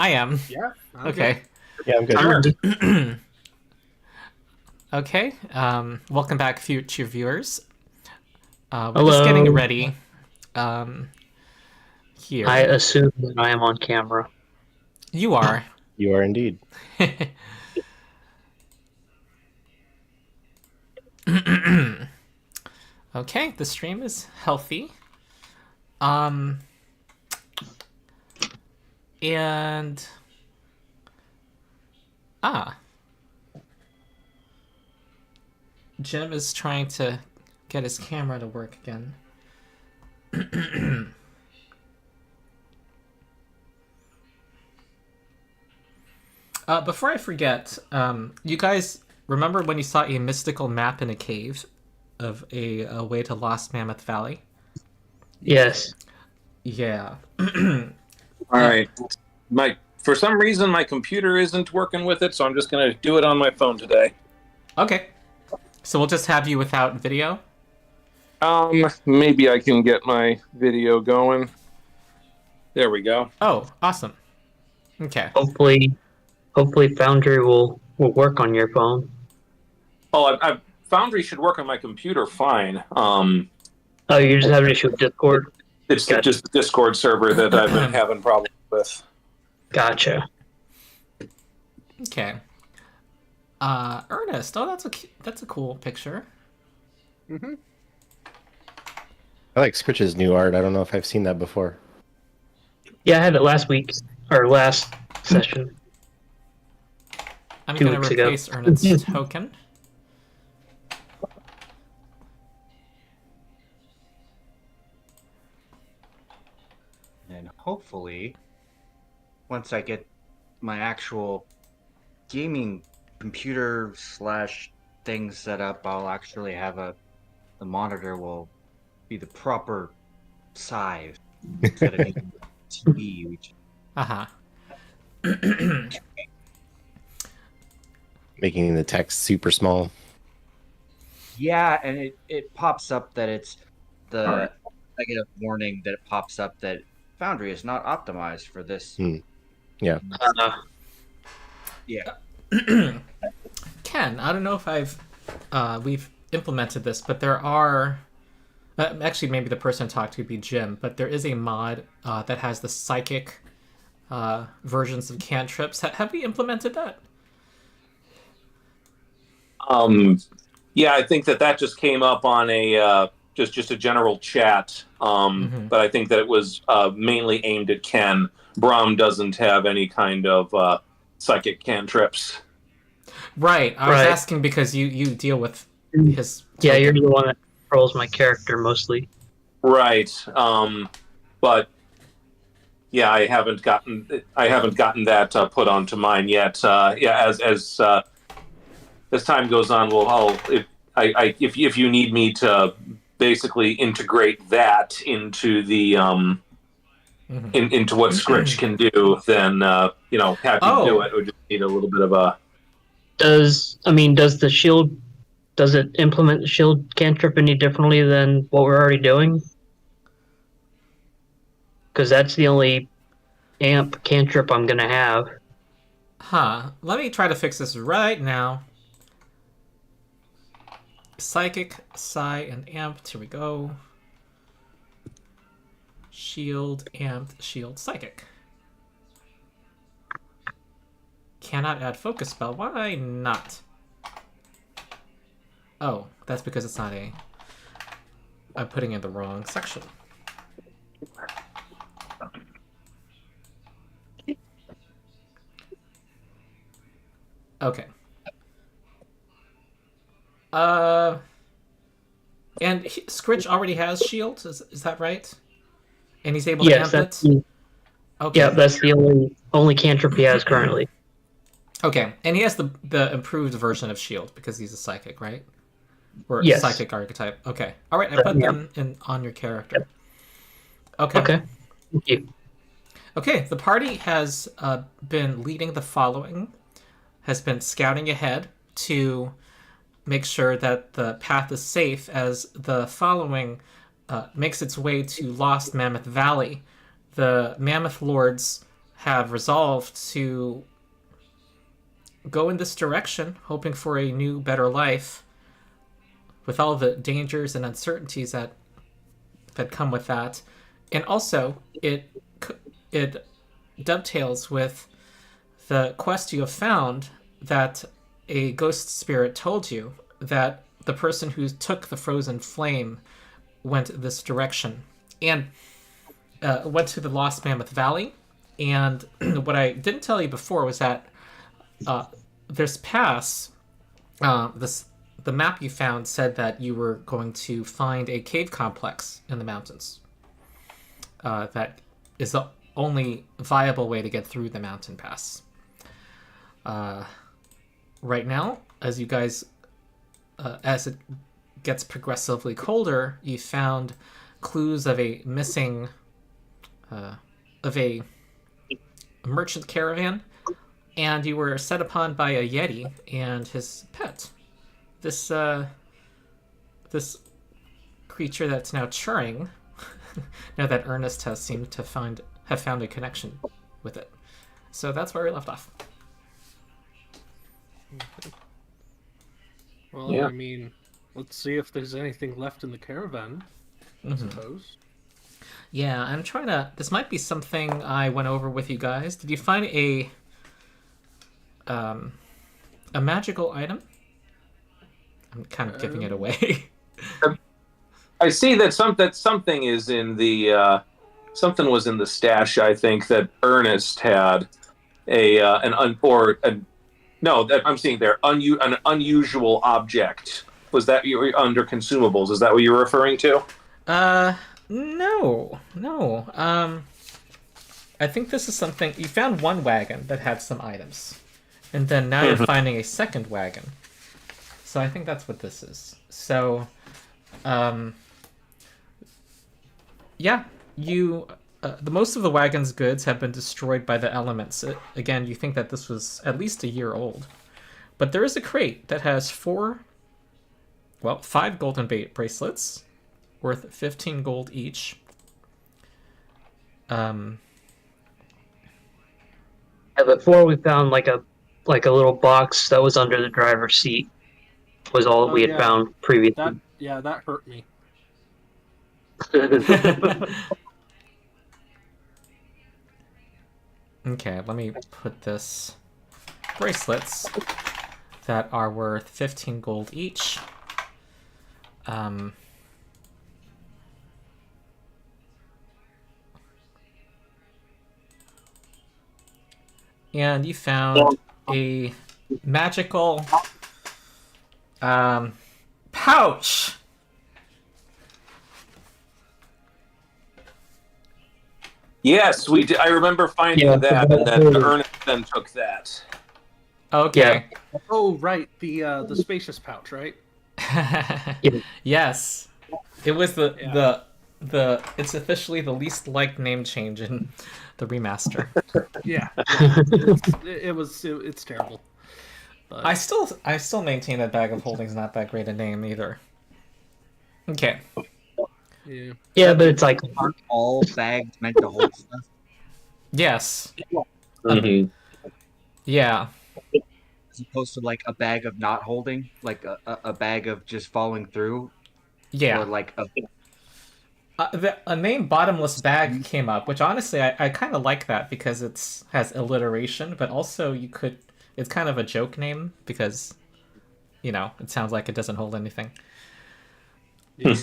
I am. Yeah, I'm good. Okay. Yeah, I'm good. Sure. Okay. Welcome back, future viewers. We're just getting Hello. ready um, I here. assume that I am on camera. You are. You are indeed. Okay, the stream is healthy. Um, and ah, Jim is trying to get his camera to work again. Before I forget, you guys remember when you saw a mystical map in a cave of a way to Lost Mammoth Valley? Yes. Yeah. All right. For some reason my computer isn't working with it, so I'm just gonna do it on my phone today. Okay. So we'll just have you without video? Maybe I can get my video going. There we go. Oh, awesome. Okay. Hopefully Foundry will work on your phone. Oh, Foundry should work on my computer fine. Oh, you're just having an issue with Discord? It's Gotcha. just the Discord server that I've been having problems with. Gotcha. Okay. Ernest. Oh, that's a cool picture. Mm-hmm. I like Skritch's new art. I don't know if I've seen that before. Yeah, I had it last week, or last session. I'm 2 going to weeks ago. replace Ernest's token. And hopefully, once I get my actual gaming computer slash thing set up, I'll actually have the monitor will be the proper size instead of making TV, which Uh-huh. Making the text super small. yeah, and it pops up that it's the I get a warning that it pops up that Foundry is not optimized for this. Yeah. Yeah. Ken, I don't know if we've implemented this, but there are actually maybe the person to talk to would be Jim, but there is a mod that has the psychic versions of cantrips. Have we implemented that? Yeah, I think that just came up on a just a general chat. But I think that it was mainly aimed at Ken. Brom doesn't have any kind of psychic cantrips. Right. I was Right. asking because you deal with his Yeah, token. you're the one that controls my character mostly. Right. But yeah, I haven't gotten that put onto mine yet. Yeah, as time goes on, if you need me to basically integrate that into the into what Skritch can do, then happy to do it. We just need a little bit of a. Does the shield, does it implement the shield cantrip any differently than what we're already doing? Because that's the only amp cantrip I'm gonna have. Huh. Let me try to fix this right now. Psychic, Psi, and Amped. Here we go. Shield, Amped, Shield, Psychic. Cannot add focus spell. Why not? Oh, that's because it's not a... I'm putting in the wrong section. Okay. And Skritch already has shield, is that right? And he's able to Yes, amp it? Okay. yeah, that's the only cantrip he has currently. Okay, and he has the improved version of shield because he's a psychic, right? Or Yes. psychic archetype. Okay. All right, I put them on your character. Okay. Okay. Thank you. Okay, the party has been leading the following, has been scouting ahead to make sure that the path is safe as the following makes its way to Lost Mammoth Valley. The Mammoth Lords have resolved to go in this direction, hoping for a new, better life, with all the dangers and uncertainties that come with that. And also, it dovetails with the quest you have found that a ghost spirit told you that the person who took the frozen flame went this direction and went to the Lost Mammoth Valley. And what I didn't tell you before was that this pass, the map you found said that you were going to find a cave complex in the mountains. That is the only viable way to get through the mountain pass. Right now, as you guys, as it gets progressively colder, you found clues of a missing, of a merchant caravan, and you were set upon by a yeti and his pet. This creature that's now churring, now that Ernest has seemed to have found a connection with it. So that's where we left off. Okay. Well, Yeah. I mean, let's see if there's anything left in the caravan, I suppose. Yeah, I'm trying to... This might be something I went over with you guys. Did you find a magical item? I'm kind of giving it away. I see that something is in the something was in the stash. I think that Ernest had I'm seeing there an unusual object. Was that under consumables? Is that what you're referring to? No. I think this is something... You found one wagon that had some items. And then now you're finding a second wagon. So I think that's what this is. So, yeah, you... the most of the wagon's goods have been destroyed by the elements. Again, you think that this was at least a year old. But there is a crate that has 5 golden bracelets, worth 15 gold each. Yeah, before we found like a little box that was under the driver's seat. Was all we had found previously. That hurt me. Okay, let me put this... bracelets that are worth 15 gold each. And you found a magical pouch. Yes, we did. I remember finding that, and then Ernest then took that. Okay. Oh, right, the spacious pouch, right? Yes. It was it's officially the least liked name change in the remaster. Yeah. It's terrible. But... I still maintain that Bag of Holding's not that great a name either. Okay. Yeah. Yeah, but it's like Aren't all bags meant to hold stuff? Yes. Mm-hmm. Yeah. As opposed to like a bag of not holding, like a bag of just falling through, Yeah. or like a name Bottomless Bag came up, which honestly I kind of like that because it has alliteration, but also it's kind of a joke name because, it sounds like it doesn't hold anything. Yeah.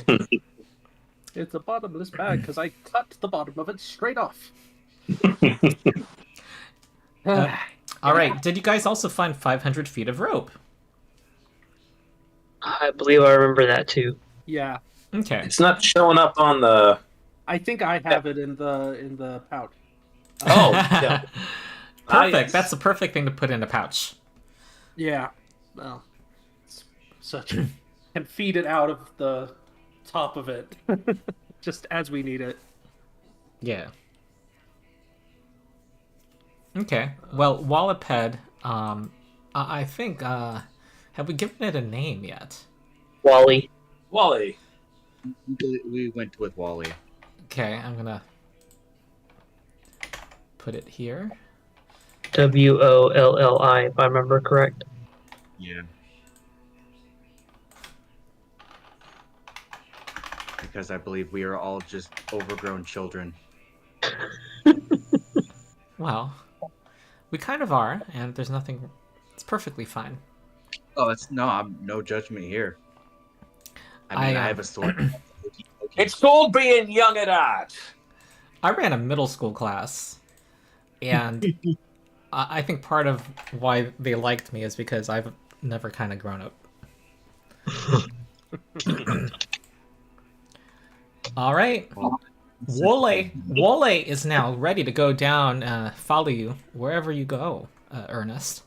It's a bottomless bag because I cut the bottom of it straight off. All right. Did you guys also find 500 feet of rope? I believe I remember that too. Yeah. Okay. It's not showing up on the. I think I have it in the pouch. Oh, yeah. Perfect. Nice. That's the perfect thing to put in a pouch. Yeah. Well, it's such and feed it out of the top of it just as we need it. Yeah. Okay. Well, Walloped, I think, have we given it a name yet? Wally. Wally. we went with Wally. Okay, I'm gonna put it here. WOLLI, if I remember correct. Yeah. Because I believe we are all just overgrown children. Well, we kind of are, and there's nothing. It's perfectly fine. Oh, I'm no judgment here. I mean, I have a sword. It's called being young at heart. I ran a middle school class, and I think part of why they liked me is because I've never kind of grown up. All right. Wole is now ready to go down, follow you wherever you go, Ernest.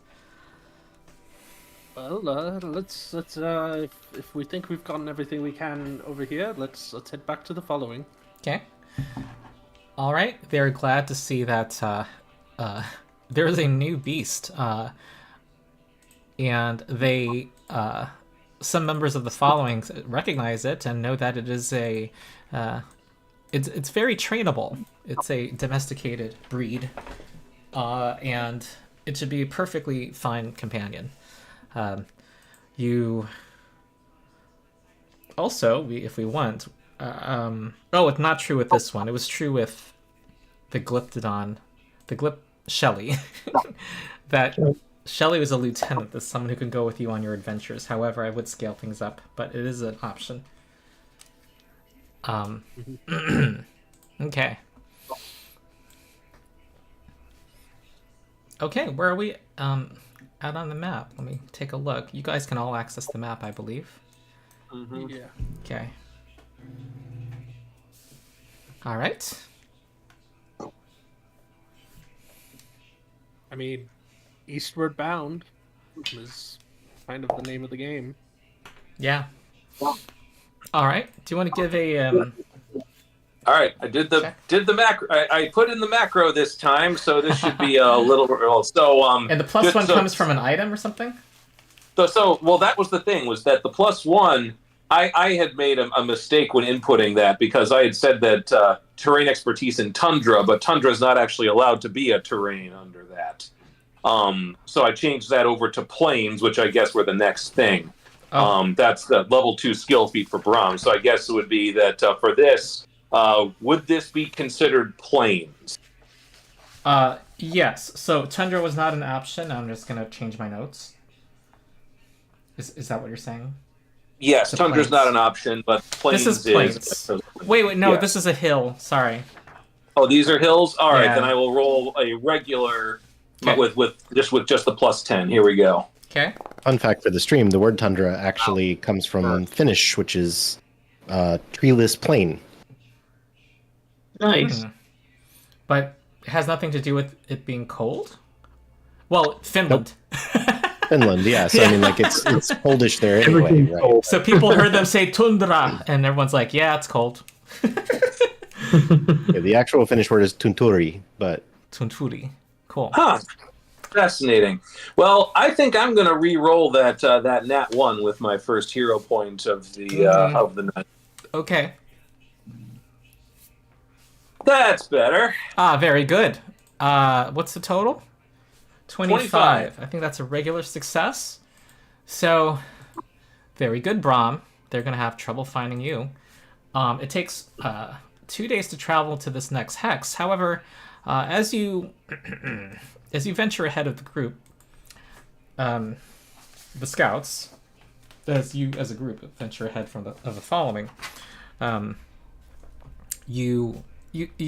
Well, let's if we think we've gotten everything we can over here, let's head back to the following. Okay. All right. They're glad to see that there is a new beast, and they some members of the following recognize it and know that it is a it's very trainable. It's a domesticated breed, and it should be a perfectly fine companion. You also, if we want, it's not true with this one. It was true with the Glyptodon, Shelley. That Shelley was a lieutenant, that's someone who can go with you on your adventures. However, I would scale things up, but it is an option. Okay. Okay, where are we out on the map? Let me take a look. You guys can all access the map, I believe. Mm-hmm. Yeah. Okay. All right. I mean, Eastward Bound is kind of the name of the game. Yeah. All right. Do you want to give a All right, I did the macro. I put in the macro this time, so this should be a little. So and the plus one comes from an item or something? Well, that was the thing, was that the plus one, I had made a mistake when inputting that, because I had said that terrain expertise in Tundra, but Tundra is not actually allowed to be a terrain under that. So I changed that over to plains, which I guess were the next thing. Oh. That's the level 2 skill feat for Brom. So I guess it would be that for this, would this be considered plains? Yes. So Tundra was not an option. I'm just gonna change my notes. Is that what you're saying? Yes, The Tundra's plains. not an option, but plains This is plains. Wait, no, Yeah. this is a hill. Sorry. Oh, these are hills? All right, Yeah. then I will roll a regular Okay. with just the plus 10. Here we go. Okay. Fun fact for the stream: the word tundra actually comes from Finnish, which is treeless plain. Nice. But it has nothing to do with it being cold? Well, Finland. Finland, yeah. So I mean, like it's coldish there anyway, Everything's right? cold. So people heard them say tundra, and everyone's like, yeah, it's cold. Yeah, the actual Finnish word is tunturi, but Tunturi. Cool. Huh. Fascinating. Well, I think I'm going to re-roll that nat 1 with my first hero point of the night. Okay. That's better. Very good. What's the total? 25. I think that's a regular success. So, very good, Brom. They're going to have trouble finding you. It takes 2 days to travel to this next hex. However, as you as you venture ahead of the group, the scouts, as you as a group venture ahead of the following, you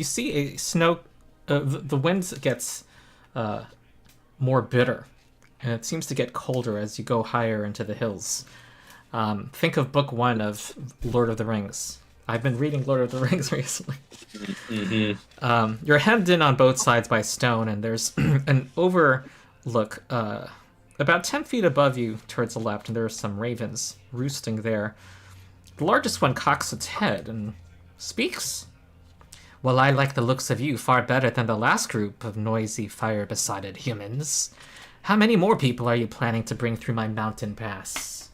see a snow. The wind gets more bitter, and it seems to get colder as you go higher into the hills. Think of book 1 of Lord of the Rings. I've been reading Lord of the Rings recently. Mm-hmm. You're hemmed in on both sides by stone, and there's an overlook about 10 feet above you towards the left, and there are some ravens roosting there. The largest one cocks its head and speaks. Well, I like the looks of you far better than the last group of noisy, fire-besotted humans. How many more people are you planning to bring through my mountain pass?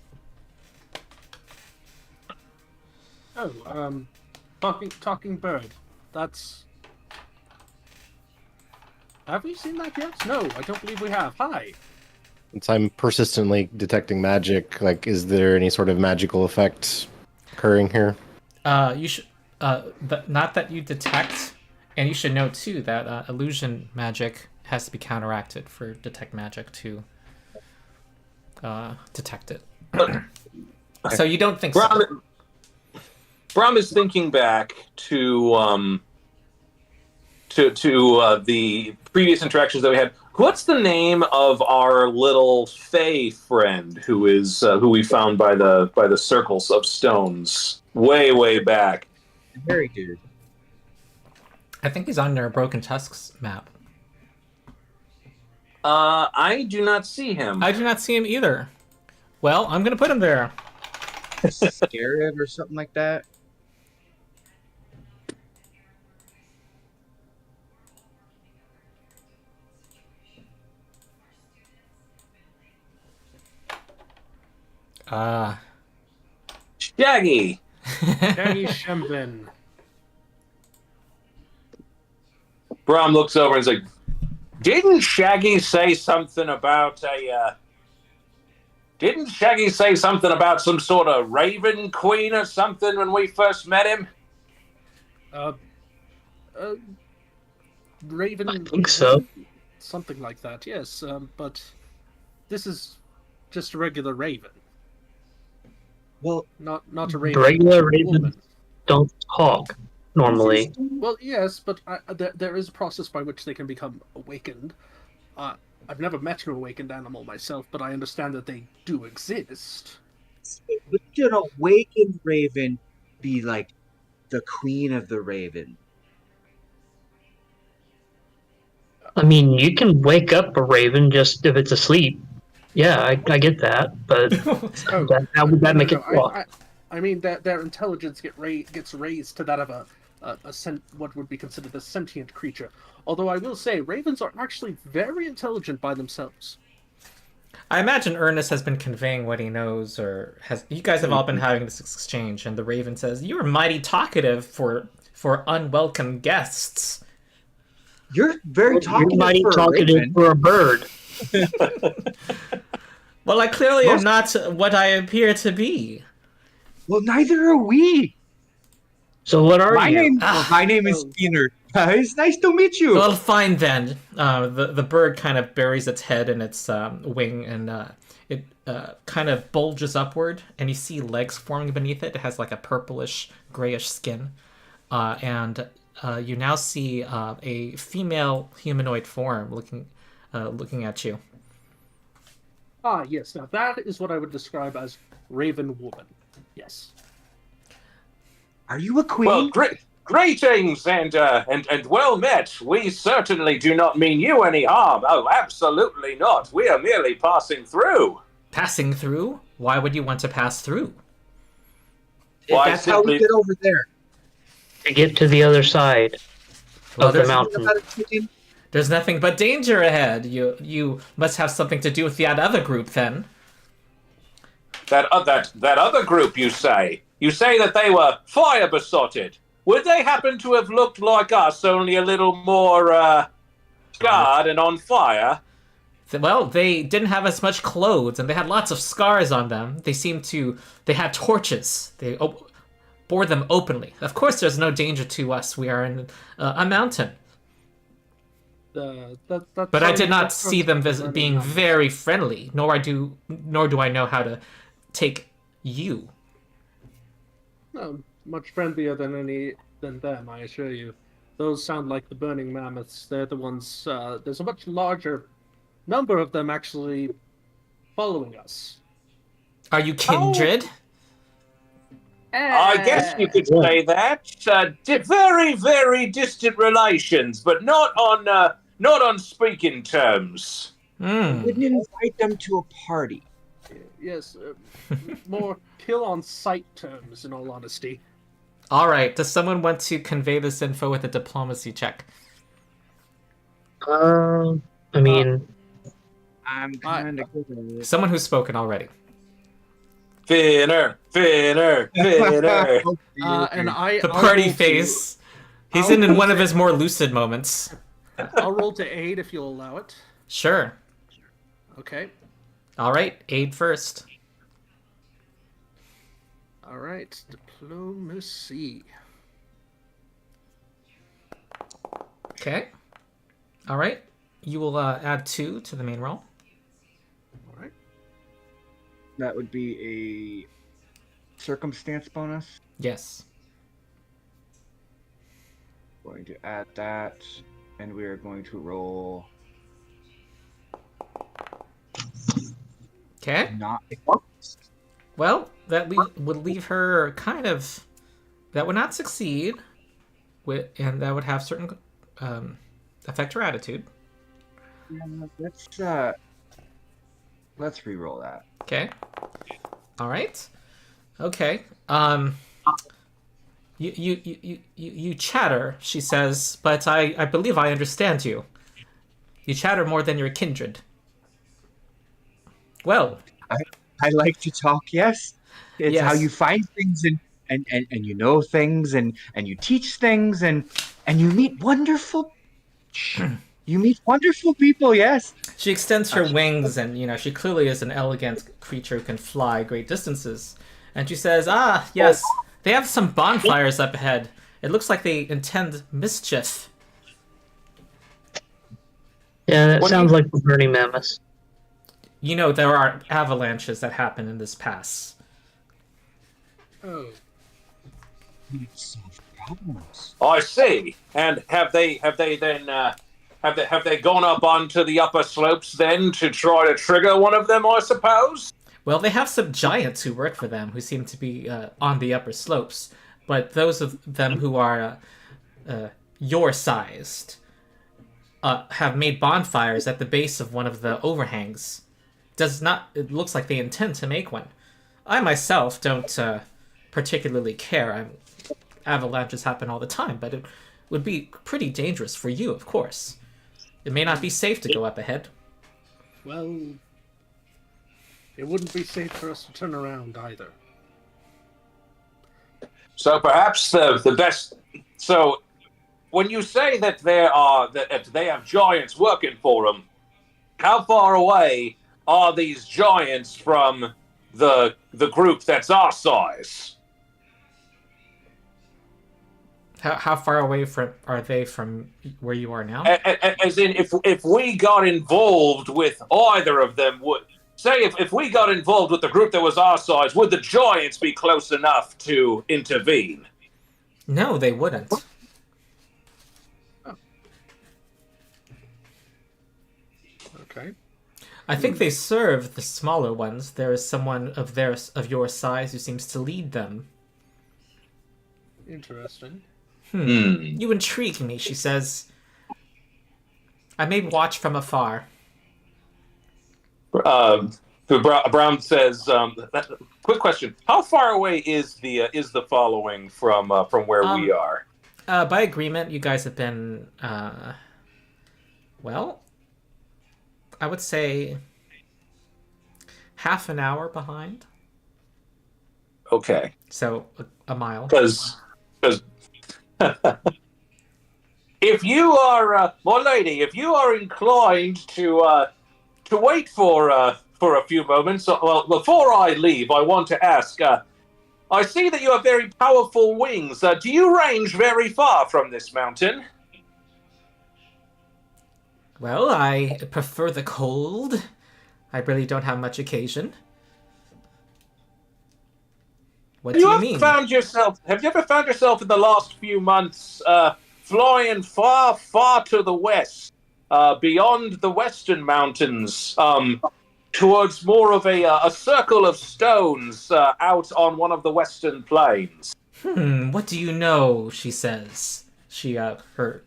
Oh, talking bird. That's Have we seen that yet? No, I don't believe we have. Hi. Since I'm persistently detecting magic, like, is there any sort of magical effect occurring here? You should, not that you detect, and you should know too that illusion magic has to be counteracted for detect magic to detect it. So you don't think so? Brom is thinking back to the previous interactions that we had. What's the name of our little Fey friend who we found by the circles of stones way back? Very good. I think he's on your Broken Tusks map. I do not see him. I do not see him either. Well, I'm gonna put him there. Scarab or something like that. Shaggy. Shaggy Shembin. Brom looks over and is like, Didn't Shaggy say something about some sort of Raven Queen or something when we first met him? Raven. I think so. Something like that, yes. But this is just a regular raven. Well, Not a raven. Regular woman. ravens don't talk normally. Well, yes, but there is a process by which they can become awakened. I've never met an awakened animal myself, but I understand that they do exist. would an awakened raven be like the queen of the raven? I mean, you can wake up a raven just if it's asleep. Yeah, I get that, but how would that make it talk? I mean, their intelligence gets raised to that of what would be considered a sentient creature. Although I will say, ravens are actually very intelligent by themselves. I imagine Ernest has been conveying what he knows, or has. You guys have all been having this exchange, and the raven says, "You are mighty talkative for unwelcome guests." You're very talkative. You're mighty for a talkative raven. for a bird. Well, I clearly am not what I appear to be. Well, neither are we. So what are you? My name is Finnur. It's nice to meet you. Well, fine then. The bird kind of buries its head in its wing, and it kind of bulges upward, and you see legs forming beneath it. It has like a purplish, grayish skin, and you now see a female humanoid form looking at you. Ah, yes. Now that is what I would describe as raven woman. Yes. Are you a queen? Well, greetings and well met. We certainly do not mean you any harm. Oh, absolutely not. We are merely passing through. Passing through? Why would you want to pass through? Why, That's how we get over there. To get to the other side of the mountain. There's nothing but danger ahead. You must have something to do with that other group, then. That other group, you say? You say that they were fire besotted. Would they happen to have looked like us, only a little more scarred and on fire? Well, they didn't have as much clothes, and they had lots of scars on them. They had torches. They bore them openly. Of course, there's no danger to us. We are in a mountain. But I did not see them being very friendly, nor do I know how to take you. No, much friendlier than them, I assure you. Those sound like the burning mammoths. They're the ones. There's a much larger number of them actually following us. Are you kindred? I guess you could say that. Very, very distant relations, but not on speaking terms. We didn't invite them to a party. Yes, more kill on sight terms, in all honesty. All right. Does someone want to convey this info with a diplomacy check? I mean, I'm kind of good at it. Someone who's spoken already. Finnur. And I The party will face. He's in one of his more lucid moments. I'll roll to aid if you'll allow it. Sure. Okay. All right, aid first. All right. Diplomacy. Okay. All right. You will add 2 to the main roll. All right. That would be a circumstance bonus. Yes. Going to add that, and we are going to roll Okay. not. Well, that would leave her kind of... That would not succeed, and that would have certain... affect her attitude. Let's re-roll that. Okay. All right. Okay. You chatter, she says, but I believe I understand you. You chatter more than your kindred. Well, I like to talk, yes. It's Yes. how you find things and you know things and you teach things and you meet wonderful people, yes. she extends her wings, and she clearly is an elegant creature who can fly great distances. And she says, "Ah, yes, they have some bonfires up ahead. It looks like they intend mischief." Yeah, that What do sounds you- like the burning mammoths. There are avalanches that happen in this pass. Oh. Solve problems. I see. And have they gone up onto the upper slopes then to try to trigger one of them, I suppose? Well, they have some giants who work for them who seem to be on the upper slopes, but those of them who are your sized have made bonfires at the base of one of the overhangs. It looks like they intend to make one. I myself don't particularly care. Avalanches happen all the time, but it would be pretty dangerous for you, of course. It may not be safe to go up ahead. Well, it wouldn't be safe for us to turn around either. So perhaps the best. So, when you say that they have giants working for them, how far away are these giants from the group that's our size? How far away are they from where you are now? As in, if we got involved with either of them, if we got involved with the group that was our size, would the giants be close enough to intervene? No, they wouldn't. Okay. I think they serve the smaller ones. There is someone of your size who seems to lead them. Interesting. You intrigue me, she says. I may watch from afar. Brom says, quick question: how far away is the following from where we are? By agreement, you guys have been, well, I would say half an hour behind. Okay, So a mile. because if you are, my lady, if you are inclined to wait for a few moments, well, before I leave, I want to ask. I see that you have very powerful wings. Do you range very far from this mountain? Well, I prefer the cold. I really don't have much occasion. What do you mean? Have you ever found yourself in the last few months flying far, far to the west, beyond the western mountains, towards more of a circle of stones out on one of the western plains? What do you know? She says. Her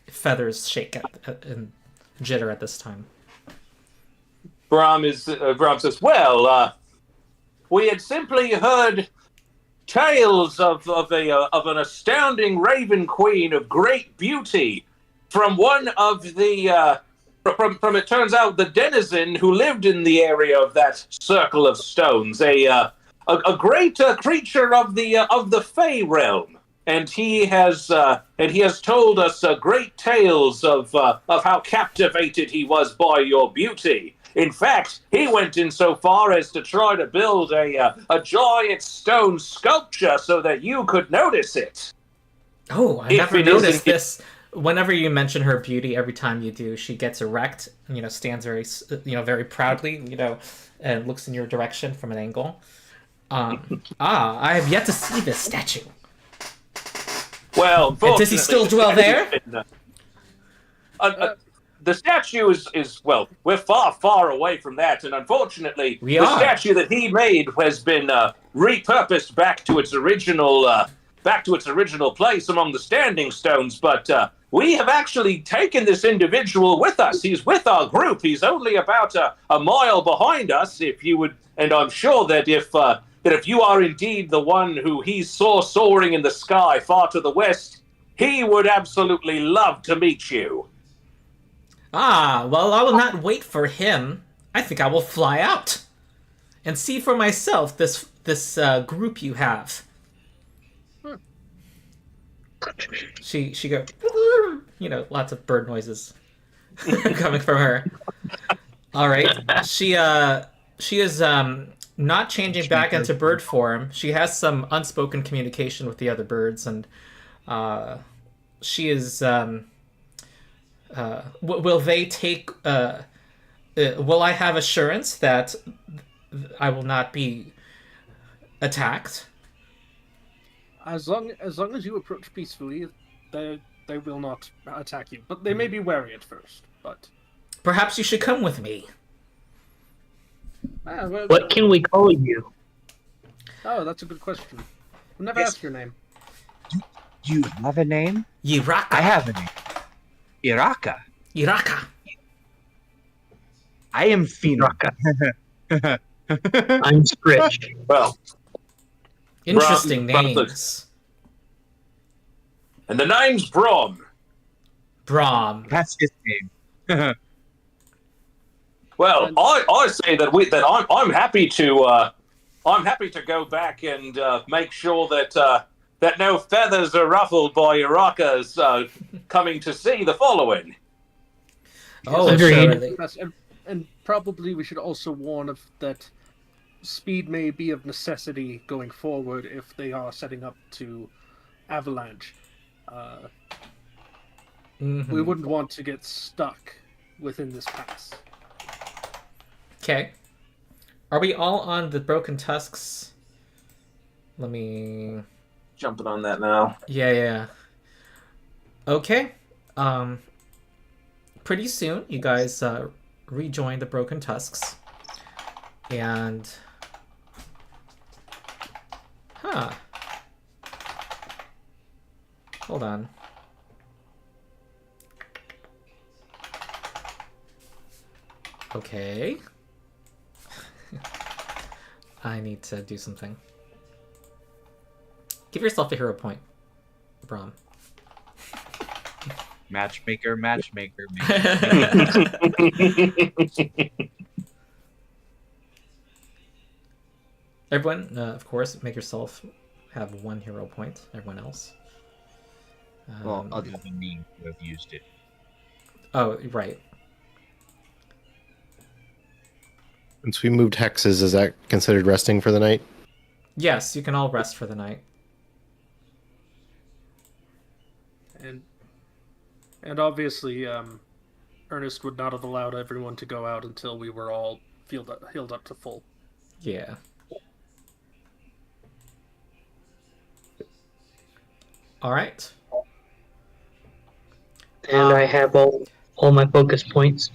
feathers shake and jitter at this time. Brom says, "Well, we had simply heard tales of an astounding raven queen of great beauty from one of the from it turns out the denizen who lived in the area of that circle of stones, a great creature of the Fey realm, and he has told us great tales of how captivated he was by your beauty. In fact, he went in so far as to try to build a giant stone sculpture so that you could notice it. Oh, I never noticed this. Whenever you mention her beauty, every time you do, she gets erect, stands very, very proudly, and looks in your direction from an angle. I have yet to see this statue. Well, does he still dwell there? The statue is well, we're far away from that, and unfortunately, statue that he made has been repurposed back to its original place among the standing stones. But we have actually taken this individual with us. He's with our group. He's only about a mile behind us. If you would, and I'm sure that if you are indeed the one who he saw soaring in the sky far to the west, he would absolutely love to meet you. Well, I will not wait for him. I think I will fly out and see for myself this group you have. She go, lots of bird noises coming from her. All right, she is not changing back into bird form. She has some unspoken communication with the other birds, and she is. Will they take? Will I have assurance that I will not be attacked? As long as you approach peacefully, they will not attack you. But they may be wary at first. But perhaps you should come with me. What can we call you? Oh, that's a good question. I've never asked your name. Do you have a name? Yiraka. I have a name. Iraka. I am Finnur. I'm Skritch. Well, interesting names. And the name's Brom. Brom. That's his name. Well, I say that I'm happy to go back and make sure that no feathers are ruffled by Iraka's coming to see the following. Oh, agreed. And probably we should also warn that speed may be of necessity going forward if they are setting up to avalanche. We wouldn't want to get stuck within this pass. Okay. Are we all on the broken tusks? Let me... Jumping on that now. Yeah. Okay. Pretty soon, you guys rejoin the broken tusks. And... Hold on. Okay. I need to do something. Give yourself a hero point, Brom. Matchmaker. Everyone, of course, make yourself have 1 hero point. Everyone else. Well, other than me who have used it. Oh, right. Since we moved hexes, is that considered resting for the night? Yes, you can all rest for the night. And obviously, Ernest would not have allowed everyone to go out until we were all healed up to full. Yeah. All right. And I have all my focus points.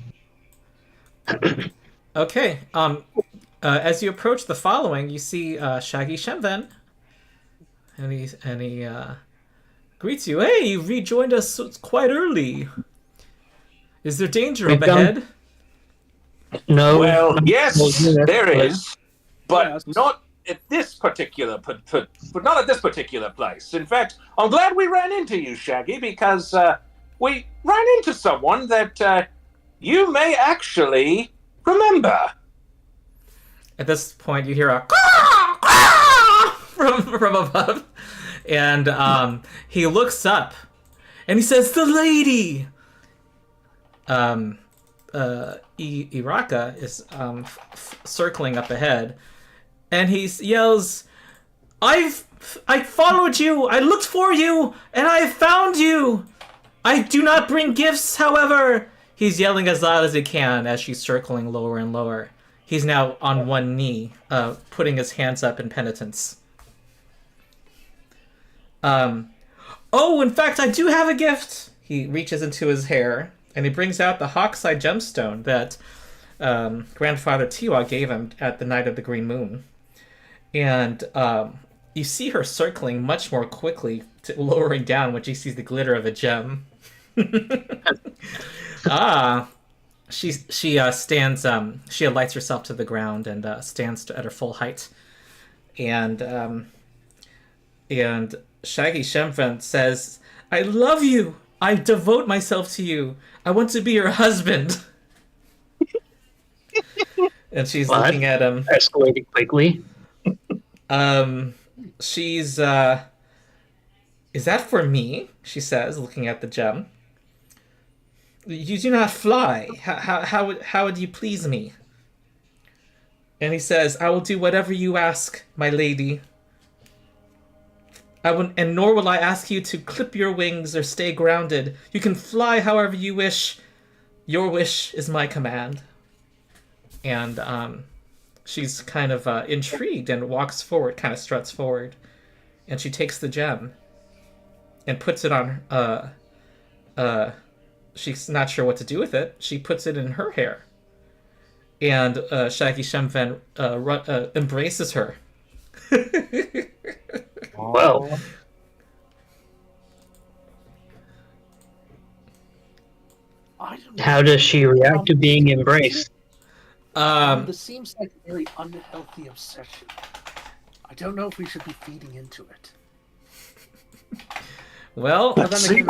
Okay. As you approach the following, you see Shaggy Shemven, and he greets you. Hey, you rejoined us quite early. Is there danger up ahead? No. Well, yes, there but- is, but Yes. not at this particular, but not at this particular place. In fact, I'm glad we ran into you, Shaggy, because we ran into someone that you may actually remember. At this point, you hear a caw, caw from above, And he looks up and he says, "The lady!" Iraka is circling up ahead, and he yells, I followed you, I looked for you, and I found you! I do not bring gifts, however!" He's yelling as loud as he can as she's circling lower and lower. He's now on one knee, putting his hands up in penitence. Oh, in fact, I do have a gift! He reaches into his hair, and he brings out the Hawkseye gemstone that Grandfather Tiwa gave him at the Night of the Green Moon. And you see her circling much more quickly, lowering down when she sees the glitter of a gem. She stands. She alights herself to the ground and stands at her full height. And Shaggy Shemfen says, "I love you. I devote myself to you. I want to be your husband." And she's looking at him. Escalating quickly. She's, "Is that for me?" she says, looking at the gem. "You do not fly. How would you please me?" And he says, "I will do whatever you ask, my lady. And nor will I ask you to clip your wings or stay grounded. You can fly however you wish. Your wish is my command." And she's kind of intrigued and walks forward, kind of struts forward. And she takes the gem and puts it on she's not sure what to do with it. She puts it in her hair. And Shaggy Shemfen embraces her. Well, how does she react to being embraced? This seems like a very unhealthy obsession. I don't know if we should be feeding into it. Well, But then again,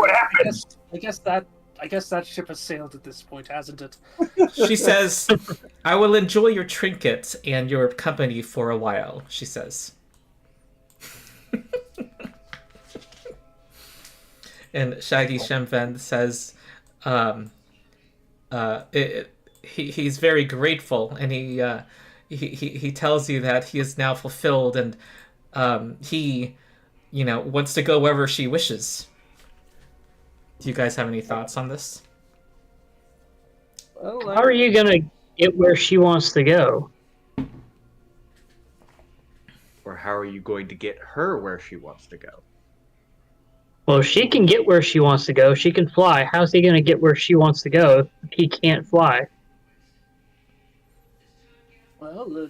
I guess that ship has sailed at this point, hasn't it? she says, "I will enjoy your trinket and your company for a while," she says. And Shaggy Shemfen says, he's very grateful, and he tells you that he is now fulfilled, and he, wants to go wherever she wishes. Do you guys have any thoughts on this? Well, How are you gonna get where she wants to go? Or how are you going to get her where she wants to go? Well, she can get where she wants to go. She can fly. How's he gonna get where she wants to go if he can't fly? Well,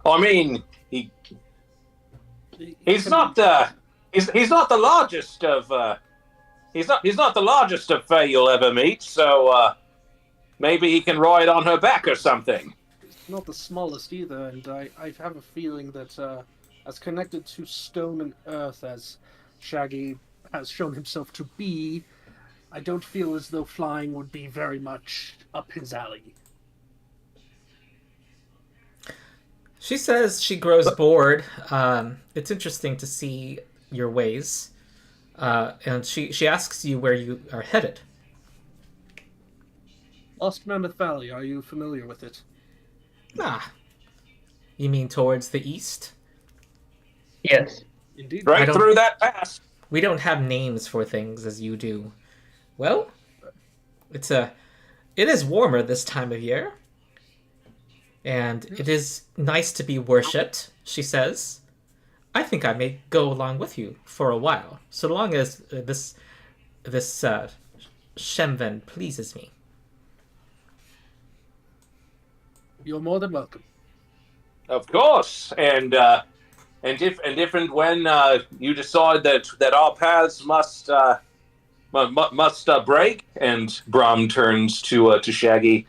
I mean, he's not the largest of he's not the largest of Fae you'll ever meet. So maybe he can ride on her back or something. It's not the smallest either, and I have a feeling that as connected to stone and earth as Shaggy has shown himself to be, I don't feel as though flying would be very much up his alley. She says she grows bored. It's interesting to see your ways. And she asks you where you are headed. Lost Mammoth Valley, are you familiar with it? Ah. You mean towards the east? Yes. Indeed. Right through that pass. We don't have names for things as you do. Well, it is warmer this time of year. And it is nice to be worshipped, she says. I think I may go along with you for a while, so long as this Shemven pleases me. You're more than welcome. Of course, and if and when you decide that our paths must break, and Brom turns to Shaggy.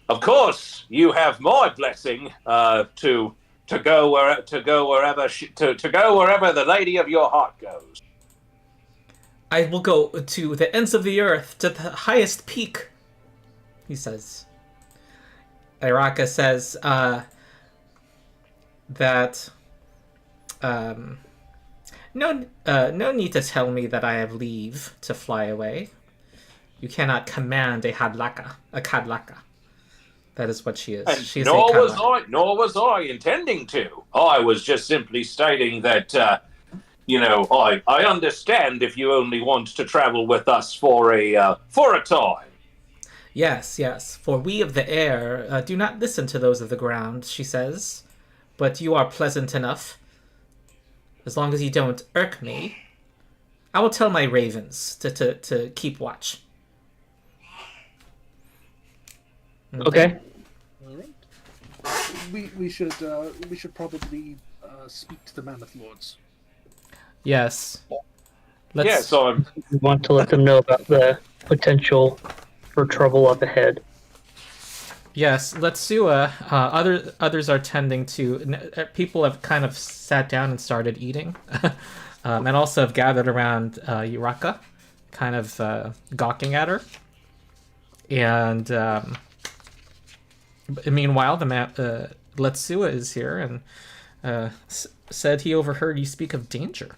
Of course, you have my blessing to go wherever the lady of your heart goes. I will go to the ends of the earth, to the highest peak, he says. Iraka says that Um, no need to tell me that I have leave to fly away. You cannot command a kadlaka. That is what she is. And She is nor a was kadlaka. I intending to. I was just simply stating that, I understand if you only want to travel with us for a time. Yes, yes. For we of the air do not listen to those of the ground, she says. But you are pleasant enough. As long as you don't irk me, I will tell my ravens to keep watch. Okay. All right. We should probably speak to the Mammoth Lords. Yes. Yeah, so We want to let them know about the potential for trouble up ahead. Yes, Letsua. Others are tending to. People have kind of sat down and started eating, and also have gathered around Yuraka, kind of gawking at her. And meanwhile, Letsua is here and said he overheard you speak of danger.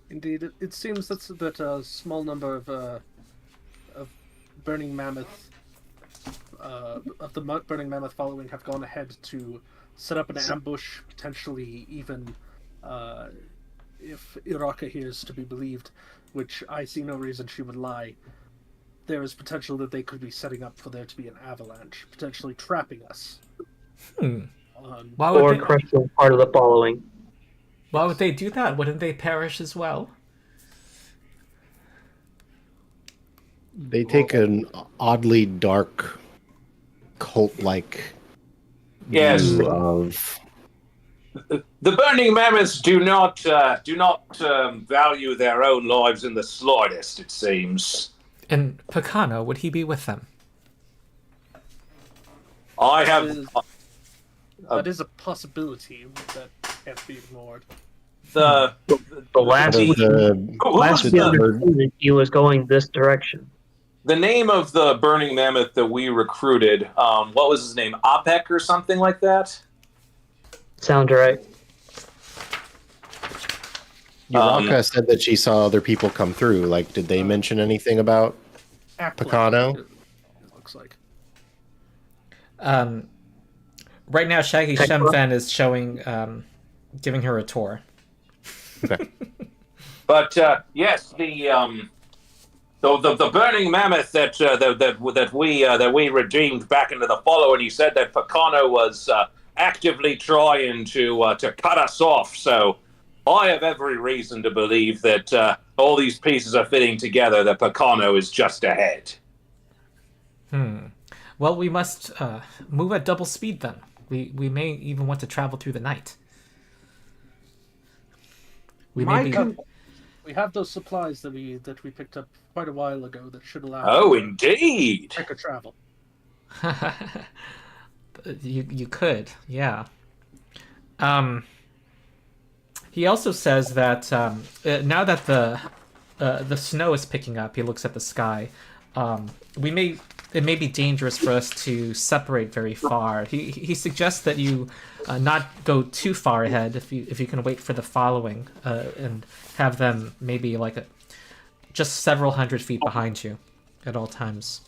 Indeed, it seems that a small number of burning mammoth of the burning mammoth following have gone ahead to set up an ambush, potentially even if Iraka here is to be believed, which I see no reason she would lie. There is potential that they could be setting up for there to be an avalanche, potentially trapping us. Why Or would they, crushing part of the following. why would they do that? Wouldn't they perish as well? They take an oddly dark, cult-like yes, view of. the burning mammoths do not value their own lives in the slightest. It seems. And Picano, would he be with them? I have That is a possibility that can't be ignored. the The last Out of we the, last we understood, he was going this direction. the name of the burning mammoth that we recruited. What was his name? Opek or something like that. Sounds right. Yuraka said that she saw other people come through. Like, did they mention anything about Picano? It looks like. Right now, Shaggy Shemfen is showing, giving her a tour. Okay. But yes, the burning mammoth that we redeemed back into the follow, and he said that Picano was actively trying to cut us off. So I have every reason to believe that all these pieces are fitting together. That Picano is just ahead. Well, we must move at double speed then. We may even want to travel through the night. We have those supplies that we picked up quite a while ago that should allow. Oh, indeed. Quicker travel. You could, yeah. He also says that now that the snow is picking up, he looks at the sky. It may be dangerous for us to separate very far. He suggests that you not go too far ahead if you can wait for the following and have them maybe just several hundred feet behind you at all times.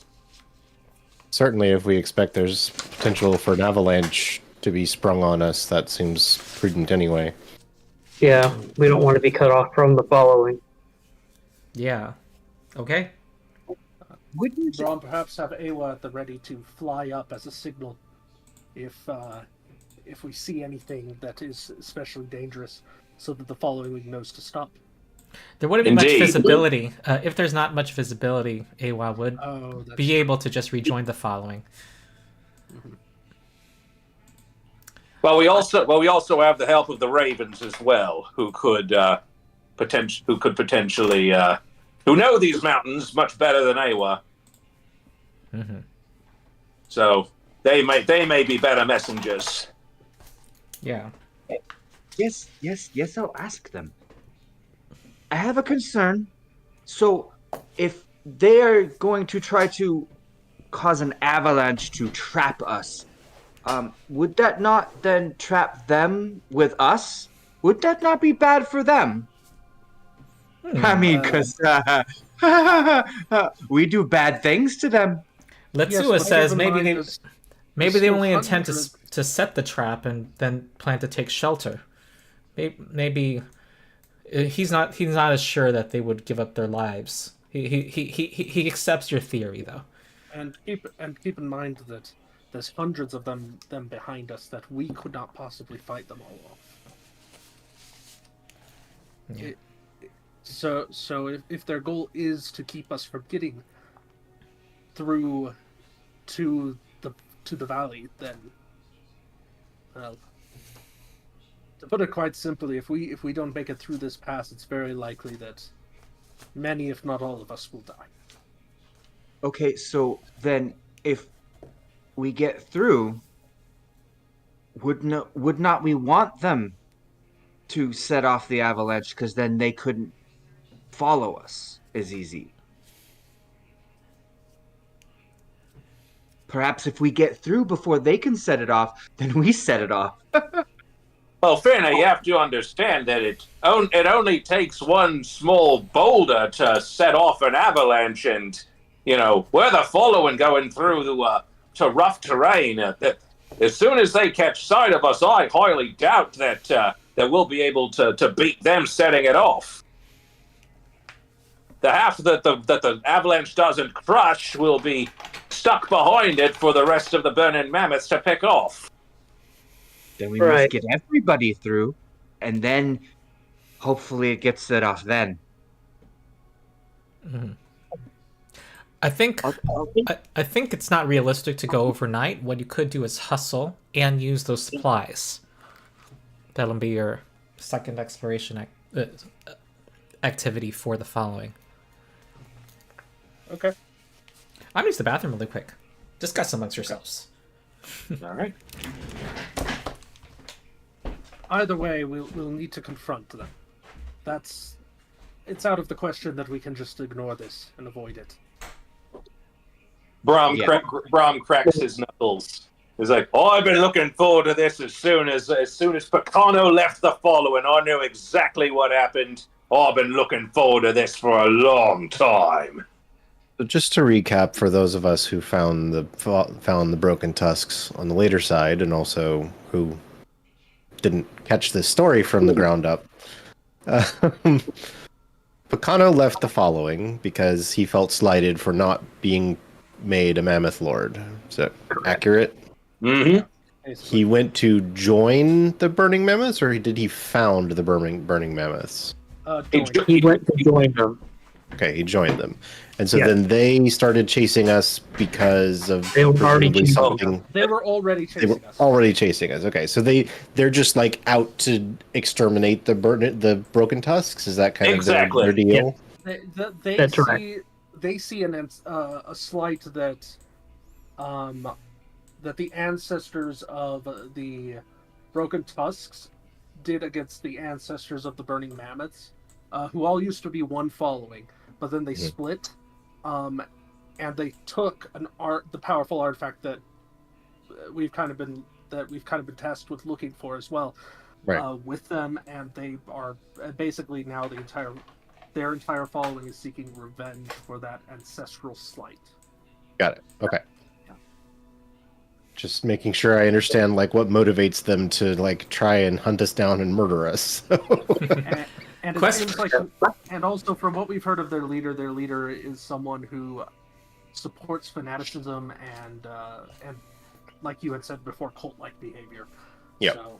Certainly, if we expect there's potential for an avalanche to be sprung on us, that seems prudent anyway. Yeah, we don't want to be cut off from the following. Yeah. Okay. Wouldn't Brom perhaps have Awa at the ready to fly up as a signal if we see anything that is especially dangerous, so that the following knows to stop? There wouldn't be Indeed. much visibility. If there's not much visibility, Awa would That's be able to just rejoin the following. Well, we also have the help of the Ravens as well, who could potentially who know these mountains much better than Awa. Mm-hmm. So they may be better messengers. Yeah. Yes, I'll ask them. I have a concern. So, if they are going to try to cause an avalanche to trap us, would that not then trap them with us? Would that not be bad for them? I mean, because we do bad things to them. Letsua but says keep in maybe mind they there's maybe they still only intend hundreds. to set the trap and then plan to take shelter. Maybe he's not as sure that they would give up their lives. He accepts your theory though. And keep in mind that there's hundreds of them behind us that we could not possibly fight them all off. Yeah. So if their goal is to keep us from getting through to the valley, then well, to put it quite simply, if we don't make it through this pass, it's very likely that many, if not all of us, will die. Okay, so then if we get through, would not we want them to set off the avalanche, because then they couldn't follow us as easy? Perhaps if we get through before they can set it off, then we set it off. Well, Finnur, you have to understand that it only takes one small boulder to set off an avalanche, and we're the following going through to rough terrain. As soon as they catch sight of us, I highly doubt that we'll be able to beat them setting it off. The half that the avalanche doesn't crush will be stuck behind it for the rest of the burning mammoths to pick off. Then we must get everybody through, and then hopefully it gets set off then. Mm-hmm. I think it's not realistic to go overnight. What you could do is hustle and use those supplies. That'll be your second exploration activity for the following. Okay. I'm gonna use the bathroom really quick. Discuss amongst yourselves. All right. Either way, we'll need to confront them. It's out of the question that we can just ignore this and avoid it. Brom cracks his knuckles. He's like, I've been looking forward to this as soon as Picano left the following. I knew exactly what happened. I've been looking forward to this for a long time. So just to recap, for those of us who found the broken tusks on the later side, and also who didn't catch this story from the ground up, Picano left the following because he felt slighted for not being made a mammoth lord. Is that accurate? Mm-hmm. He went to join the burning mammoths, or did he found the burning mammoths? He went to join them. Okay, he joined them. And so then they started chasing us because of They were already presumably chasing something. They were already They chasing were us. already chasing us. Okay, so they're just like out to exterminate the broken tusks. Is that kind Exactly. of their deal? That's right. They see a slight that the ancestors of the broken tusks did against the ancestors of the burning mammoths, who all used to be one following, but then they split, and they took the powerful artifact that we've kind of been tasked with looking for as well, with them, and they are basically now their entire following is seeking revenge for that ancestral slight. Got it. Okay. Just making sure I understand like what motivates them to like try and hunt us down and murder us. And it seems like, and also from what we've heard of their leader is someone who supports fanaticism and like you had said before, cult-like behavior. Yeah. So,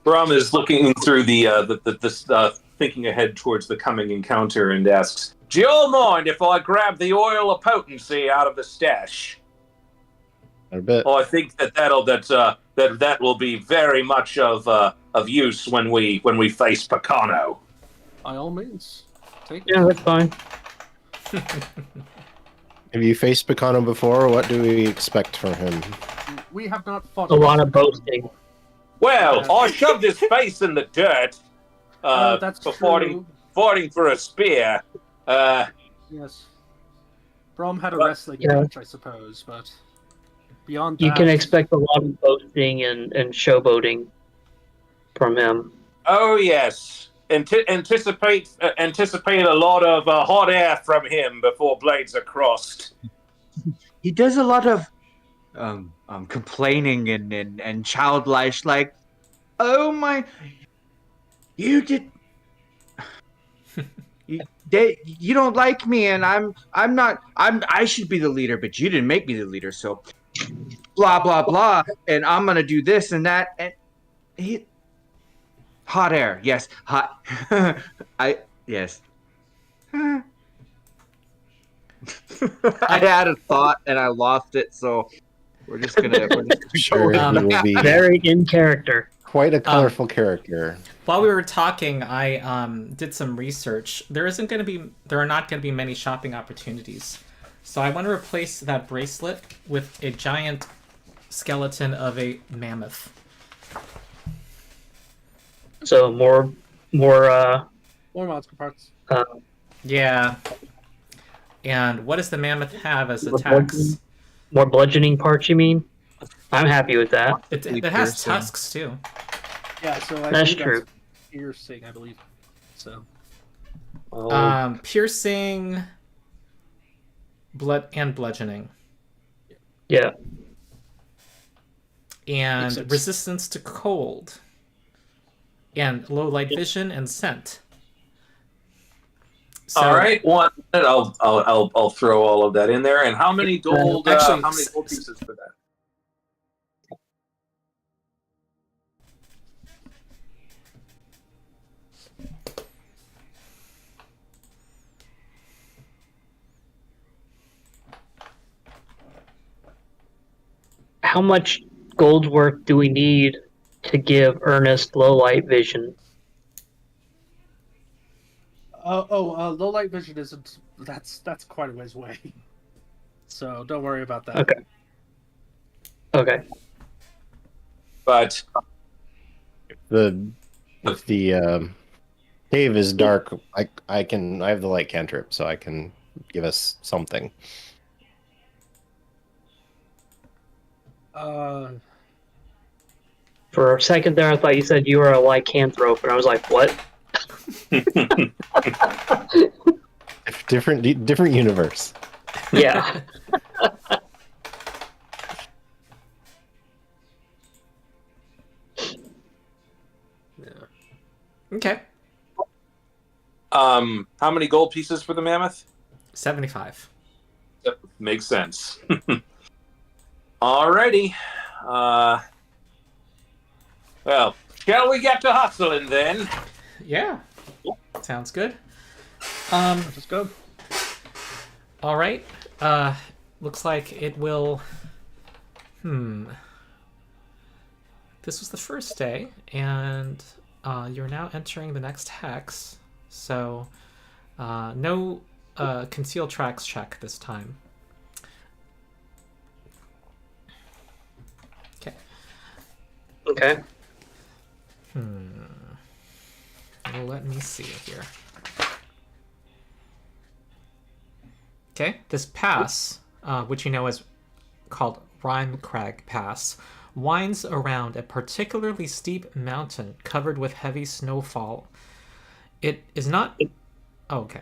Brom is looking through the thinking ahead towards the coming encounter and asks, "Do you all mind if I grab the oil of potency out of the stash? A bit. Oh, I think that will be very much of use when we face Picano." by all means, take it. Yeah, that's fine. Have you faced Picano before? What do we expect from him? We have not fought A lot of boasting. Well, I shoved his face in the dirt that's for true. fighting for a spear. Yes. Brom had a wrestling match, I suppose, but beyond You that, can expect a lot of boasting and showboating from him. Oh yes, anticipate a lot of hot air from him before blades are crossed. He does a lot of complaining and childlike, like, oh my, you did. You don't like me, and I'm not. I should be the leader, but you didn't make me the leader. So blah blah blah, and I'm gonna do this and that. And he hot air, yes, hot. Yes. I had a thought and I lost it, so we're just gonna Sure, go he will be Very in character. quite a colorful character. While we were talking, I did some research. There are not going to be many shopping opportunities. So I want to replace that bracelet with a giant skeleton of a mammoth. So more monster parts. Yeah. And what does the mammoth have as attacks? more bludgeoning parts, you mean? I'm happy with that. It has tusks too. Yeah, so I That's think true. piercing, I believe. So Piercing, blood, and bludgeoning, Yeah. and Makes sense. resistance to cold, and low light vision and scent. So, All right, 1 minute. I'll throw all of that in there. And how many gold? Actually, how many gold pieces for that? How much gold's worth do we need to give Ernest low light vision? low light vision isn't. That's quite a ways away. So don't worry about that. Okay. Okay. But If the cave is dark, I have the light cantrip, so I can give us something. For a second there, I thought you said you were a lycanthrope, and I was like, what? Different universe. Yeah. okay, how many gold pieces for the mammoth? 75. Yep, makes sense. Alrighty. Well, shall we get to hustling then? Yeah, sounds good. Let's go. All right. Looks like it will. This was the first day, and you're now entering the next hex. So, no conceal tracks check this time. Okay. Okay. Let me see here. Okay, this pass, which you know is called Rime Crag Pass, winds around a particularly steep mountain covered with heavy snowfall. It is not... Oh, okay.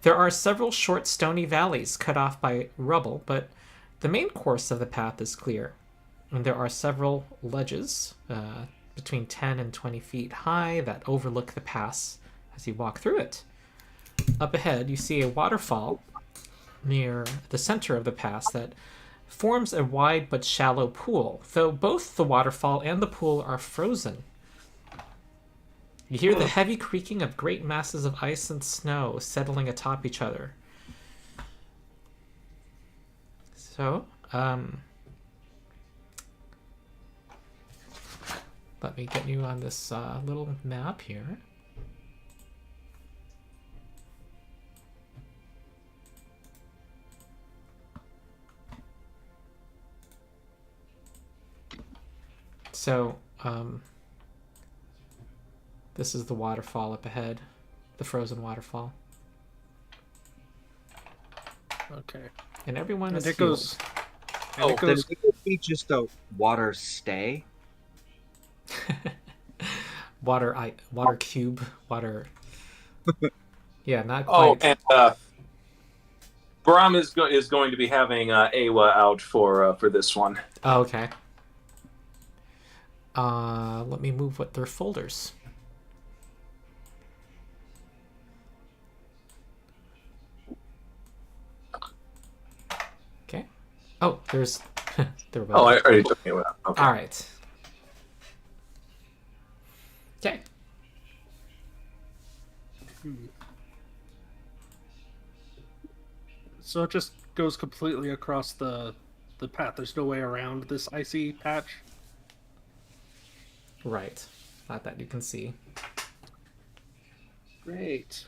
There are several short stony valleys cut off by rubble, but the main course of the path is clear. And there are several ledges, between 10 and 20 feet high, that overlook the pass as you walk through it. Up ahead, you see a waterfall near the center of the pass that forms a wide but shallow pool, though both the waterfall and the pool are frozen. You hear the heavy creaking of great masses of ice and snow settling atop each other. So, let me get you on this little map here. So, this is the waterfall up ahead, the frozen waterfall. Okay. And everyone is It healed. goes And it Oh, Then goes. it would be just a water stay. Water cube, water. Yeah, not oh, quite. and Brom is going to be having Awa out for this one. Oh, okay. Let me move what their folders. Okay. Oh, there's. There Oh, I already took Awa out. Okay. All right. Okay. So it just goes completely across the path. There's no way around this icy patch. Right. Not that you can see. Great.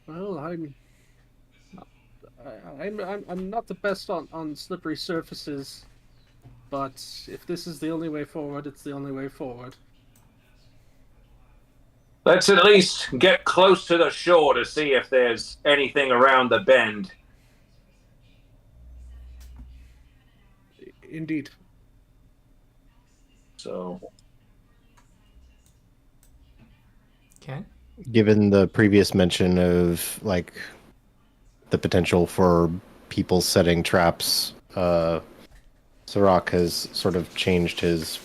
Well, I'm not the best on slippery surfaces, but if this is the only way forward, it's the only way forward. Let's at least get close to the shore to see if there's anything around the bend. Indeed. So, Okay. Given the previous mention of like the potential for people setting traps, Sarakk has sort of changed his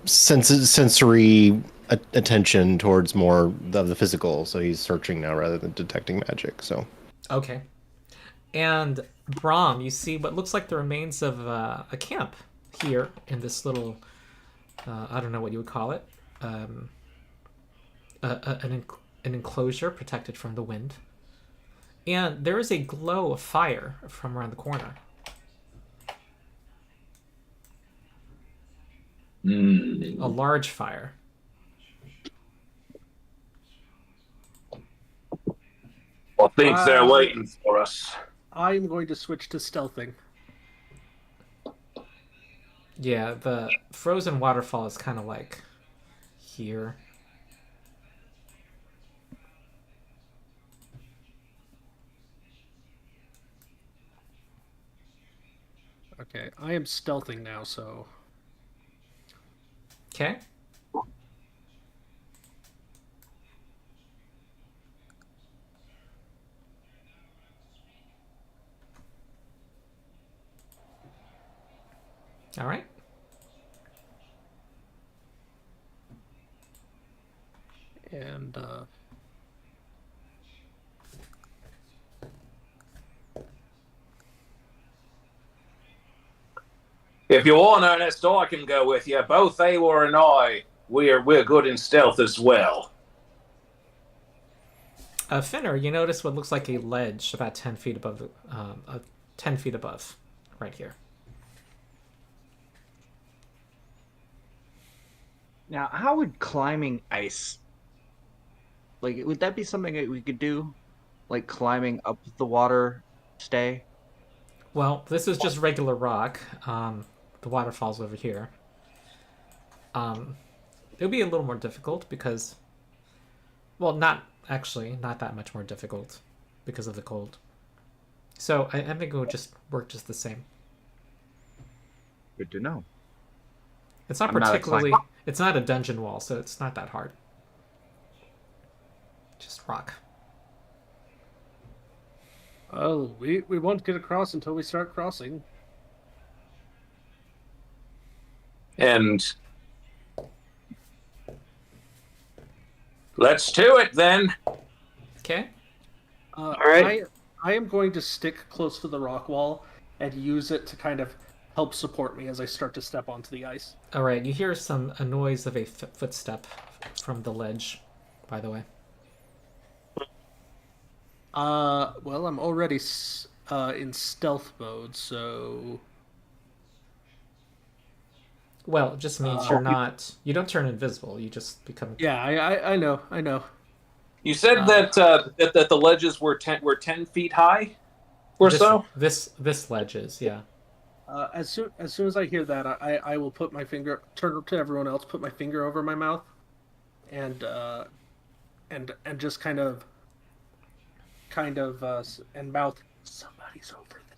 sensory attention towards more of the physical. So he's searching now rather than detecting magic. So Okay. And Brom, you see what looks like the remains of a camp here in this little, I don't know what you would call it, an enclosure protected from the wind. And there is a glow of fire from around the corner. A large fire. I think they're waiting for us. I'm going to switch to stealthing. Yeah, the frozen waterfall is kind of like here. Okay, I am stealthing now, so Okay. All right. and If you want, Ernest, I can go with you. Both Awa and I, we're good in stealth as well. Finnur, you notice what looks like a ledge about 10 feet above, 10 feet above, right here. Now, how would climbing ice, like, would that be something that we could do? Like climbing up the water stay? Well, this is just regular rock. The waterfall's over here. It'll be a little more difficult because, well, not that much more difficult because of the cold. So I think it would just work just the same. Good to know. It's not I'm not a particularly. climber. It's not a dungeon wall, so it's not that hard. Just rock. oh, we won't get across until we start crossing. And let's do it then. Okay. All right. I am going to stick close to the rock wall and use it to kind of help support me as I start to step onto the ice. All right. You hear a noise of a footstep from the ledge. By the way. Well, I'm already in stealth mode, so Well, it just means you're not. You don't turn invisible. You just become. yeah, I know. You said that the ledges were 10 feet high, or so. This ledge is, yeah. As soon as I hear that, I will put my finger, turn to everyone else, put my finger over my mouth, and just kind of and mouth Somebody's over there.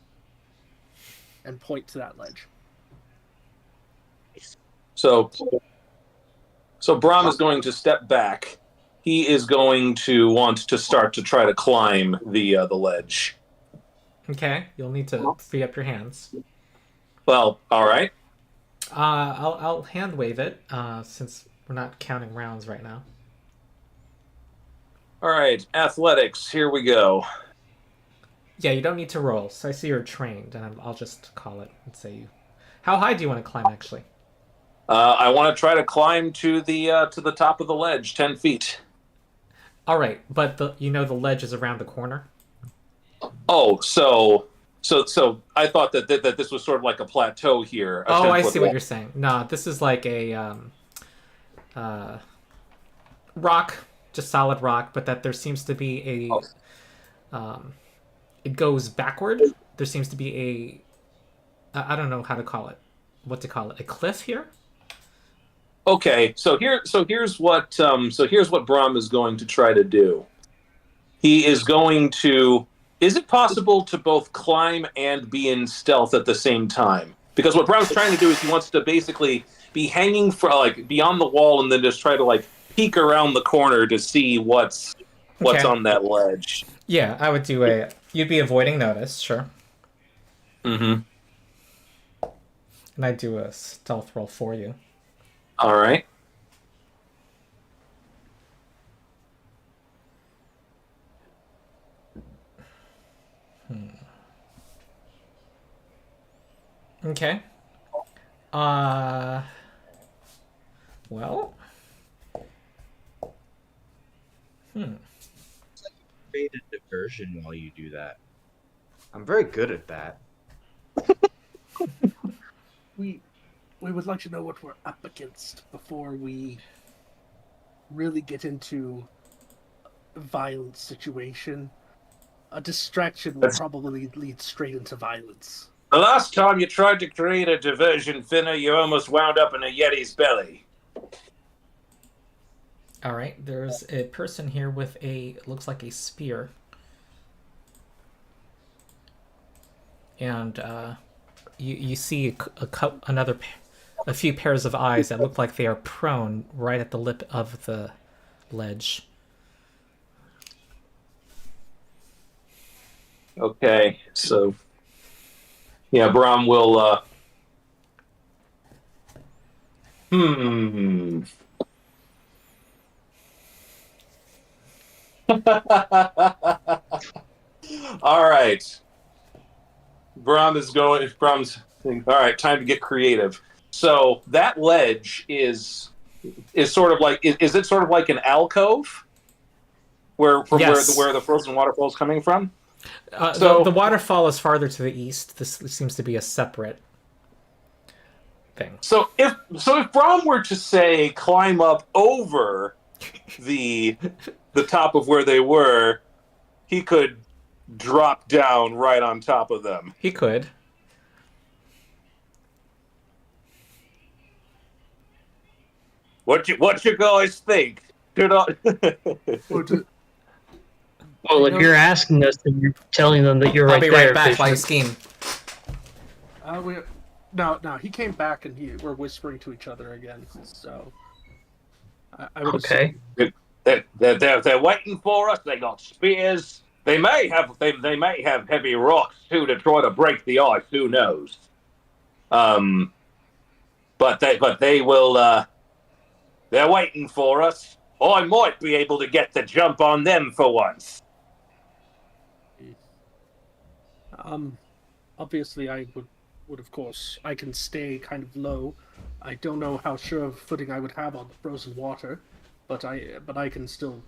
And point to that ledge. So Brom is going to step back. He is going to want to start to try to climb the ledge. Okay, you'll need to free up your hands. Well, all right. I'll hand wave it since we're not counting rounds right now. All right, athletics. Here we go. Yeah, you don't need to roll. So I see you're trained, and I'll just call it and say you. How high do you want to climb, actually? I want to try to climb to the top of the ledge, 10 feet. All right, but the ledge is around the corner. Oh, so I thought that this was sort of like a plateau here. Oh, I see what you're saying. No, this is like a rock, just solid rock, but that there seems to be a it goes backward. There seems to be I don't know how to call it. What to call it? A cliff here? Okay, so here's what Brom is going to try to do. He is going to. Is it possible to both climb and be in stealth at the same time? Because what Brom's trying to do is he wants to basically be hanging beyond the wall and then just try to peek around the corner to see what's on that ledge. Yeah, I would do you'd be avoiding notice, sure. Mm-hmm. And I'd do a stealth roll for you. All right. Okay. Well. Create a diversion while you do that. I'm very good at that. We would like to know what we're up against before we really get into a violent situation. A distraction will probably lead straight into violence. The last time you tried to create a diversion, Finnur, you almost wound up in a Yeti's belly. All right, there's a person here with looks like a spear. And you see a few pairs of eyes that look like they are prone right at the lip of the ledge. Okay, so yeah, Brom will. All right. Brom's thinking, all right, time to get creative. So that ledge is sort of like is it sort of like an alcove where the frozen waterfall is coming from? The waterfall is farther to the east. This seems to be a separate thing. So if Brom were to say climb up over the top of where they were, he could drop down right on top of them. He could. What you guys think? Should I? Well, if you're asking us, then you're telling them that you're I'll right be there. right back while you scheme. No, he came back and we're whispering to each other again. So, I would Okay. They're waiting for us. They got spears. They may have heavy rocks too to try to break the ice. Who knows? But they will. They're waiting for us. I might be able to get the jump on them for once. Obviously, I would of course. I can stay kind of low. I don't know how sure of footing I would have on the frozen water, but I can still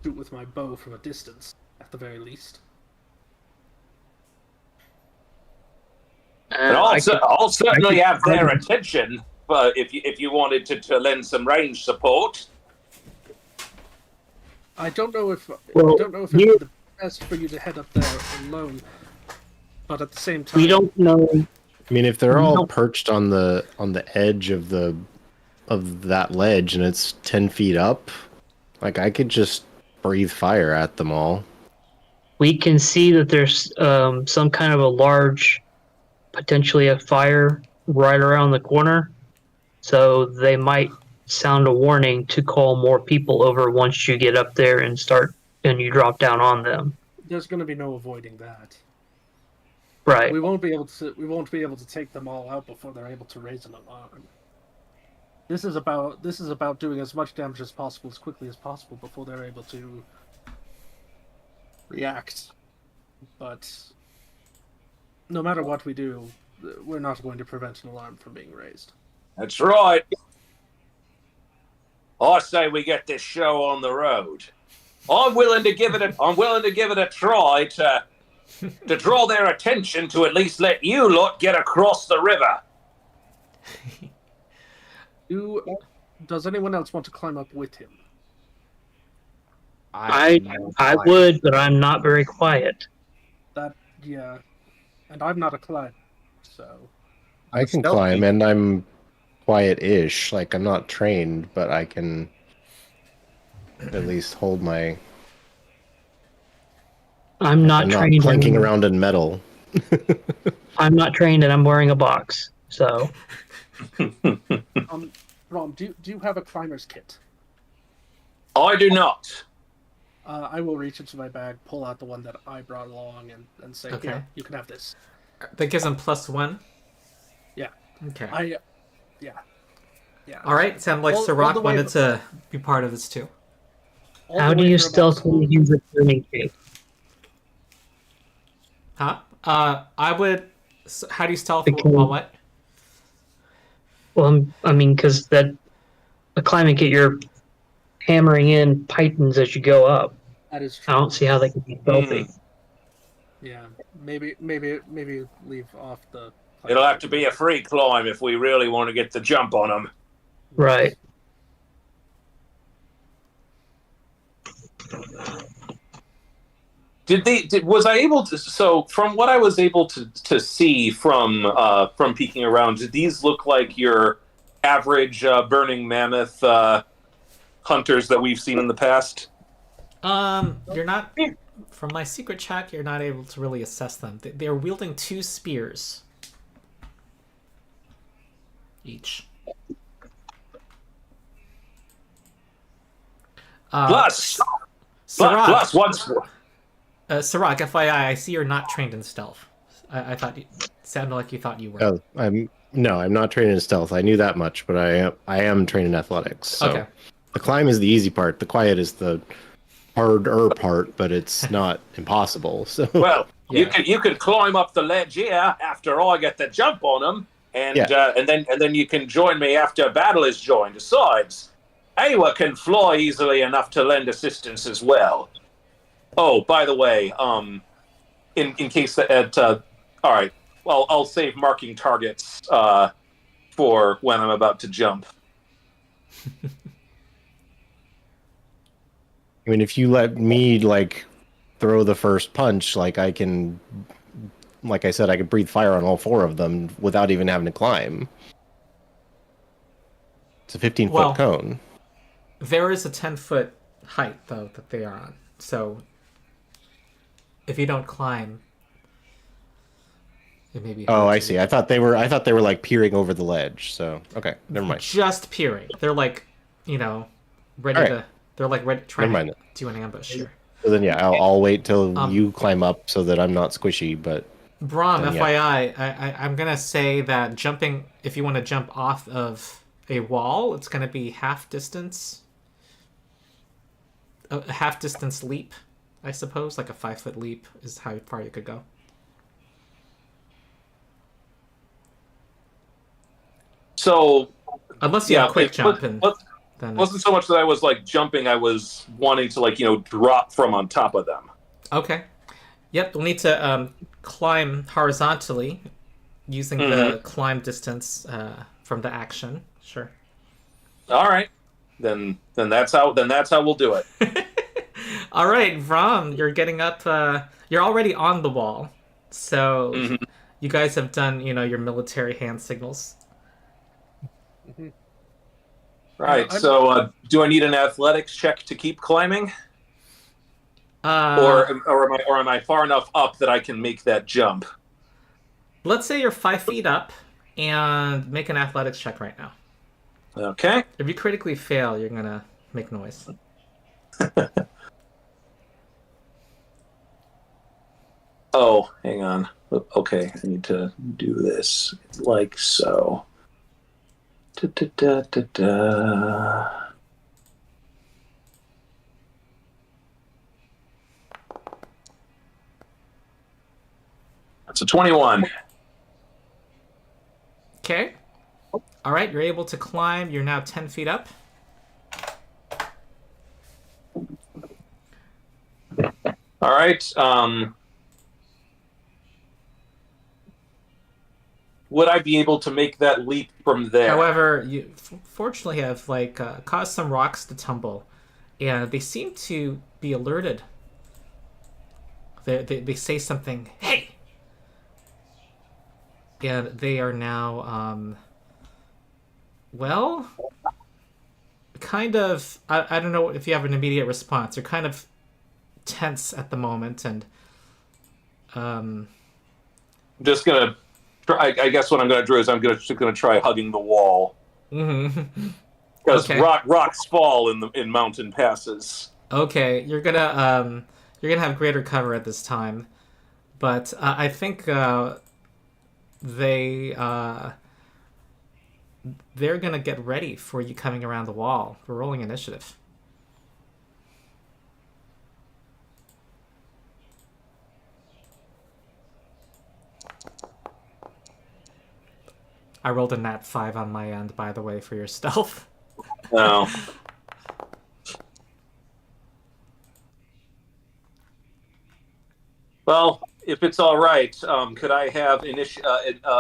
shoot with my bow from a distance, at the very least. And I'll certainly have their attention, but if you wanted to lend some range support. I don't know if it would be the best for you to head up there alone, but at the same time, We don't know. I mean, if they're all perched on the edge of that ledge and it's 10 feet up, I could just breathe fire at them all. we can see that there's some kind of a large, potentially a fire right around the corner. So they might sound a warning to call more people over once you get up there and you drop down on them. There's going to be no avoiding that. Right. We won't be able to take them all out before they're able to raise an alarm. This is about doing as much damage as possible as quickly as possible before they're able to react. But no matter what we do, we're not going to prevent an alarm from being raised. That's right. I say we get this show on the road. I'm willing to give it a try to draw their attention to at least let you lot get across the river. Does anyone else want to climb up with him? I would, but I'm not very quiet. Yeah. And I'm not a climber, so... I can climb, and I'm quiet-ish. Like, I'm not trained, but I can at least hold my... I'm not trained. Clanking around in metal. I'm not trained, and I'm wearing a box, so... Brom, do you have a climber's kit? I do not. I will reach into my bag, pull out the one that I brought along, and say, Okay. "Here, you can have this." That gives him +1? Yeah. Okay. Yeah. All right, sounded like Sarakk wanted to be part of this too. How do you stealthily use a turning cape? Huh? I would... How do you stealth while what? Well, I mean, because a climbing kit, you're hammering in pythons as you go up. That is true. I don't see how they can be stealthy. Yeah, maybe leave off the... It'll have to be a free climb if we really want to get the jump on them. Right. Was I able to? So from what I was able to see from peeking around, did these look like your average burning mammoth hunters that we've seen in the past? You're not... From my secret check, you're not able to really assess them. They're wielding 2 spears each. Plus once. Sarakk, FYI, I see you're not trained in stealth. I thought you sounded like you thought you were. Oh, I'm not trained in stealth. I knew that much, but I am trained in athletics. So Okay. The climb is the easy part. The quiet is the harder part, but it's not impossible. So Well, Yeah. you could climb up the ledge here after I get the jump on them, and then you can join me after battle is joined. Besides, Awa can fly easily enough to lend assistance as well. Oh, by the way, in case that all right, well, I'll save marking targets for when I'm about to jump. I mean, if you let me throw the first punch, I can, like I said, I could breathe fire on all 4 of them without even having to climb. It's a 15-foot cone. There is a 10-foot height, though, that they are on. So if you don't climb, it may be... Oh, I see. I thought they were peering over the ledge. So, okay, never mind. Just peering. They're ready to... They're trying to do an ambush here. So then, yeah, I'll wait till you climb up so that I'm not squishy, but... Brom, then, FYI, I'm going to say that jumping, if you want to jump off of a wall, it's going to be half distance. A half distance leap, I suppose. Like a 5-foot leap is how far you could go. So... Unless you have a quick jump. Then wasn't so much that I was jumping, I was wanting to drop from on top of them. Okay. Yep, we'll need to climb horizontally using the climb distance from the action. Sure. All right. Then that's how we'll do it. All right, Brom, you're getting up you're already on the wall. So you guys have done, your military hand signals. Right, so do I need an athletics check to keep climbing? or am I far enough up that I can make that jump? Let's say you're 5 feet up, and make an athletics check right now. Okay. If you critically fail, you're gonna make noise. Oh, hang on. Okay, I need to do this like so. Da, da, da, da, da. That's a 21. Okay. All right, you're able to climb. You're now 10 feet up. All right. Would I be able to make that leap from there? However, you fortunately have caused some rocks to tumble, and they seem to be alerted. They say something, "Hey!" And they are now, well, kind of. I don't know if you have an immediate response. They're kind of tense at the moment, and I'm just gonna. I guess what I'm going to do is I'm just going to try hugging the wall. Because Okay. rocks fall in mountain passes. Okay, you're gonna have greater cover at this time, but I think they're gonna get ready for you coming around the wall. We're rolling initiative. I rolled a nat 5 on my end, by the way, for your stealth. No. Well, if it's all right, could I have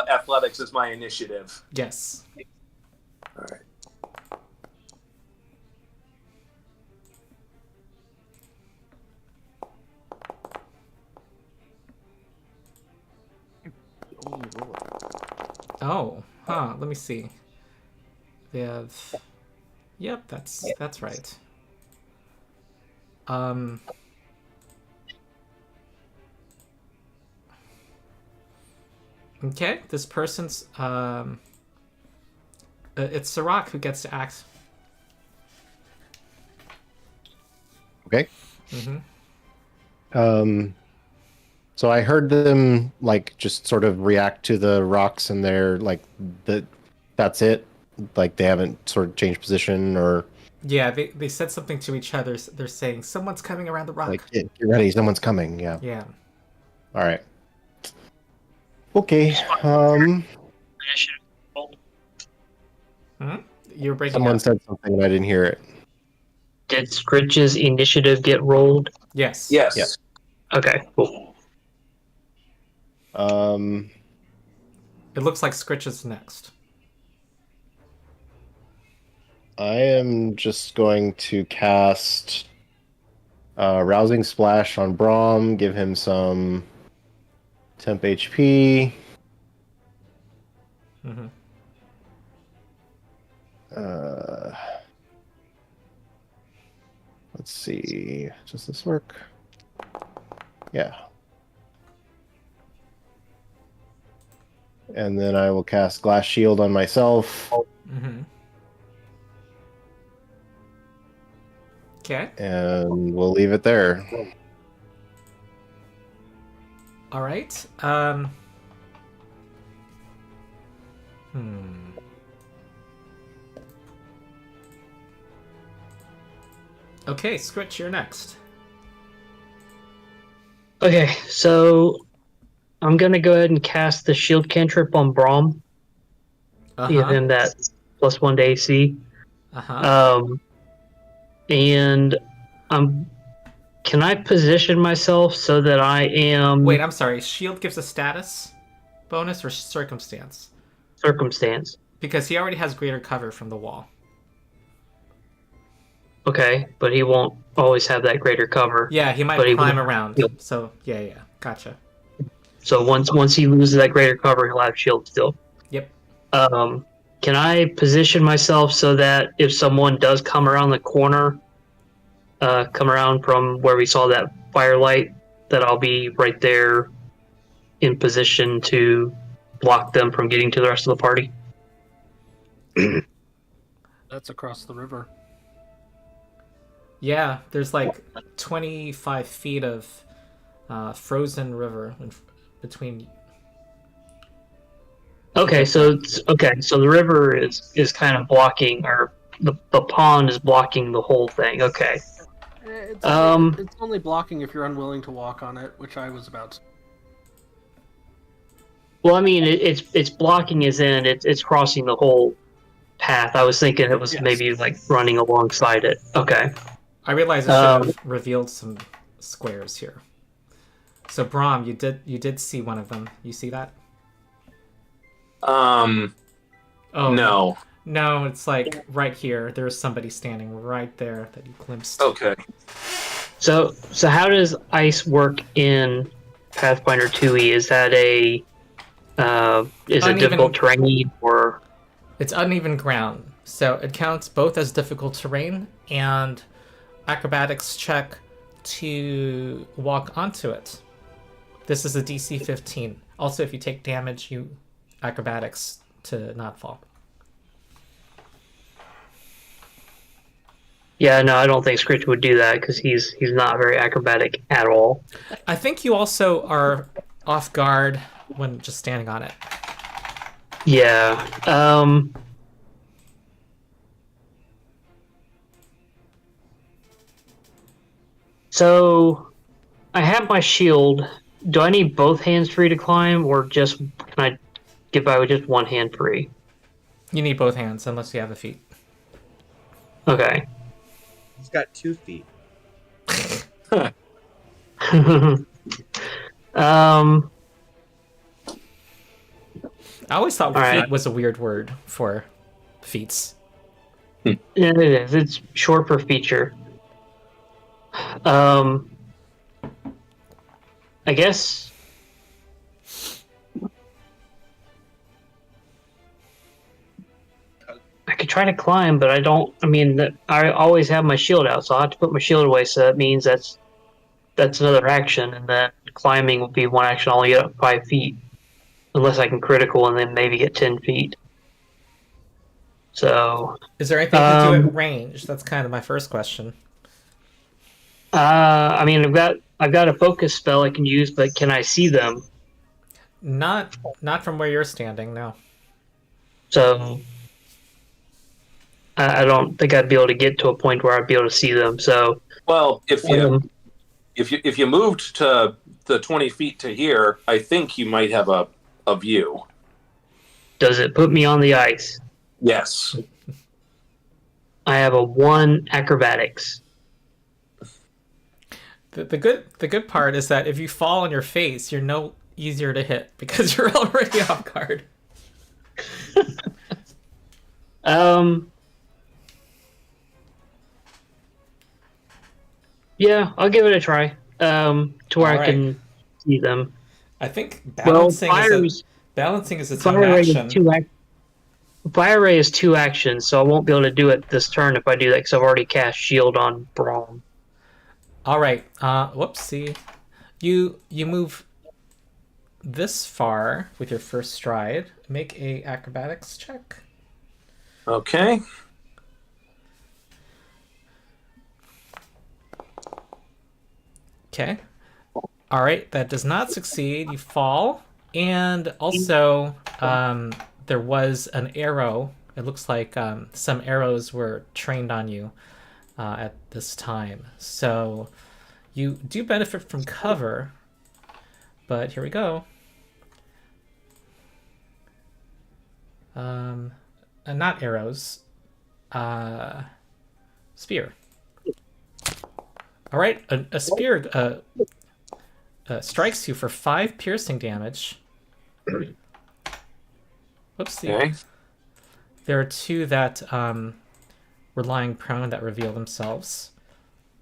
athletics as my initiative? Yes. All right. Oh, huh. Let me see. They have. Yep, that's right. Okay, this person's it's Sarakk who gets to act. Okay. Mm-hmm. So I heard them just sort of react to the rocks, and they're that's it. Like they haven't sort of changed position or Yeah, they said something to each other. They're saying someone's coming around the rock. get ready, someone's coming. Yeah. Yeah. All right. Okay. Initiative rolled. You're breaking Someone up. said something and I didn't hear it. Did Skritch's initiative get rolled? Yes. Yes. Yeah. Okay, cool. It looks like Skritch is next. I am just going to cast Rousing Splash on Brom, give him some temp HP. Mm-hmm. Let's see. Does this work? Yeah. And then I will cast Glass Shield on myself. Mm-hmm. Okay. And we'll leave it there. All right. Okay, Skritch, you're next. Okay, so I'm gonna go ahead and cast the shield cantrip on Brom. Give him that +1 to AC. And can I position myself so that I am Wait, I'm sorry. Shield gives a status bonus or circumstance? circumstance? Because he already has greater cover from the wall. Okay, but he won't always have that greater cover. Yeah, he might But he climb won't- around. Yep. So yeah, gotcha. So once he loses that greater cover, he'll have shield still. Yep. Can I position myself so that if someone does come around the corner, come around from where we saw that firelight, that I'll be right there in position to block them from getting to the rest of the party. That's across the river. Yeah, there's like 25 feet of frozen river between. Okay, so the river is kind of blocking, or the pond is blocking the whole thing. Okay. It's only blocking if you're unwilling to walk on it, which I was about to. Well, I mean, it's blocking as in it's crossing the whole path. I was thinking it was Yes. maybe like running alongside it. Okay. I realize I should have revealed some squares here. So Brom, you did see one of them. You see that? Oh no. No, it's like right here. There's somebody standing right there that you glimpsed. Okay. So how does ice work in Pathfinder 2e? Is that is it difficult terrain, or? It's uneven ground, so it counts both as difficult terrain and acrobatics check to walk onto it. This is a DC 15. Also, if you take damage, you acrobatics to not fall. Yeah, no, I don't think Skritch would do that because he's not very acrobatic at all. I think you also are off guard when just standing on it. Yeah. So I have my shield. Do I need both hands free to climb, or just can I get by with just one hand free? You need both hands unless you have a feet. Okay. He's got 2 feet. I always thought feet right. was a weird word for feats. Yeah, it is. It's short for feature. I guess I could try to climb, but I don't. I mean, I always have my shield out, so I'll have to put my shield away. So that means that's another action, and then climbing will be one action. I'll only get up 5 feet, unless I can critical, and then maybe get 10 feet. So, is there anything to do at range? That's kind of my first question. I mean, I've got a focus spell I can use, but can I see them? Not from where you're standing, no. So I don't think I'd be able to get to a point where I'd be able to see them. So, well, if you moved to the 20 feet to here, I think you might have a view. Does it put me on the ice? Yes. I have a 1 acrobatics. The good part is that if you fall on your face, you're no easier to hit because you're already off guard. Yeah, I'll give it a try. To where All I can see them. I think balancing is its own action. Fire Ray is 2 actions, so I won't be able to do it this turn if I do that because I've already cast Shield on Brom. All right. Whoopsie. You move this far with your first stride. Make a acrobatics check. Okay. Okay. All right. That does not succeed. You fall, and also there was an arrow. It looks like some arrows were trained on you at this time. So you do benefit from cover, but here we go. Not arrows. Spear. All right, a spear strikes you for 5 piercing damage. Whoopsie. Okay. There are 2 that were lying prone that reveal themselves.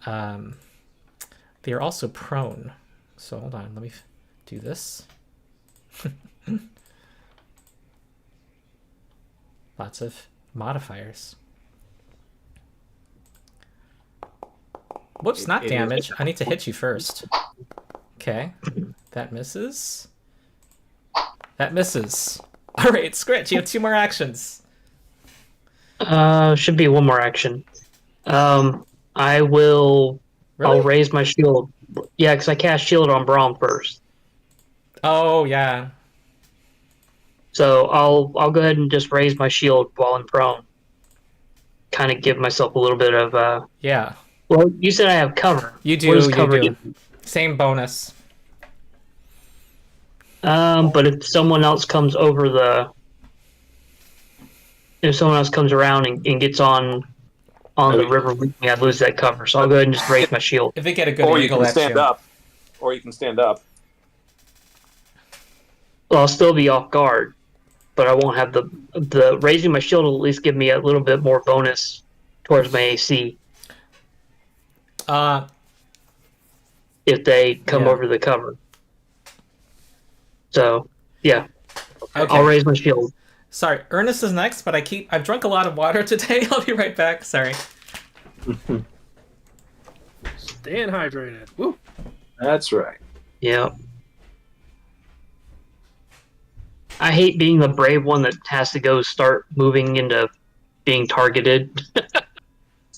They are also prone. So hold on, let me do this. Lots of modifiers. Whoops, not It is- damage. I need to hit you first. Okay. That misses. That misses. All right, Skritch, you have 2 more actions. Should be one more action. I will. Really? I'll raise my shield. Yeah, because I cast shield on Brom first. Oh, yeah. So I'll go ahead and just raise my shield while I'm prone. Kind of give myself a little bit of Yeah. Well, you said I have cover. You do, What does you cover do. Same bonus. But if someone else comes over if someone else comes around and gets on the river with me, I'd lose that cover. So I'll go ahead and just raise my shield. If they get a good Or you angle can at stand you. up. Or you can stand up. Well, I'll still be off guard, but I won't have the raising my shield will at least give me a little bit more bonus towards my AC if they come Yeah. over the cover. So yeah, Okay. I'll raise my shield. Sorry, Ernest is next, but I've drunk a lot of water today. I'll be right back. Sorry. Staying hydrated. Woo. That's right. Yeah. I hate being the brave one that has to go start moving into being targeted.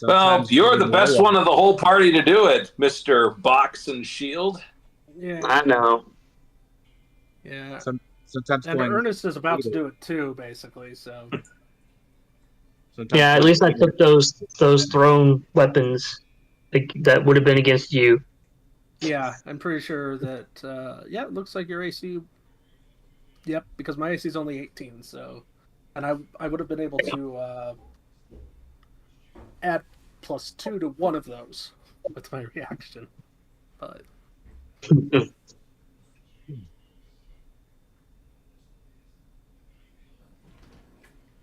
Well, you're the best one of the whole party to do it, Mr. Box and Shield. Yeah. I know. Yeah. Sometimes And going, Ernest is about to do it too, basically. So sometimes Yeah, at least I took those thrown weapons that would have been against you. yeah, I'm pretty sure that. Yeah, it looks like your AC. Yep, because my AC is only 18. So, and I would have been able to add +2 to one of those with my reaction, but.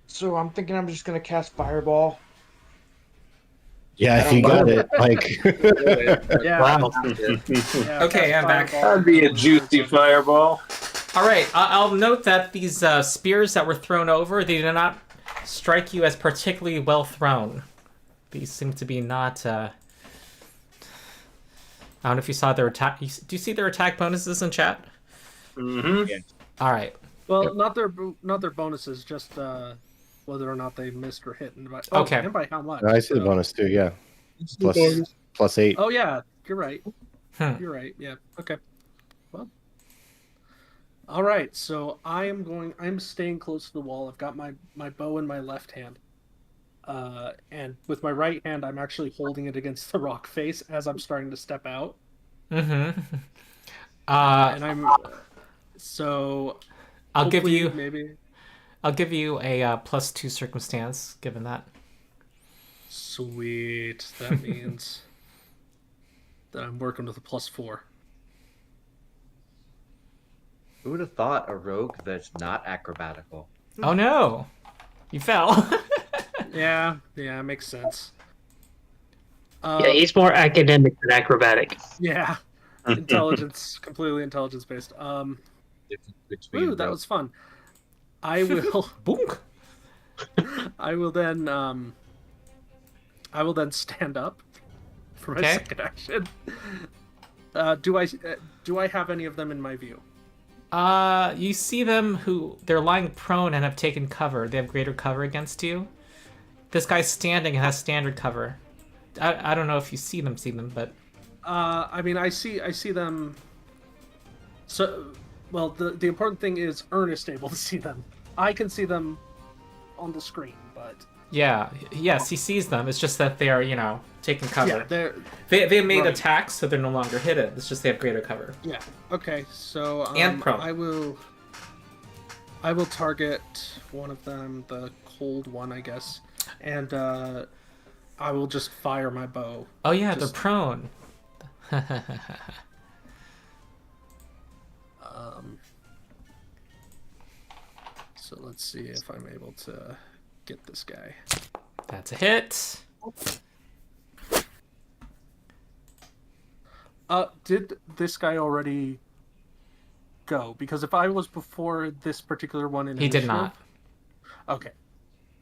So I'm thinking I'm just gonna cast Fireball. Yeah, if you got it, like Yeah. Wow. Yeah, Okay, cast I'm back. Fireball. That'd be a juicy fireball. All right. I'll note that these spears that were thrown over, they do not strike you as particularly well thrown. These seem to be not. I don't know if you saw their attack. Do you see their attack bonuses in chat? Mm-hmm. Yeah. All right. Well, not their bonuses, just whether or not they missed or hit. And by, Okay. And by how much? I see the so- bonus too. Yeah, +8. Oh yeah, you're right. Hmm. You're right. Yeah. Okay. Well. All right. So I'm staying close to the wall. I've got my bow in my left hand, and with my right hand, I'm actually holding it against the rock face as I'm starting to step out. Mm-hmm. And I'm so. I'll give hopefully, you. maybe. I'll give you a +2 circumstance, given that. Sweet. That means that I'm working with a +4. Who would have thought a rogue that's not acrobatical? Oh no, you fell. Yeah, makes sense. Yeah, he's more academic than acrobatic. Yeah, intelligence, completely intelligence based. Between Ooh, that rogue- was fun. I will. Boonk. I will then stand up for my Okay. second action. Do I have any of them in my view? You see them they're lying prone and have taken cover. They have greater cover against you. This guy's standing and has standard cover. I don't know if you see them, but I mean, I see them. So, well, the important thing is Ernest able to see them. I can see them on the screen, but yes, he sees them. It's just that they are, taking cover. yeah, they're They made right. attacks, so they're no longer hidden. It's just they have greater cover. yeah. Okay, so And prone. I will target one of them, the cold one, I guess, and I will just fire my bow. Oh yeah, Just- they're prone. So let's see if I'm able to get this guy. That's a hit. Did this guy already go? Because if I was before this particular one in He did initiative- not. Okay,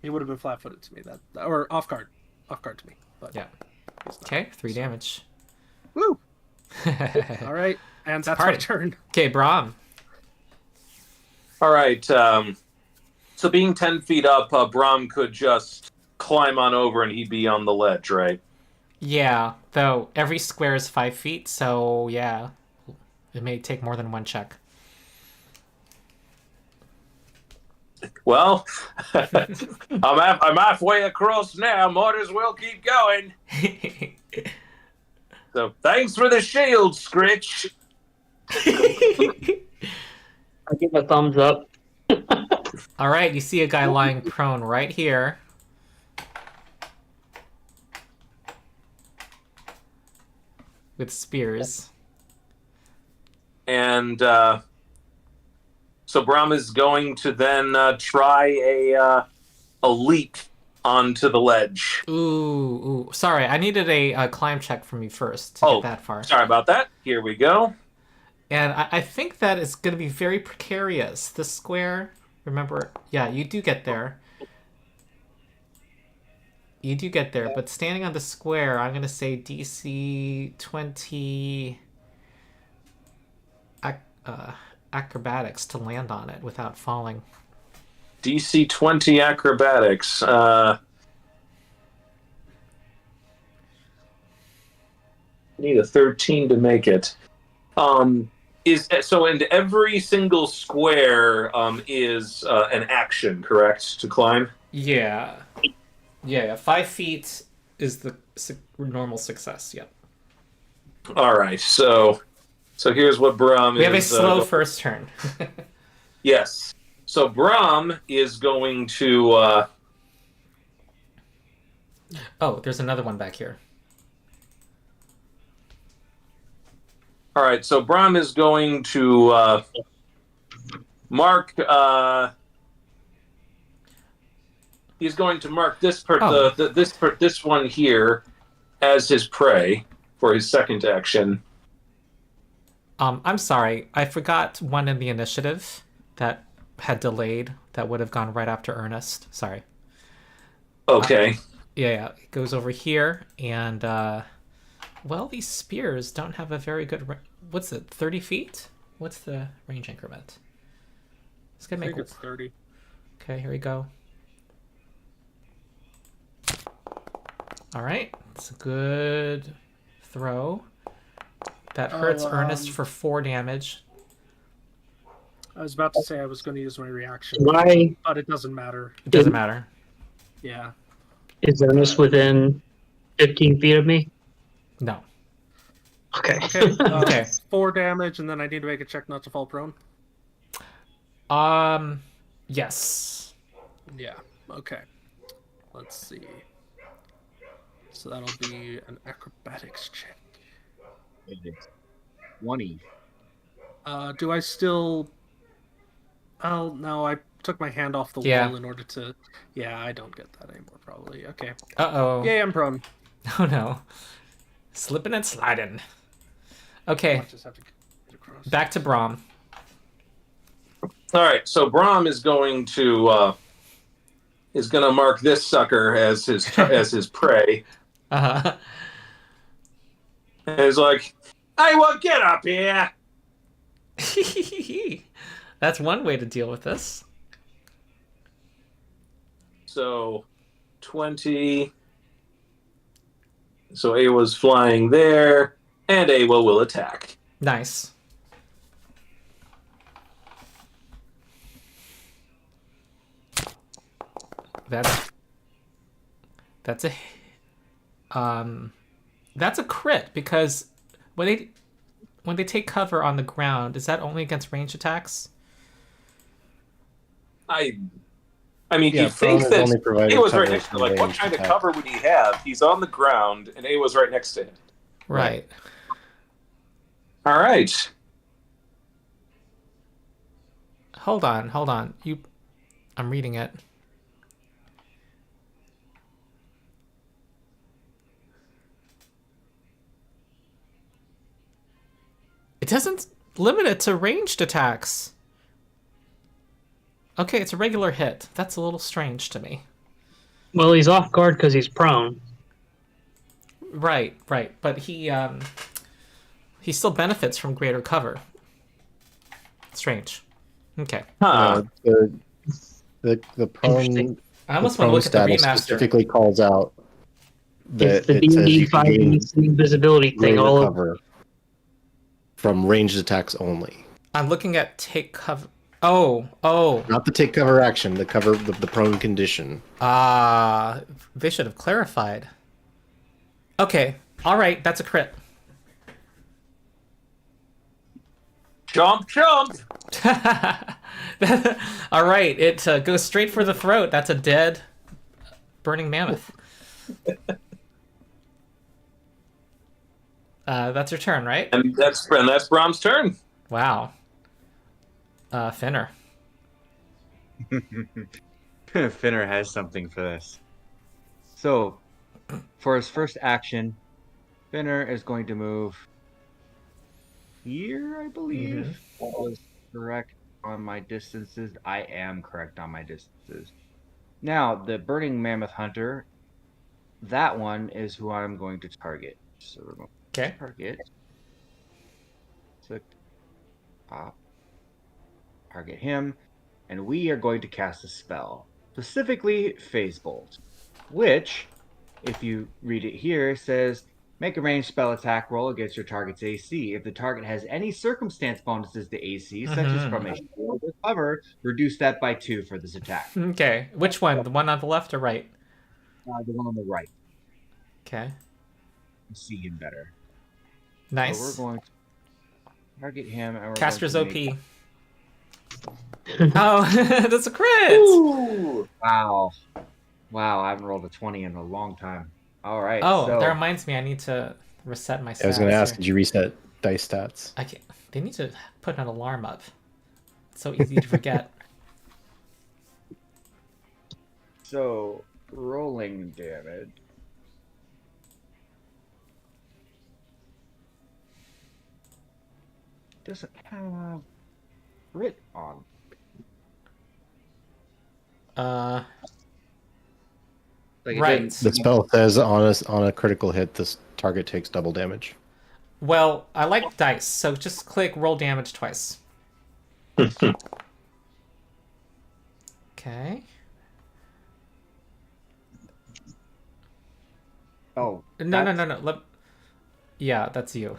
he would have been flat-footed to me or off guard to me. But Yeah. Okay, 3 damage. Woo! All right, and that's my party. turn. Okay, Brom. All right. So being 10 feet up, Brom could just climb on over and he'd be on the ledge, right? Yeah, though every square is 5 feet, so yeah, it may take more than one check. Well, I'm halfway across now. Might as well keep going. So thanks for the shield, Skritch. I give a thumbs up. All right, you see a guy lying prone right here. With spears. And so Brom is going to then try a leap onto the ledge. Ooh. Sorry, I needed a climb check from you first to get that far. Sorry about that. Here we go. And I think that is going to be very precarious. This square, remember, yeah, you do get there. You do get there, but standing on the square, I'm going to say DC 20 acrobatics to land on it without falling. DC 20 acrobatics. Need a 13 to make it. So, and every single square is an action, correct, to climb? Yeah. 5 feet is the normal success. Yep. All right. So here's what Brom is. We have a slow first turn. Yes. So Brom is going to. Oh, there's another one back here. All right. So Brom is going to mark. He's going to mark this this one here as his prey for his second action. I'm sorry, I forgot one in the initiative that had delayed. That would have gone right after Ernest. Sorry. Okay. Yeah, it goes over here, and well, these spears don't have a very good. What's it? 30 feet? What's the range increment? It's gonna I make. think it's 30. Okay, here we go. All right, it's a good throw. That hurts Ernest for 4 damage. I was about to say I was going to use my reaction, Why but it doesn't matter. It doesn't matter. Yeah. is Ernest within 15 feet of me? No. Okay. Okay. Okay. 4 damage, and then I need to make a check not to fall prone. Yes. Yeah. Okay. Let's see. So that'll be an acrobatics check. It is 20. Do I still? Oh no, I took my hand off the wall in order to. Yeah, I don't get that anymore. Probably. Okay. Uh-oh. Yay, I'm prone. Oh no. Slipping and sliding. Okay. I'll just have to get across. Back to Brom. All right. So Brom is going to mark this sucker as his prey. Uh-huh. And he's like, "Hey, well, get up here!" That's one way to deal with this. So 20. So Awa's flying there, and Awa will attack. Nice. That's a crit, because when they take cover on the ground, is that only against ranged attacks? I mean, Yeah, you think Brom is that only providing Awa's right cover next to him. from Like, what ranged kind of attacks. cover would he have? He's on the ground, and Awa's right next to him. Right. All right. Hold on. I'm reading it. It doesn't limit it to ranged attacks. Okay, it's a regular hit. That's a little strange to me. Well, he's off guard because he's prone. Right, but he still benefits from greater cover. Strange. Okay. Huh. The Interesting. prone I almost the want to prone look at the status remaster. specifically calls out It's that the it says D&D you can gain 5e invisibility thing. greater All of cover from ranged attacks only. I'm looking at take cover. Oh. Not the take cover action, the prone condition. They should have clarified. Okay. All right, that's a crit. Jump, jump! All right, it goes straight for the throat. That's a dead burning mammoth. That's your turn, right? And that's Brom's turn. Wow. Finnur. Finner has something for this. So, for his first action, Finner is going to move here, I believe. That was correct on my distances. I am correct on my distances. Now, the Burning Mammoth Hunter, that one is who I'm going to target. So we're going to Okay. target. Click. Pop. Target him. And we are going to cast a spell. Specifically, Phase Bolt. Which, if you read it here, says, make a ranged spell attack roll against your target's AC. If the target has any circumstance bonuses to AC, such as from a shield or cover, reduce that by 2 for this attack. Okay. Which one? The one on the left or right? The one on the right. Okay. See him better. Nice. So we're going to target him. And we're Caster's going OP. to make... Oh, that's a crit! Ooh. Wow. I haven't rolled a 20 in a long time. All right. Oh, so... that reminds me. I need to reset my stats. I was going to ask, here. did you reset dice stats? I can't. They need to put an alarm up. It's so easy to forget. So, rolling damage. Doesn't have crit on. Like, it Right. didn't- The spell says on a critical hit, this target takes double damage. Well, I like dice, so just click roll damage twice. Okay. Oh. No. Yeah, that's you.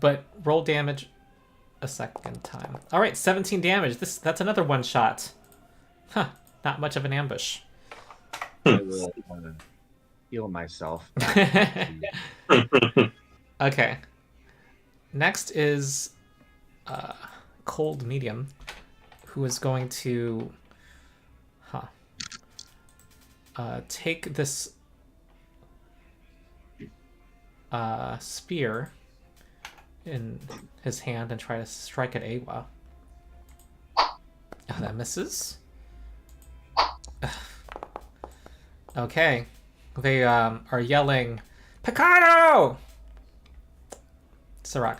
But roll damage a second time. All right, 17 damage. That's another one shot. Huh. Not much of an ambush. I will heal myself. Okay. Next is Cold Medium, who is going to take this spear in his hand and try to strike at Awa. Oh, that misses. Okay. They are yelling, Picado! Sarakk.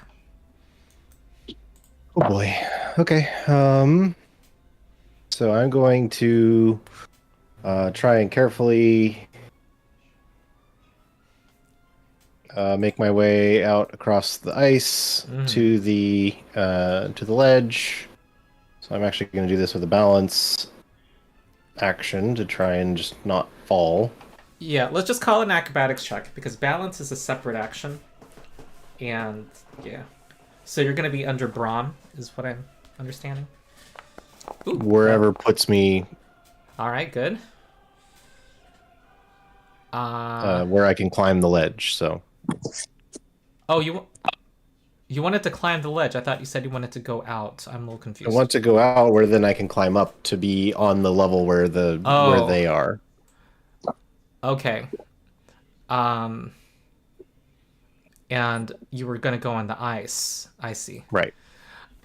Oh boy. Okay. So I'm going to try and carefully make my way out across the ice to the ledge. So I'm actually going to do this with a balance action to try and just not fall. Yeah, let's just call it an acrobatics check, because balance is a separate action. And, yeah. So you're going to be under Brom, is what I'm understanding. Ooh, Wherever puts me... Alright, good. where I can climb the ledge, so... Oh, you wanted to climb the ledge. I thought you said you wanted to go out. I'm a little I confused. want to go out where then I can climb up to be on the level where where they are. Okay. And you were gonna go on the ice. I see. Right.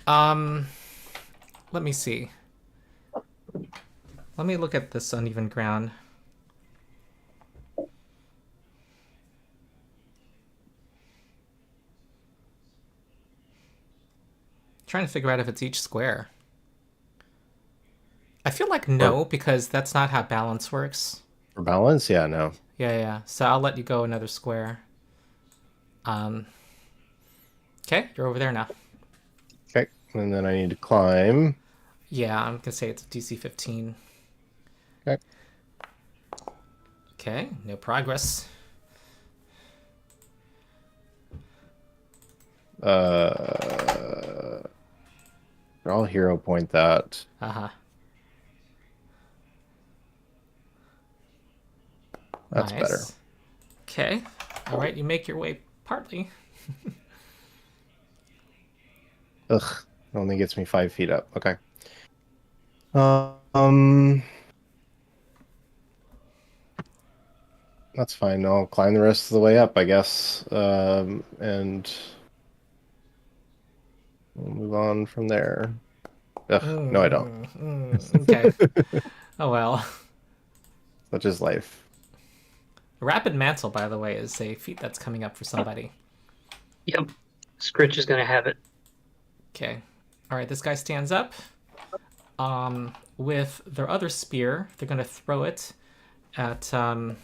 Let me see. Let me look at this uneven ground. Trying to figure out if it's each square. I feel like no, because that's not how balance works. For balance? Yeah, no. Yeah. So I'll let you go another square. Okay, you're over there now. Okay, and then I need to climb. Yeah, I'm gonna say it's a DC 15. Okay. Okay, no progress. I'll hero point that. Uh-huh. That's Nice. better. Okay. All right, you make your way partly. Ugh, it only gets me 5 feet up. Okay. Um, that's fine. I'll climb the rest of the way up, I guess. And we'll move on from there. Ugh, no, I don't. Okay. Oh well. Such is life. Rapid mantle, by the way, is a feat that's coming up for somebody. Yep. Skritch is going to have it. Okay. All right, this guy stands up. With their other spear, they're going to throw it at Awa.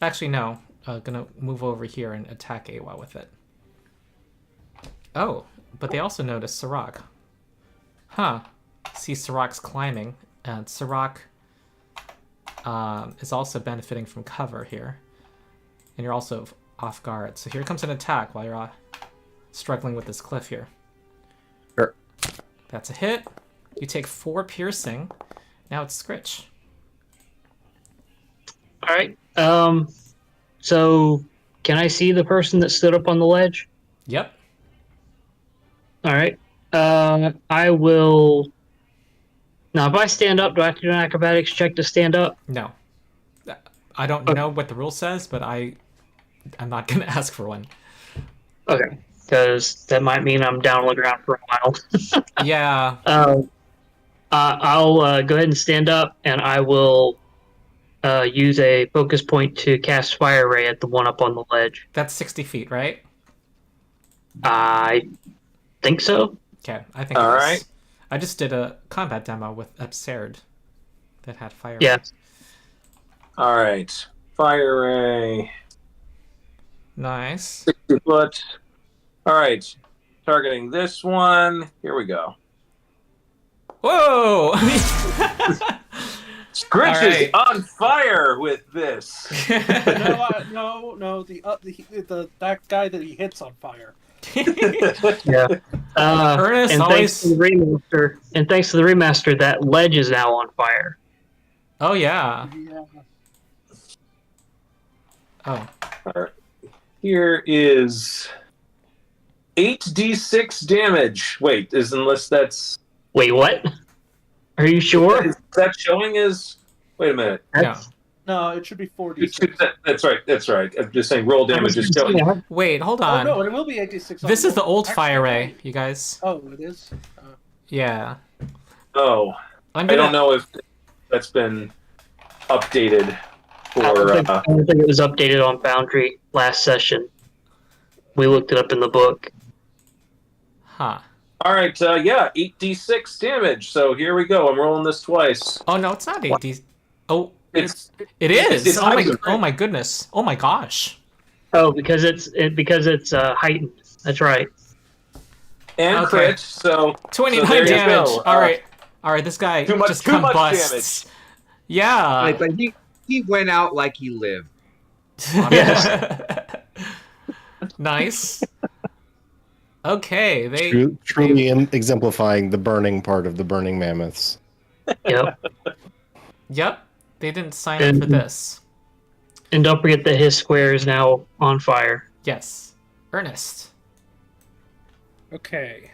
Actually, no. Gonna move over here and attack Awa with it. Oh, but they also notice Sarakk. Huh. See Sarakk's climbing, and Sarakk is also benefiting from cover here. And you're also off guard. So here comes an attack while you're struggling with this cliff here. Sure. That's a hit. You take 4 piercing. Now it's Skritch. All right. So can I see the person that stood up on the ledge? Yep. All right. I will. Now, if I stand up, do I have to do an acrobatics check to stand up? No. I don't know what the rule says, but I'm not going to ask for one. Okay. Because that might mean I'm down on the ground for a while. Yeah. I'll go ahead and stand up, and I will use a focus point to cast Fire Ray at the one up on the ledge. That's 60 feet, right? I think so. Okay, I think All it is. right. I just did a combat demo with Absurd that had fire. Yeah. All right. Fire ray. Nice. 60 foot. All right. Targeting this one. Here we go. Whoa! Skritch All right. is on fire with this. No. That guy that he hits on fire. Yeah. Ernest and always. thanks to the remaster, that ledge is now on fire. Oh yeah. Yeah. Oh. All right. Here is 8d6 damage. Wait, unless that's... Wait, what? Are you sure? Is that showing as... Wait a minute. Yeah. No, it should be 46. That's right. I'm just saying roll damage is showing. Yeah. Wait, hold Oh on. no, it will be 86. This is the old Actually, fire ray, you guys. Oh, it is. Yeah. Oh, I'm I gonna. don't know if that's been updated I don't for... think it was updated on Foundry last session. We looked it up in the book. Huh. All right, yeah, 8d6 damage. So here we go. I'm rolling this twice. Oh no, it's not 8D. Oh, It's it is. it's heightened. Oh my goodness. Oh my gosh. Oh, because it's heightened. That's right. and Okay. crit. So 29 so there you damage. go. All right. This guy too much- just too much combusts. damage. Yeah. But he went out like he lived. Nice. Okay, they. Truly exemplifying the burning part of the burning mammoths. Yep. Yep, they didn't sign up for this. And don't forget that his square is now on fire. Yes, Ernest. Okay.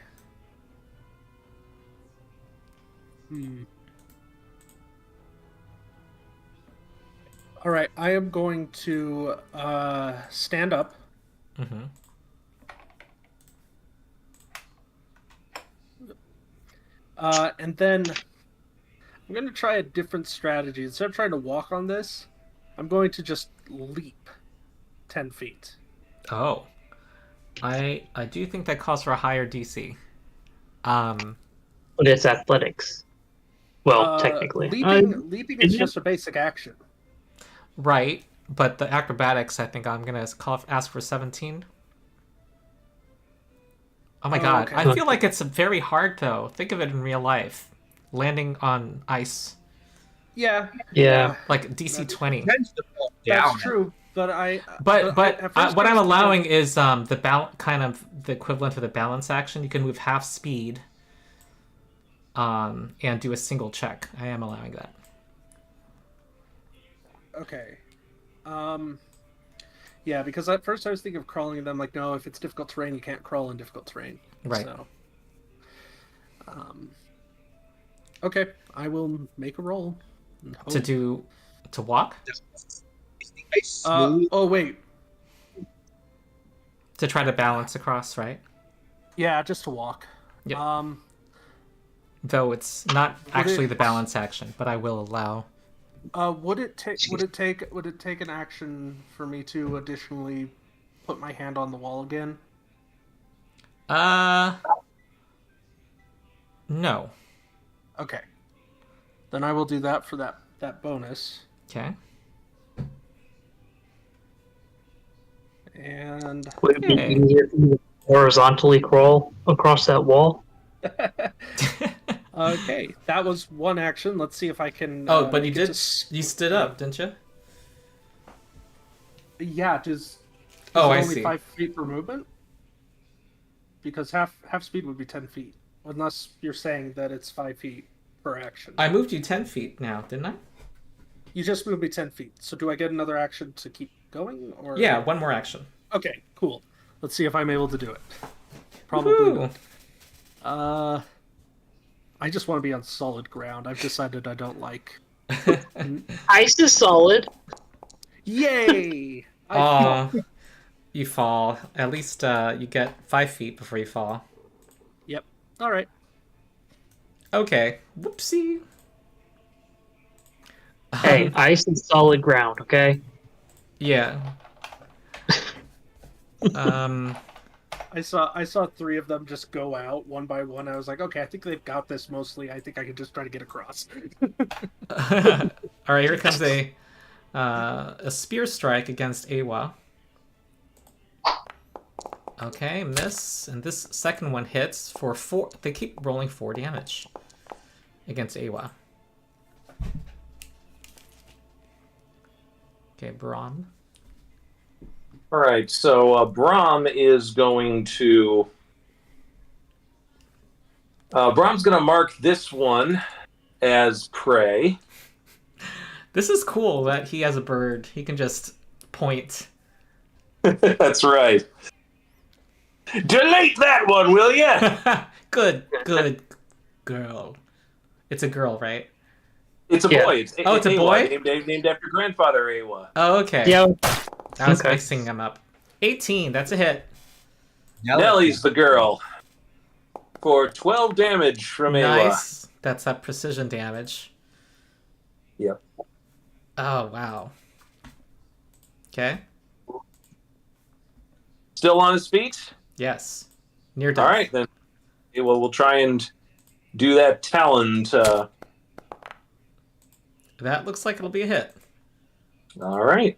All right, I am going to stand up. Mm-hmm. And then I'm going to try a different strategy. Instead of trying to walk on this, I'm going to just leap 10 feet. Oh, I do think that calls for a higher DC. But it's athletics. Well, technically. Leaping is isn't just a basic action. Right, but the acrobatics, I think I'm gonna ask for 17. Oh my god, okay. I feel like it's very hard though. Think of it in real life. Landing on ice. Yeah. Yeah. Like DC 20. Tends to fall That's down. true. But But at first what I I'm was thinking- allowing is kind of the equivalent of the balance action. You can move half speed and do a single check. I am allowing that. Okay. Yeah, because at first I was thinking of crawling, and then I'm like, no, if it's difficult terrain, you can't crawl in difficult terrain. Right. So, okay, I will make a roll. and hope- To walk? Is the ice smooth? Oh wait, To try to balance across, right? yeah, just to walk. Yeah. Though it's not actually it- the balance action, but I will allow. Would it take an action for me to additionally put my hand on the wall again? No. Okay. Then I will do that for that bonus. Okay. And Would it be Yay. easier for you to horizontally crawl across that wall? okay, that was one action. Let's see if I can. Oh, but you get did. to You stood up, didn't you? Yeah, does Oh, it I only see. 5 feet per movement? Because half speed would be 10 feet, unless you're saying that it's 5 feet per action. I moved you 10 feet now, didn't I? You just moved me 10 feet, so do I get another action to keep going? Or Yeah, one more action. Okay, cool. Let's see if I'm able to do it. Probably Woo. not. I just want to be on solid ground. I've decided I don't like. Ice is solid. Yay! Aw, you fall. At least you get 5 feet before you fall. Yep. All right. Okay. Whoopsie. Hey, ice is solid ground, okay? Yeah. I saw 3 of them just go out one by one. I was like, okay, I think they've got this mostly. I think I can just try to get across. All right, here comes a spear strike against Awa. Okay, miss, and this second one hits for 4. They keep rolling 4 damage against Awa. Okay, Brom. All right, so Brom is going to. Brom's going to mark this one as prey. This is cool that he has a bird. He can just point. That's right. Delete that one, will ya? Good girl. It's a girl, right? It's a Yeah. boy. It's Oh, it's a Awa, boy? named after grandfather Awa. Oh, okay. Yeah. I was Okay. mixing them up. 18, that's a hit. Nellie's the girl. For 12 damage from Awa. Nice. That's that precision damage. Yep. Oh, wow. Okay. Still on his feet? Yes. Near death. All right, then. Okay, well, we'll try and do that talon. That looks like it'll be a hit. All right.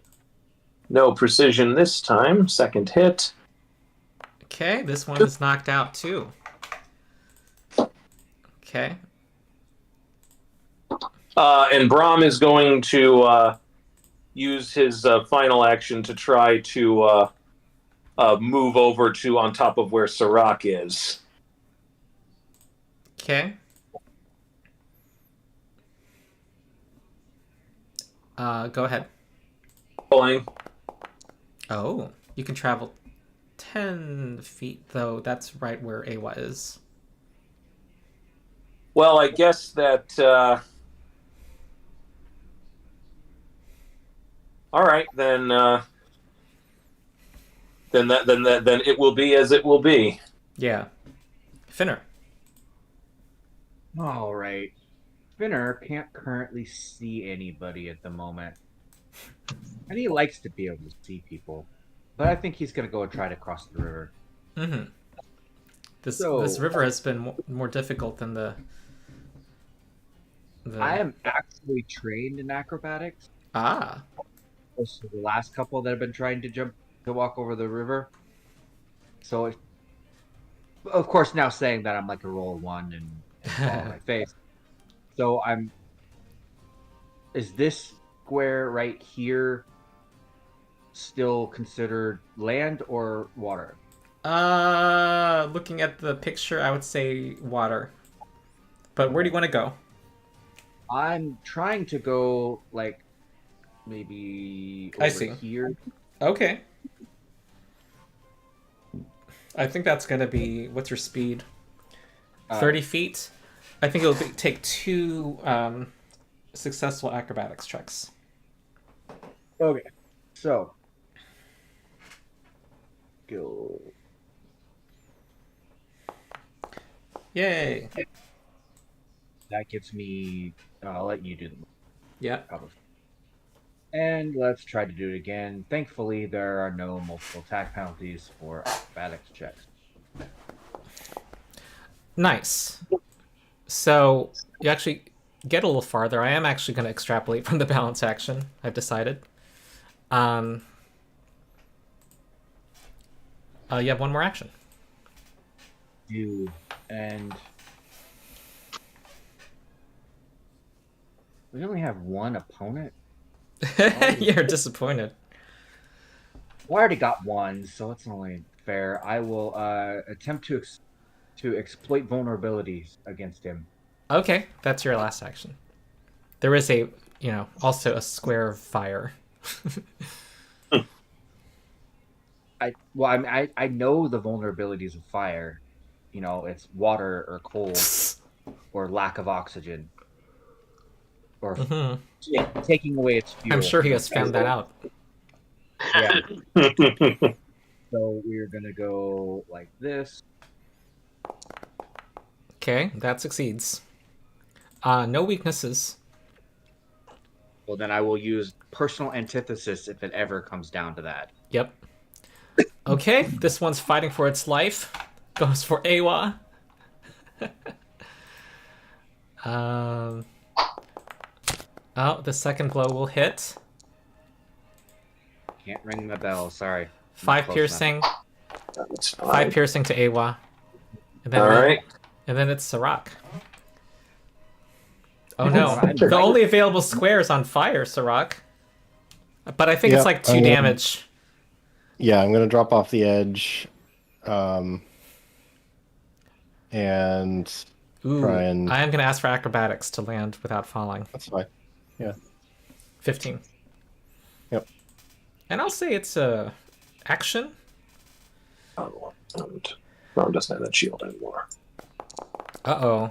No precision this time. Second hit. Okay, this one is knocked out too. Okay. And Brom is going to use his final action to try to move over to on top of where Sarakk is. Okay. Go ahead. Pulling. Oh, you can travel 10 feet, though. That's right where Awa is. Well, I guess that. All right, then. Then it will be as it will be. Yeah. Finnur. All right. Finnur can't currently see anybody at the moment. And he likes to be able to see people. But I think he's going to go and try to cross the river. Mm-hmm. This So- river has been more difficult than I am actually trained in acrobatics. Ah. Also, the last couple that have been trying to walk over the river. So, of course, now saying that I'm like a roll 1 and fall on my face. So is this square right here still considered land or water? Looking at the picture, I would say water. But where do you want to go? I'm trying to go like maybe over I see. here. Okay. I think that's going to be... What's your speed? 30 feet? I think it'll take 2 successful acrobatics checks. Okay. So. Go. Yay. That gives me... I'll let you do the... Yeah. And let's try to do it again. Thankfully, there are no multiple attack penalties for acrobatics checks. Nice. So you actually get a little farther. I am actually going to extrapolate from the balance action, I've decided. You have one more action. And we only have one opponent. You're disappointed. Well, I already got one, so it's only fair. I will attempt to exploit vulnerabilities against him. Okay, that's your last action. There is also a square of fire. I know the vulnerabilities of fire. It's water or cold or lack of oxygen or taking away its fuel. I'm sure he has found that out. Yeah. So we're gonna go like this. Okay, that succeeds. No weaknesses. Well, then I will use personal antithesis if it ever comes down to that. Yep. Okay, this one's fighting for its life. Goes for Awa. Oh, the second blow will hit. Can't ring the bell. Sorry. 5 piercing. That's fine. 5 piercing to Awa. And then All right. And then it's Sarakk. Oh no, the only available square is on fire, Sarakk. But I think it's like 2 damage. Yeah, I'm gonna drop off the edge, and try and. I am gonna ask for acrobatics to land without falling. That's fine. Yeah. 15. Yep. And I'll say it's a action. Oh, and Brom doesn't have that shield anymore. Uh-oh.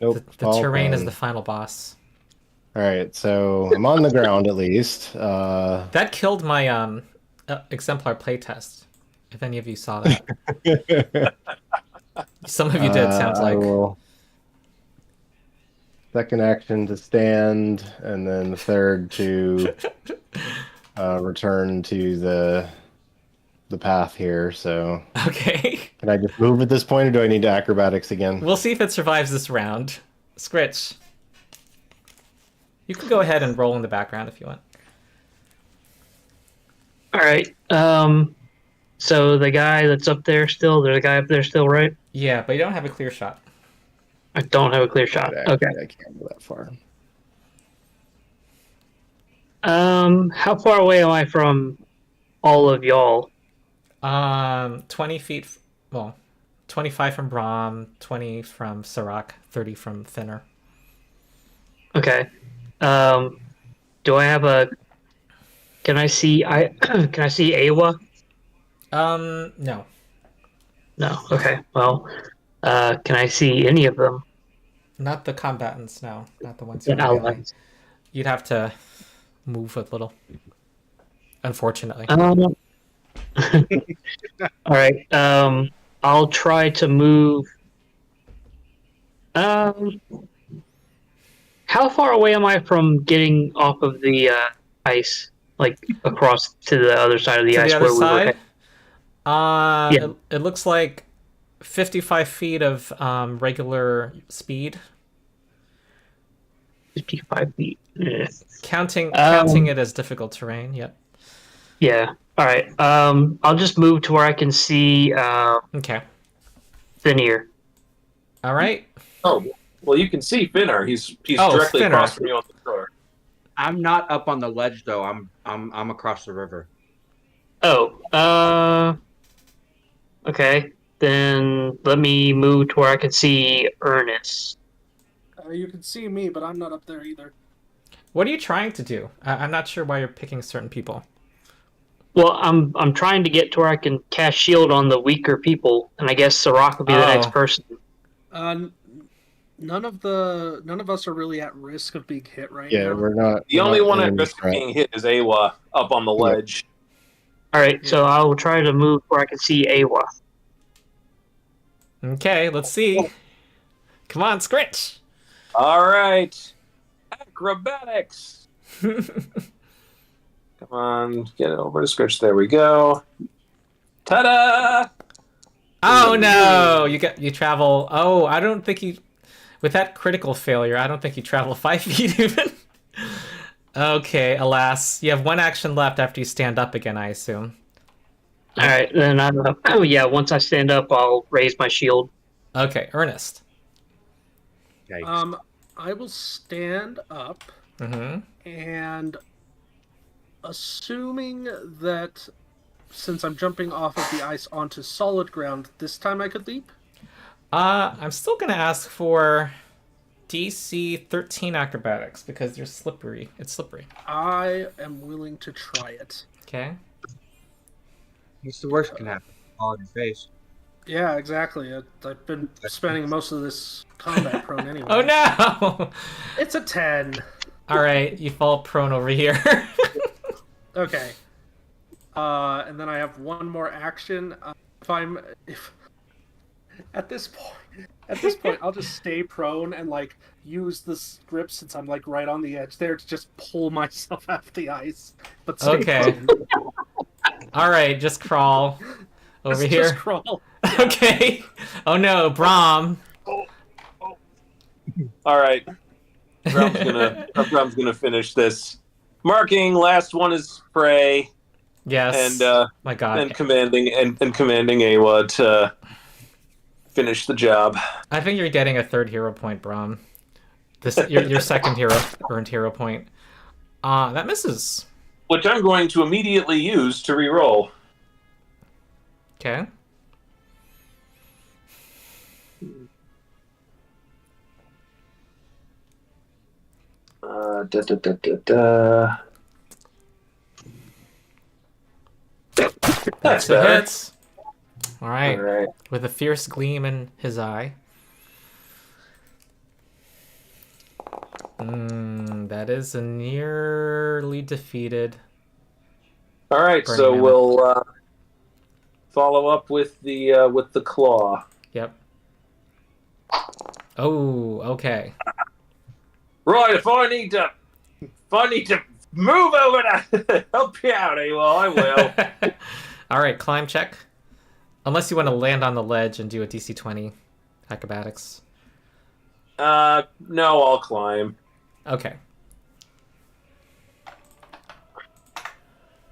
Nope. The terrain is the final boss. All right, so I'm on the ground at least. That killed my exemplar playtest. If any of you saw that. Some of you did, sounds like. Second action to stand, and then the third to return to the path here. So okay. Can I just move at this point, or do I need to acrobatics again? We'll see if it survives this round. Skritch. You can go ahead and roll in the background if you want. All right. So the guy that's up there still, there's a guy up there still, right? Yeah, but you don't have a clear shot. I don't have a clear shot. Okay. I can't go that far. How far away am I from all of y'all? 20 feet. Well, 25 from Brom, 20 from Sarakk, 30 from Finnur. Okay. Do I have a? Can I see? Can I see Awa? No. No. Okay. Well, can I see any of them? Not the combatants. No, not the ones who The are allies. You'd have to move a little. Unfortunately. All right. I'll try to move. How far away am I from getting off of the ice, like across to the other side of the to ice? the other where we side? were? Yeah. It looks like 55 feet of regular speed. 55 feet. Counting Um, it as difficult terrain. Yep. Yeah. All right. I'll just move to where I can see Okay. Finnur. All right. Oh, well, you can see Finnur. He's Oh, directly Finnur. across from you on the shore. I'm not up on the ledge though. I'm across the river. Oh. Okay. Then let me move to where I can see Ernest. You can see me, but I'm not up there either. What are you trying to do? I'm not sure why you're picking certain people. Well, I'm trying to get to where I can cast shield on the weaker people, and I guess Sarakk will be the next person. None of us are really at risk of being hit right Yeah, now. we're not. The we're only not one in at any risk of threat. being hit is Awa up on the ledge. All right, so I will try to move where I can see Awa. Okay, let's see. Come on, Skritch. All right. Acrobatics. Come on, get it over to Skritch. There we go. Ta-da! Oh no! You travel. Oh, I don't think you. With that critical failure, I don't think you travel 5 feet even. Okay, alas, you have one action left after you stand up again, I assume. All right, then oh yeah, once I stand up, I'll raise my shield. Okay, Ernest. Yikes. I will stand up, and assuming that since I'm jumping off of the ice onto solid ground, this time I could leap? I'm still gonna ask for DC 13 acrobatics because you're slippery. It's slippery. I am willing to try it. Okay. What's the worst can happen? Fall on your face. Yeah, exactly. I've been spending most of this combat prone anyway. Oh no! It's a 10. All right, you fall prone over here. Okay. And then I have one more action. If at this point, I'll just stay prone and like use the grip since I'm like right on the edge there to just pull myself off the ice. But stay prone. All right, just crawl over here. Just crawl. Okay. Oh no, Brom. All right. Brom's gonna finish this. Marking, last one is spray. Yes. And my God. and commanding Awa to finish the job. I think you're getting a third hero point, Brom. Your second earned hero point. That misses. Which I'm going to immediately use to reroll. Okay. That's better. Hits. All right. With a fierce gleam in his eye. That is a nearly defeated. All right, Burning so Mammoth. we'll follow up with the claw. Yep. Oh, okay. Right, if I need to move over to help you out, Awa, I will. All right, climb check. Unless you want to land on the ledge and do a DC 20 acrobatics. No, I'll climb. Okay.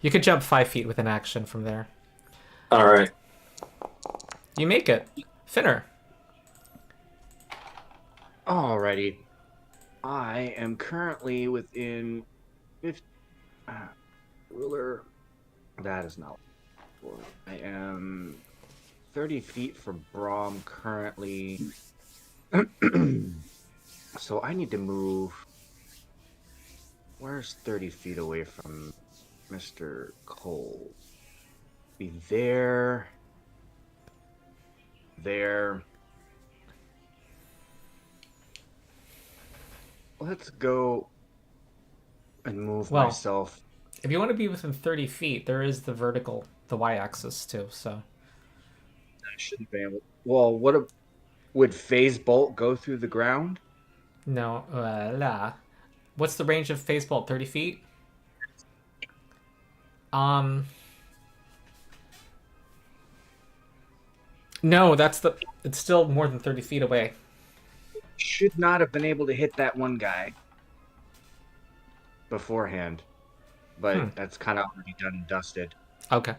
You could jump 5 feet with an action from there. All right. You make it. Finnur. Alrighty. I am currently within 50... ruler. That is not. I am 30 feet from Brom currently. So I need to move. Where's 30 feet away from Mr. Cole? Be there. There. Let's go and move myself. If you want to be within 30 feet, there is the vertical, the y-axis too, so. I shouldn't be able. Well, would phase bolt go through the ground? No, What's the range of phase bolt? 30 feet? No, it's still more than 30 feet away. Should not have been able to hit that one guy beforehand, but that's kind of already done and dusted. Okay.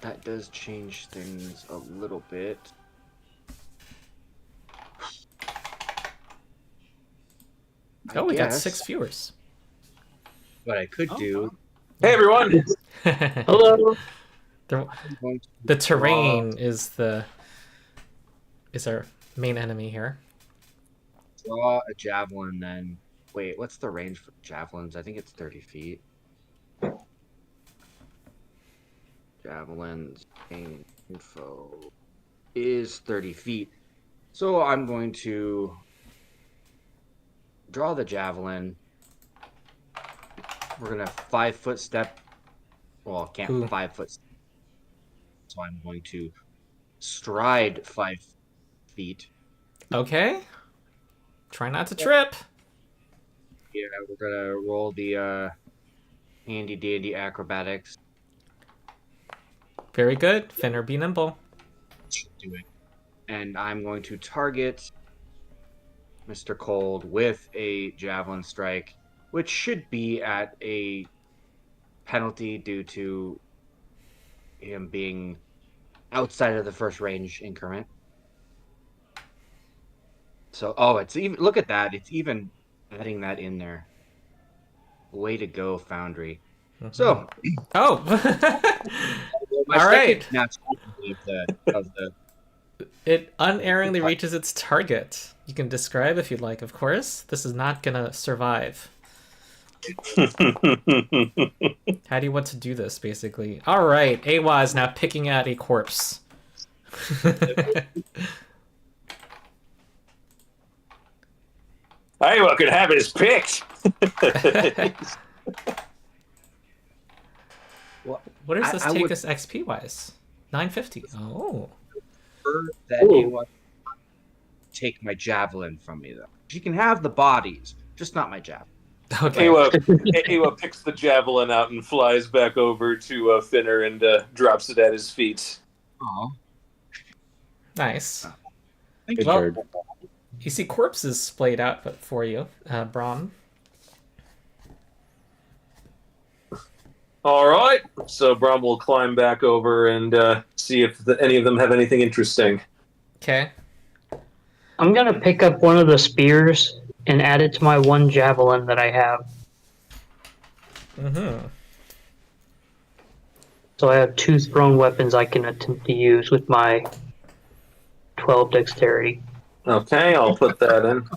That does change things a little bit. Oh, we got 6 viewers. What I could do. Hey everyone! Hello. The terrain is our main enemy here. Draw a javelin, then. Wait, what's the range for javelins? I think it's 30 feet. Javelins info is 30 feet. So I'm going to draw the javelin. We're gonna 5-foot step. Well, can't 5-foot step. So I'm going to stride 5 feet. Okay. Try not to trip. Yeah, we're gonna roll the handy dandy acrobatics. Very good. Finnur, be nimble. Do it. And I'm going to target Mr. Cold with a javelin strike, which should be at a penalty due to him being outside of the first range increment. So, it's even, look at that. It's even adding that in there. Way to go, Foundry. Mm-hmm. So, all right. It unerringly reaches its target. You can describe if you'd like, of course. This is not gonna survive. How do you want to do this, basically? All right, Awa is now picking at a corpse. Awa could have his pick. What does this take us XP wise? 950. Oh. That Awa take my javelin from me, though. She can have the bodies, just not my javelin. Okay. Awa picks the javelin out and flies back over to Finnur and drops it at his feet. Aw. Nice. Thank you. Well, you see corpses splayed out for you, Brom. All right. So Brom will climb back over and see if any of them have anything interesting. Okay. I'm going to pick up one of the spears and add it to my one javelin that I have. Mm-hmm. So I have 2 thrown weapons I can attempt to use with my 12 dexterity. Okay, I'll put that in.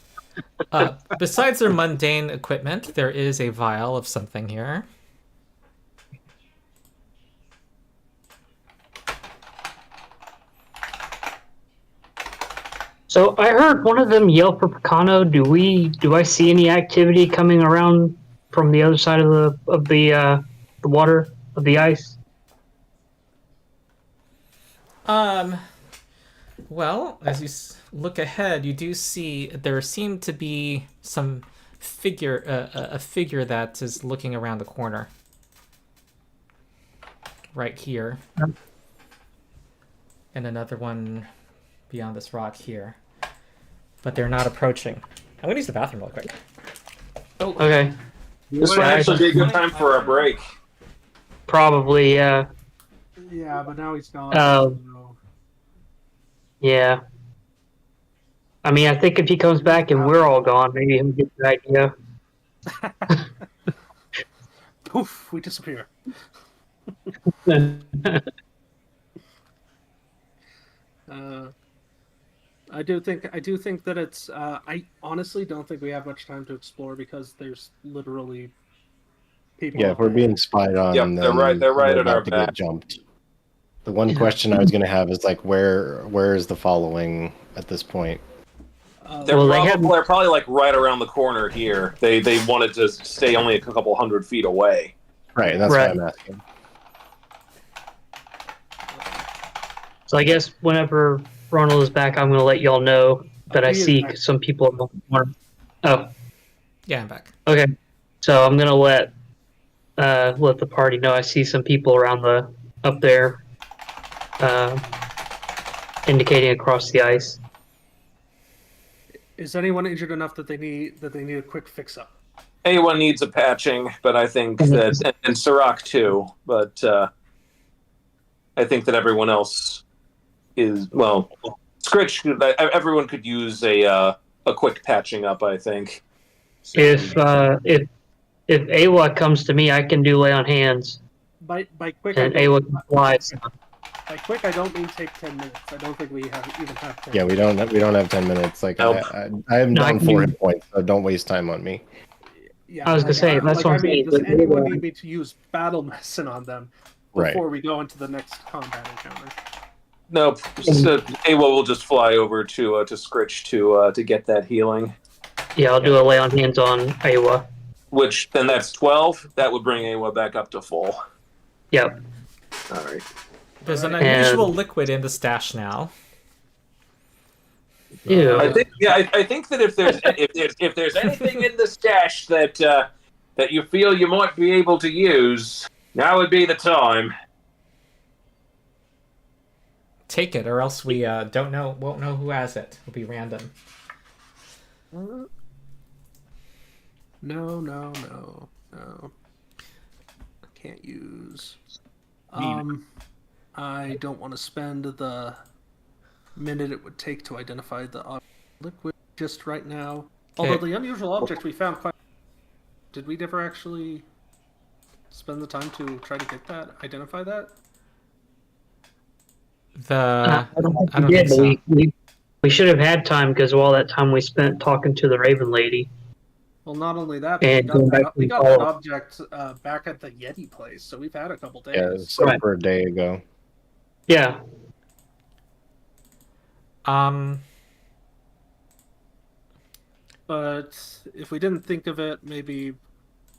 Besides their mundane equipment, there is a vial of something here. So I heard one of them yell for Picano. Do I see any activity coming around from the other side of the water, of the ice? Well, as you look ahead, you do see there seem to be some figure, a figure that is looking around the corner. Right here. And another one beyond this rock here. But they're not approaching. I'm going to use the bathroom real quick. Oh, okay. This would actually be a good time for a break. Probably, yeah. Yeah, but now he's gone. Yeah. I mean, I think if he comes back and we're all gone, maybe he'll get the idea. Poof, we disappear. I do think that it's. I honestly don't think we have much time to explore because there's literally people. Yeah, if we're being spied on, Yep, then they're right we're at our about to get back. jumped. The one question I was going to have is like, where is the following at this point? They're Well, probably like right around the corner here. They wanted to stay only a couple 100 feet away. Right, that's Right. what I'm asking. So I guess whenever Ronald is back, I'm going to let y'all know that I He is see back. some people in the corner. Oh, Yeah, I'm back. okay. So I'm going to let let the party know. I see some people around up there, indicating across the ice. Is anyone injured enough that they need a quick fix up? Anyone needs a patching, but I think that, and Sarakk too, but I think that everyone else is, well, Skritch, everyone could use a quick patching up, I think. If Awa comes to me, I can do lay on hands, By quick, and Awa can fly. by quick, I don't mean take 10 minutes. I don't think we even have 10 Yeah, we don't have 10 minutes. Like Nope. I'm No, I down can 4 do- hit points, so don't waste time on me. Yeah, I was gonna say, that's what I'm saying. Does anyone need me to use battle medicine on them Right. before we go into the next combat encounter? No, Awa will just fly over to Skritch to get that healing. Yeah, I'll do a lay on hands on Awa. Which then that's 12. That would bring Awa back up to full. Yep. All right. There's an And- unusual liquid in the stash now. Ew. I think that if there's anything in the stash that you feel you might be able to use, now would be the time. Take it, or else we won't know who has it. It'll be random. No. Can't use. I don't want to spend the minute it would take to identify the liquid just right now. Okay. Although the unusual object we found quite... Did we never actually spend the time to try to get that, identify that? I don't think I don't we did, think but we should have had time because of all that time we spent talking to the Raven Lady. Well, not only that, but And going back we to got the that call. object back at the Yeti place, so we've had a couple days. Yeah, it's Right. over a day ago. Yeah. But if we didn't think of it, maybe...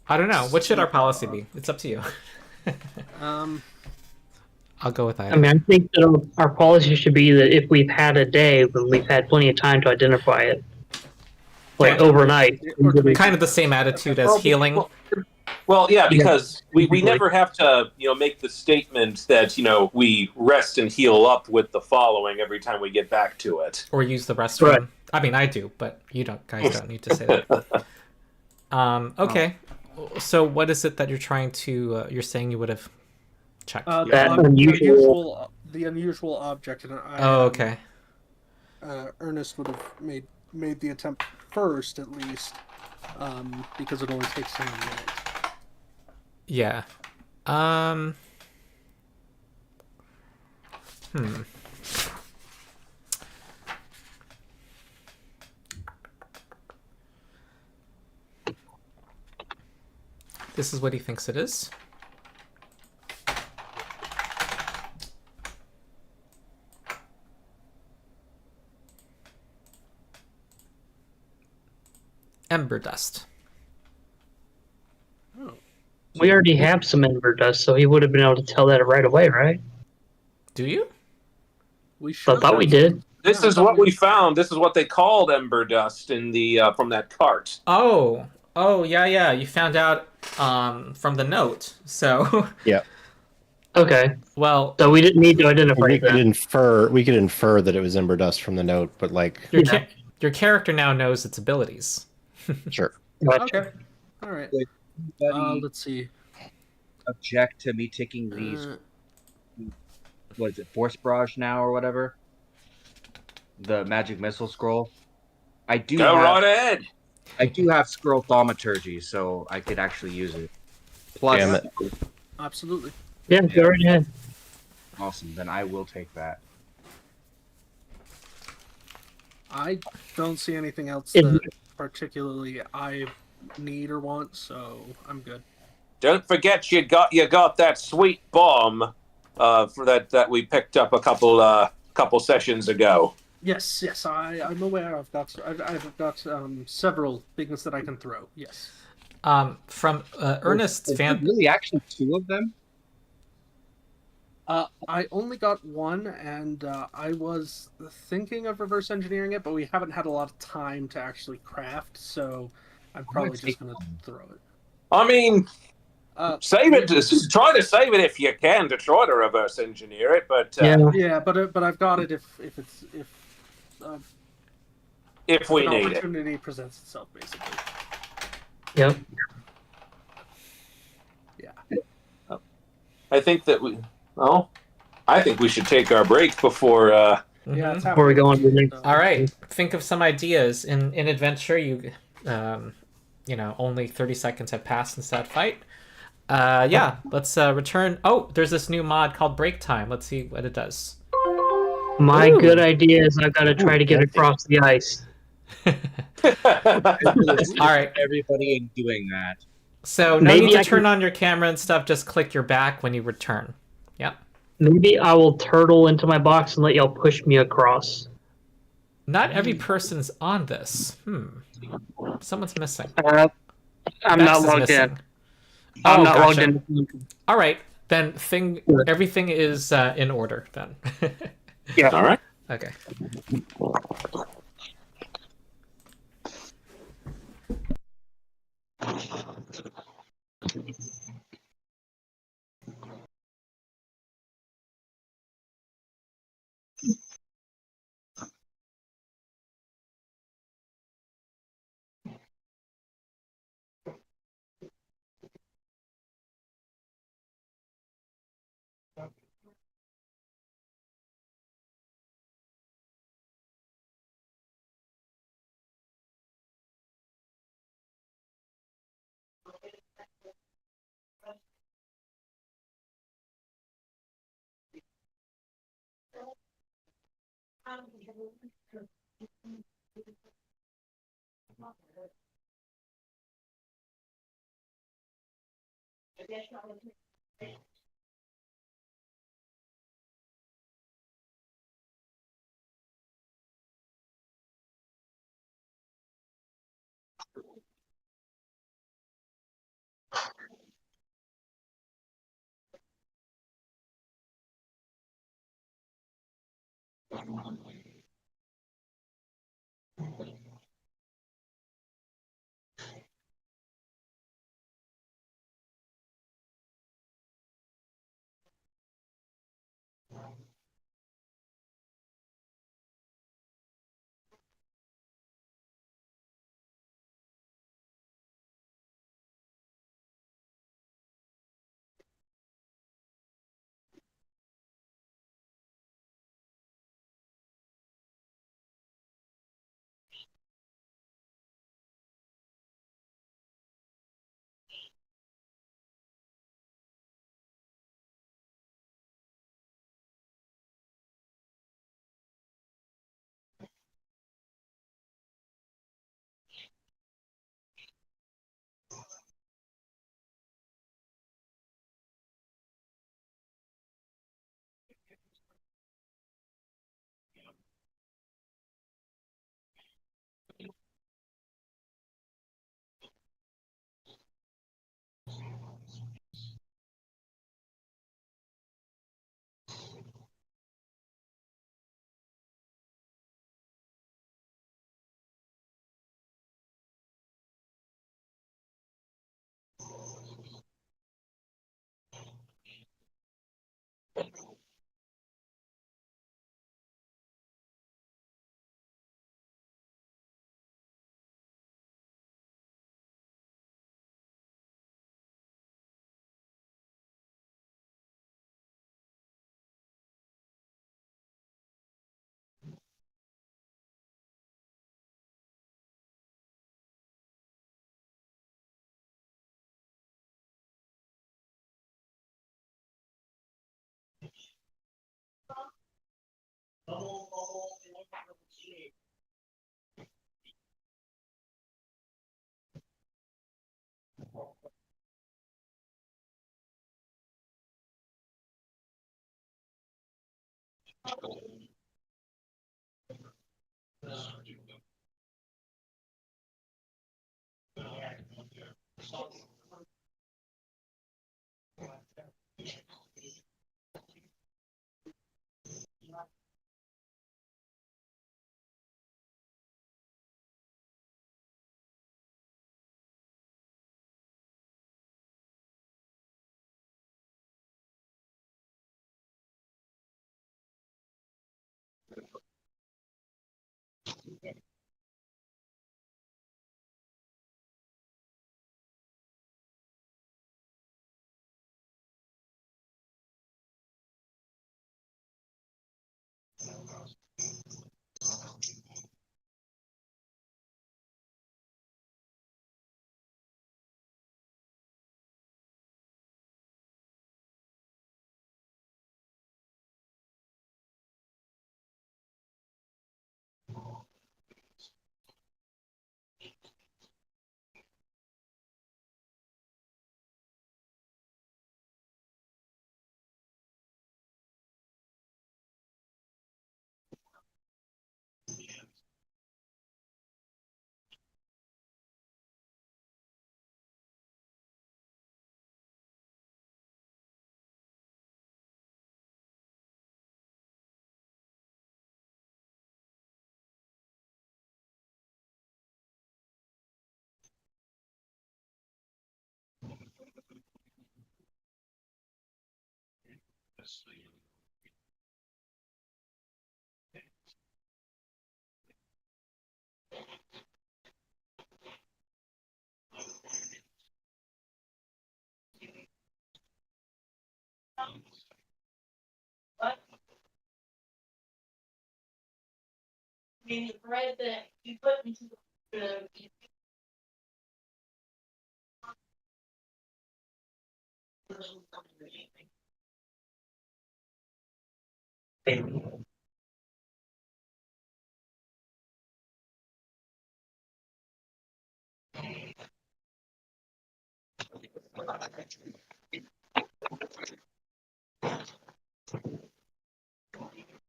I don't know. What should our policy be? It's up to you. I'll go with that. I mean, I think that our policy should be that if we've had a day, then we've had plenty of time to identify it. Like Yeah. overnight. Or to make- Kind of the same attitude as healing. Well, yeah, because we Basically. never have to make the statement that we rest and heal up with the following every time we get back to it. Or use the restroom. Right. I mean, I do, but you guys don't need to say that. Okay. So what is it that you're trying to, you're saying you would have checked? That unusual- the unusual object. And Oh, okay. Ernest would have made the attempt first, at least, because it only takes 10 minutes. Yeah. This is what he thinks it is. Ember dust. We already have some ember dust, so he would have been able to tell that right away, right? Do you? We should I thought we did. This is what we found. This is what they called ember dust in the from that cart. Oh, yeah. You found out from the note. So, Yeah. Okay. well, So we didn't need to identify We it could then. infer that it was ember dust from the note, but like, your character now knows its abilities. sure. Gotcha. Okay. All right. Anybody Let's see. object to me taking these? What is it, Force Barrage now or whatever? The magic missile scroll. I do Go have, right ahead. I do have scroll thaumaturgy, so I could actually use it. Plus, Damn it. Absolutely. Yeah, go right ahead. awesome. Then I will take that. I don't see anything else It- that particularly I need or want, so I'm good. Don't forget you got that sweet bomb for that we picked up a couple sessions ago. Yes, I'm aware. I've got several things that I can throw. Yes. From Ernest's Is there fan. really actually 2 of them? I only got one, and I was thinking of reverse engineering it, but we haven't had a lot of time to actually craft, so I'm probably just take going to one. throw it. I mean, Save it. Try to save it if you can to try to reverse engineer it, but Yeah, but I've got it if we an need it. opportunity presents itself, basically. Yep. Yeah. I think that I think we should take our break before. Yeah, it's Before we go on to the next. All right, think of some ideas. In adventure, only 30 seconds have passed since that fight. Yeah, let's return. Oh, there's this new mod called Break Time. Let's see what it does. My good idea is I've got to try to get across the ice. All right. Everybody in doing that. So no Maybe need to I turn can- on your camera and stuff. Just click your back when you return. Yep. Maybe I will turtle into my box and let y'all push me across. Not every person's on this. Someone's missing. I'm Bex not is logged missing. in. I'm not logged gotcha. in. All right, then everything is in order then. Yeah. All right. Okay.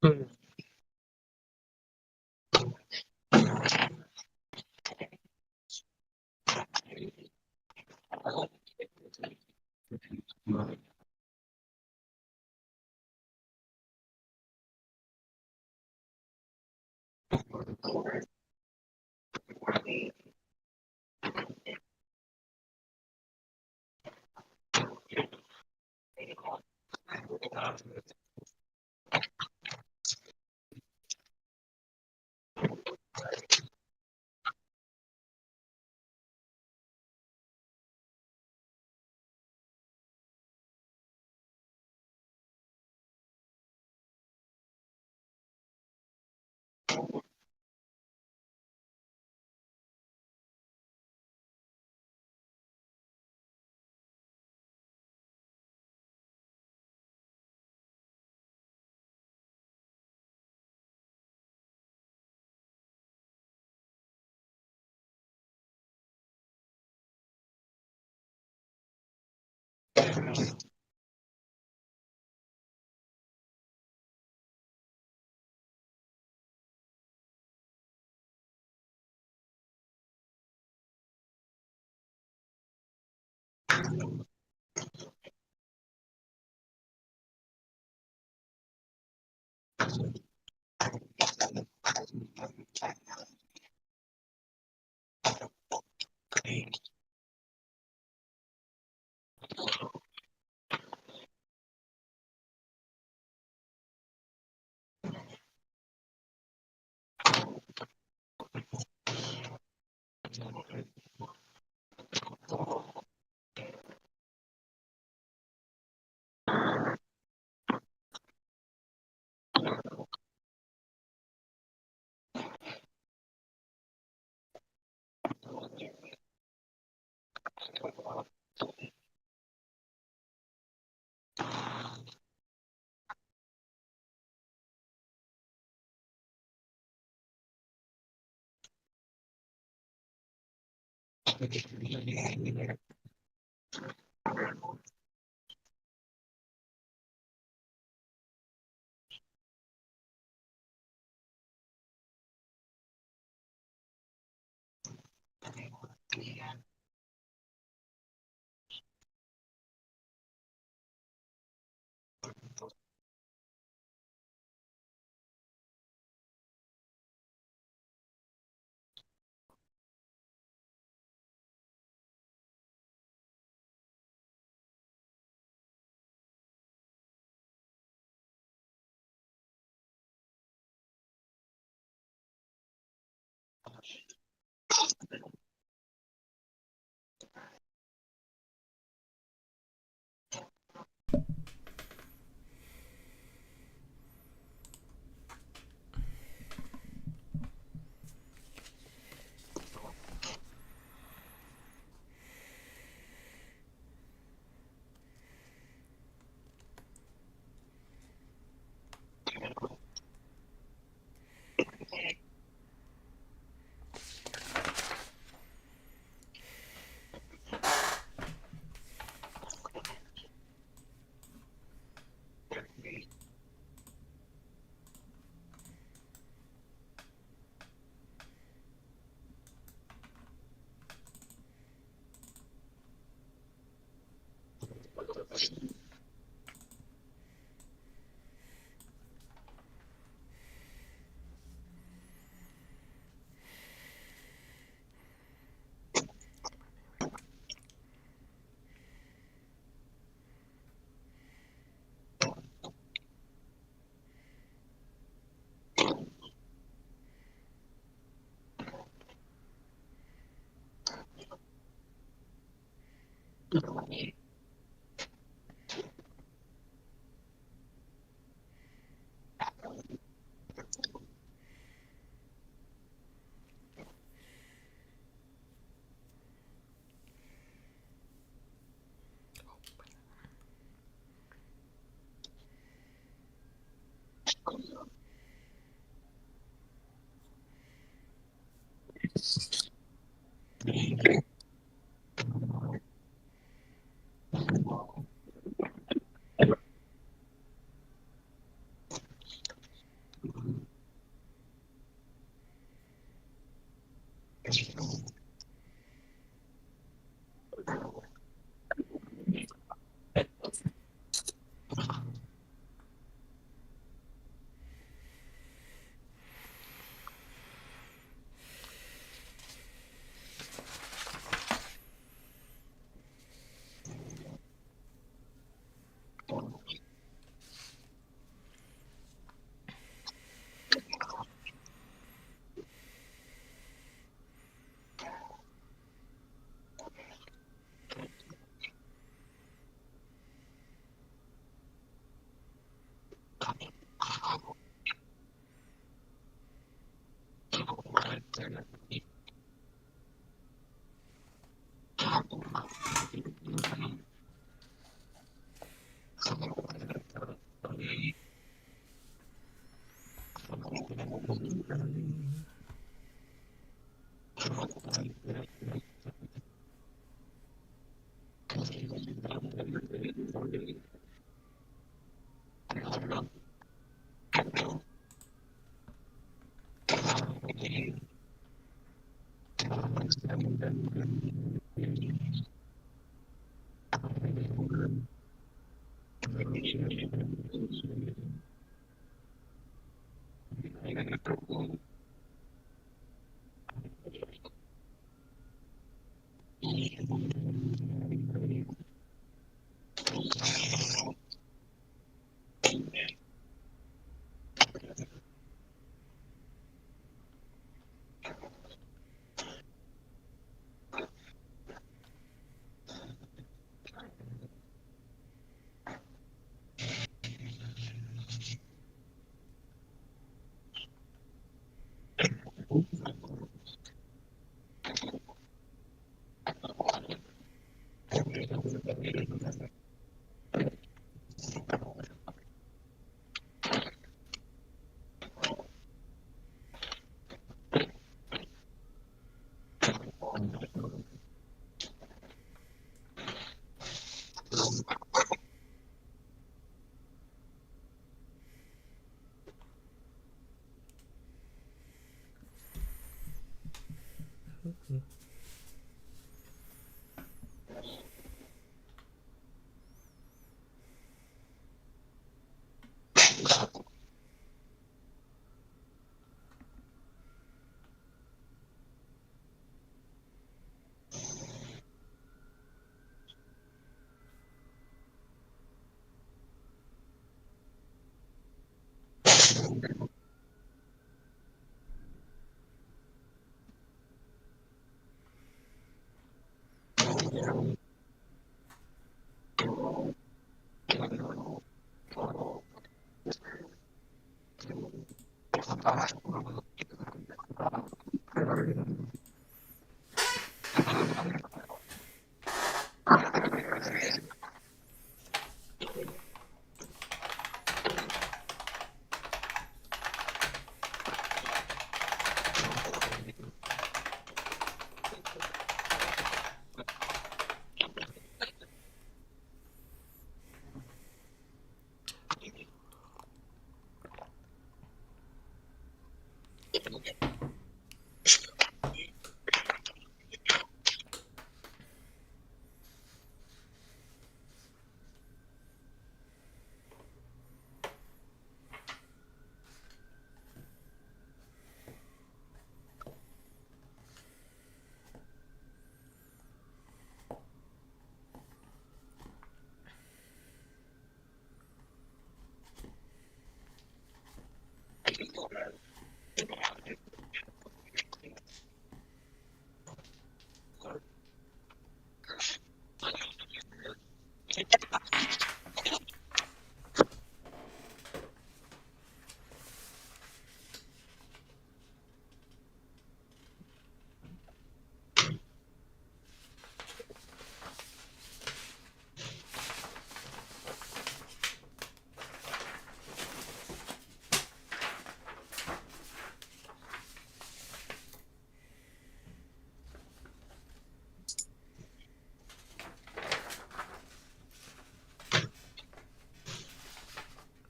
Hmm.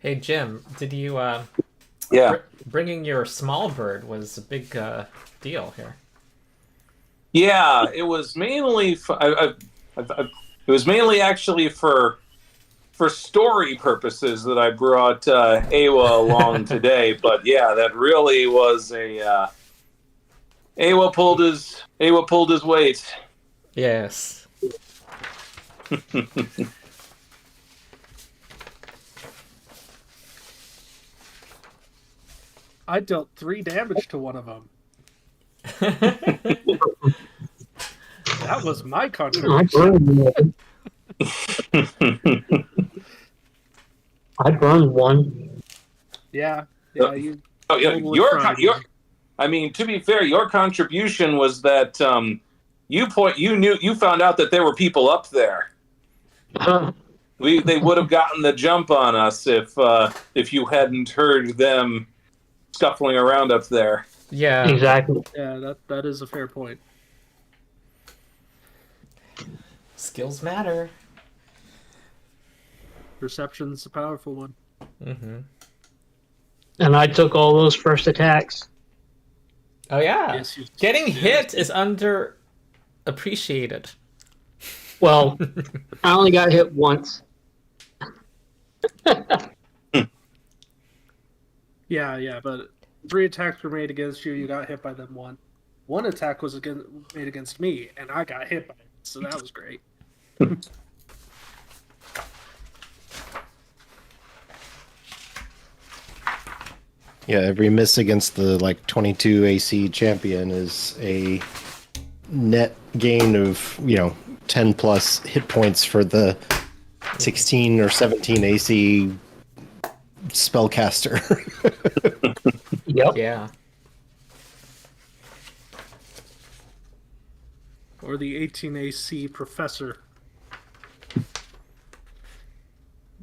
Hey Jim, did you Yeah. bringing your small bird was a big deal here. Yeah, it was mainly it was mainly actually for story purposes that I brought Awa along today. But yeah, that really was a Awa pulled his weight. Yes. I dealt 3 damage to one of them. That was my I contribution. burned one. Yeah, you. Oh, yeah, totally fried one. I mean, to be fair, your contribution was that you found out that there were people up there. They would have gotten the jump on us if you hadn't heard them scuffling around up there. Yeah. Exactly. Yeah, that is a fair point. Skills matter. Perception's a powerful one. Mm-hmm. And I took all those first attacks. Oh yeah. Yes, you Getting did. hit is underappreciated. Well, I only got hit once. Yeah, but 3 attacks were made against you. You got hit by them one. 1 attack was made against me, and I got hit by it. So that was great. Yeah, every miss against the 22 AC champion is a net gain of 10 plus hit points for the 16 or 17 AC spellcaster. Yep. Yeah. Or the 18 AC professor.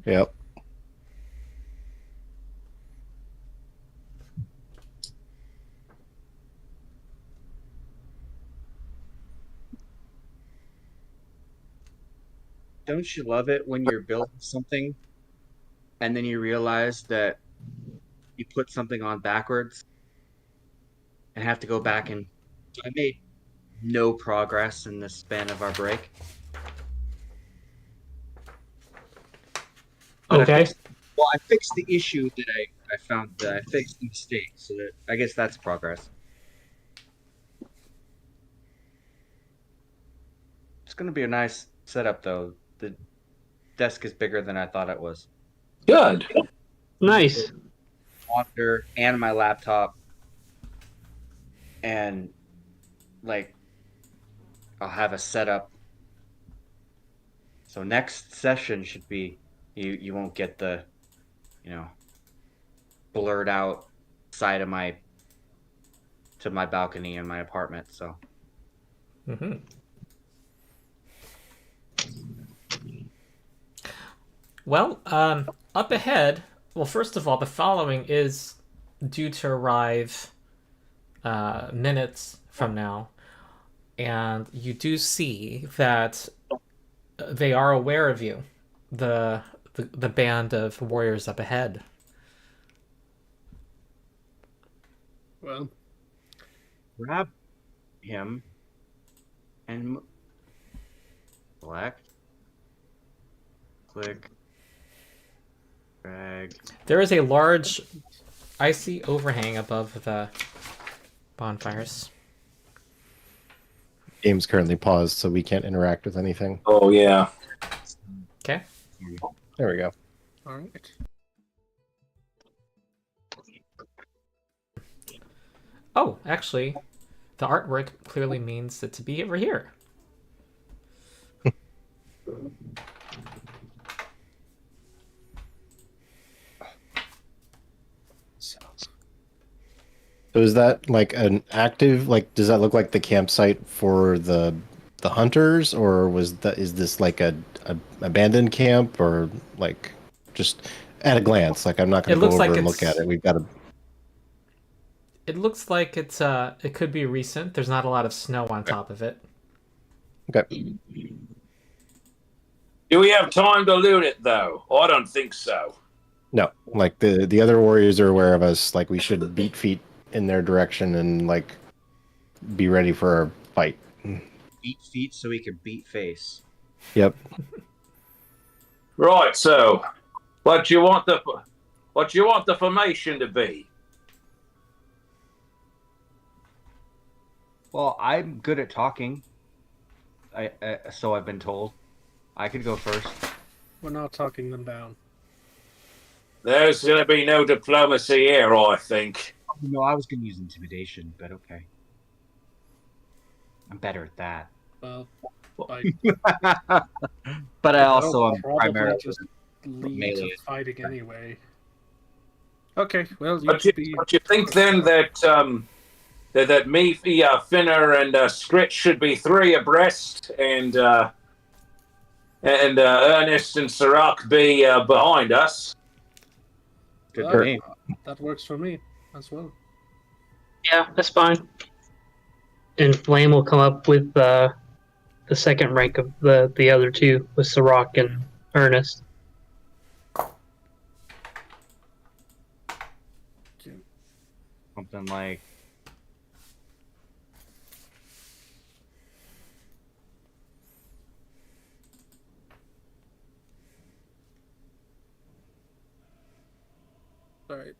Yep. Don't you love it when you're building something and then you realize that you put something on backwards and have to go back and I made no progress in the span of our break. But Okay. I fixed the issue that I found that I fixed the mistake, so that I guess that's progress. It's gonna be a nice setup though. The desk is bigger than I thought it was. Good. Nice. Monitor and my laptop, and I'll have a setup So next session should be you won't get the, blurred out side of my balcony in my apartment. So Mm-hmm. Well, up ahead. Well, first of all, the following is due to arrive minutes from now, and you do see that they are aware of you, the band of warriors up ahead. Well, grab him and select, click, drag. There is a large icy overhang above the bonfires. Game's currently paused, so we can't interact with anything. Oh yeah. Okay. There we go. all right. Oh, actually, the artwork clearly means it to be over here. So is that like an active, like, does that look like the campsite for the hunters, or is this like a abandoned camp, or like just at a glance? Like, I'm not going It to go looks over like and look at it. We've got to. It looks like it could be recent. There's not a lot of snow on top of it. Okay. Do we have time to loot it though? I don't think so. No, like the other warriors are aware of us. Like, we should beat feet in their direction and like be ready for a fight. Beat feet so we can beat face. Yep. Right. So, what do you want the formation to be? Well, I'm good at talking. So I've been told. I could go first. We're not talking them down. There's going to be no diplomacy here, I think. No, I was going to use intimidation, but okay. I'm better at that. Well, But I also I'll am probably primarily just lead melee. to fighting anyway. Okay, well, you But should be. you think then that that me, Finnur, and Skritch should be 3 abreast, and Ernest and Sarakk be behind us? Good Well, for me. That works for me as well. Yeah, that's fine. And Flame will come up with the second rank of the other two, with Sarakk and Ernest. Something like All right.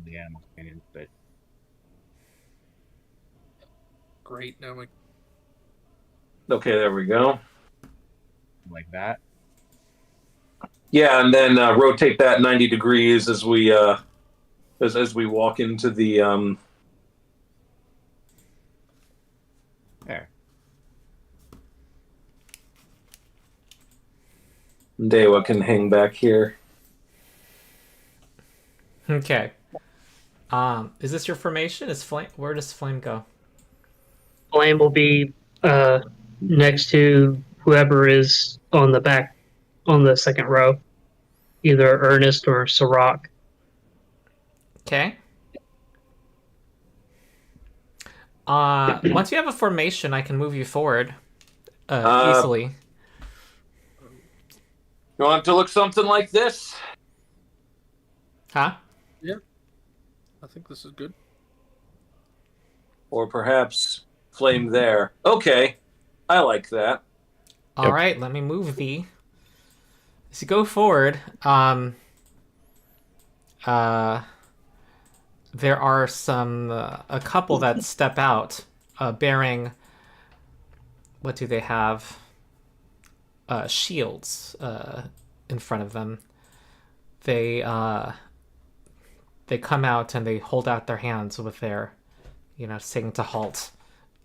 the animal companions, but Great. Now we. Okay, there we go. like that. Yeah, and then rotate that 90 degrees as we as we walk into the There. Dewa can hang back here. Okay. Is this your formation? Is Flame? Where does Flame go? Flame will be next to whoever is on the second row, either Ernest or Sarakk. Okay. Once you have a formation, I can move you forward easily. You want it to look something like this? Huh? I think this is good. Or perhaps flame there. Okay, I like that. All right, let me move thee. As you go forward, there are a couple that step out, bearing. What do they have? Shields in front of them. They come out and they hold out their hands with their, saying to halt.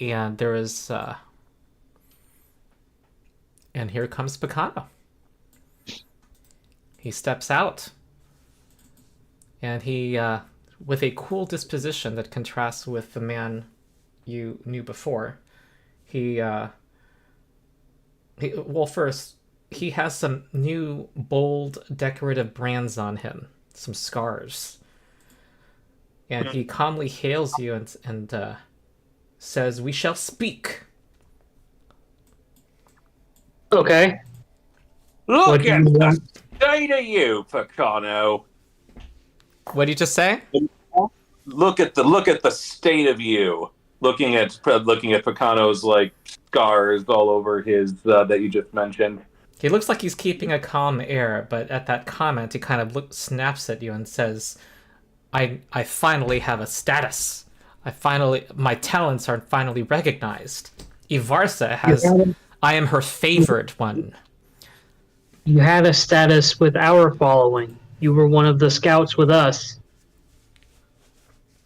And there is, And here comes Picano. He steps out. And he, with a cool disposition that contrasts with the man you knew before, well, first, he has some new, bold, decorative brands on him. Some scars. And he calmly hails you and says, "We shall speak." Okay. Look at the state of you, Picano. What did you just say? Look at the state of you. Looking at Picano's like scars all over his that you just mentioned. He looks like he's keeping a calm air, but at that comment, he kind of snaps at you and says, "I finally have a status. My talents are finally recognized. Ivarsa has. I am her favored one." You had a status with our following. You were one of the scouts with us.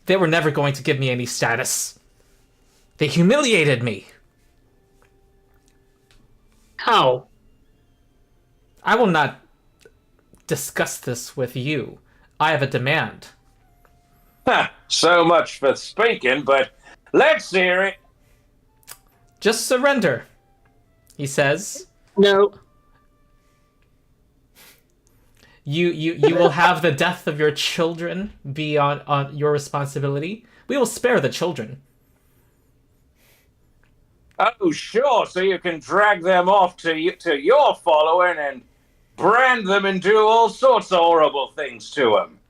They were never going to give me any status. They humiliated me. How? I will not discuss this with you. I have a demand. So much for speaking, but let's hear it. Just surrender, he says. No. You will have the death of your children be on your responsibility. We will spare the children. Oh, sure. So you can drag them off to your following and brand them and do all sorts of horrible things to them.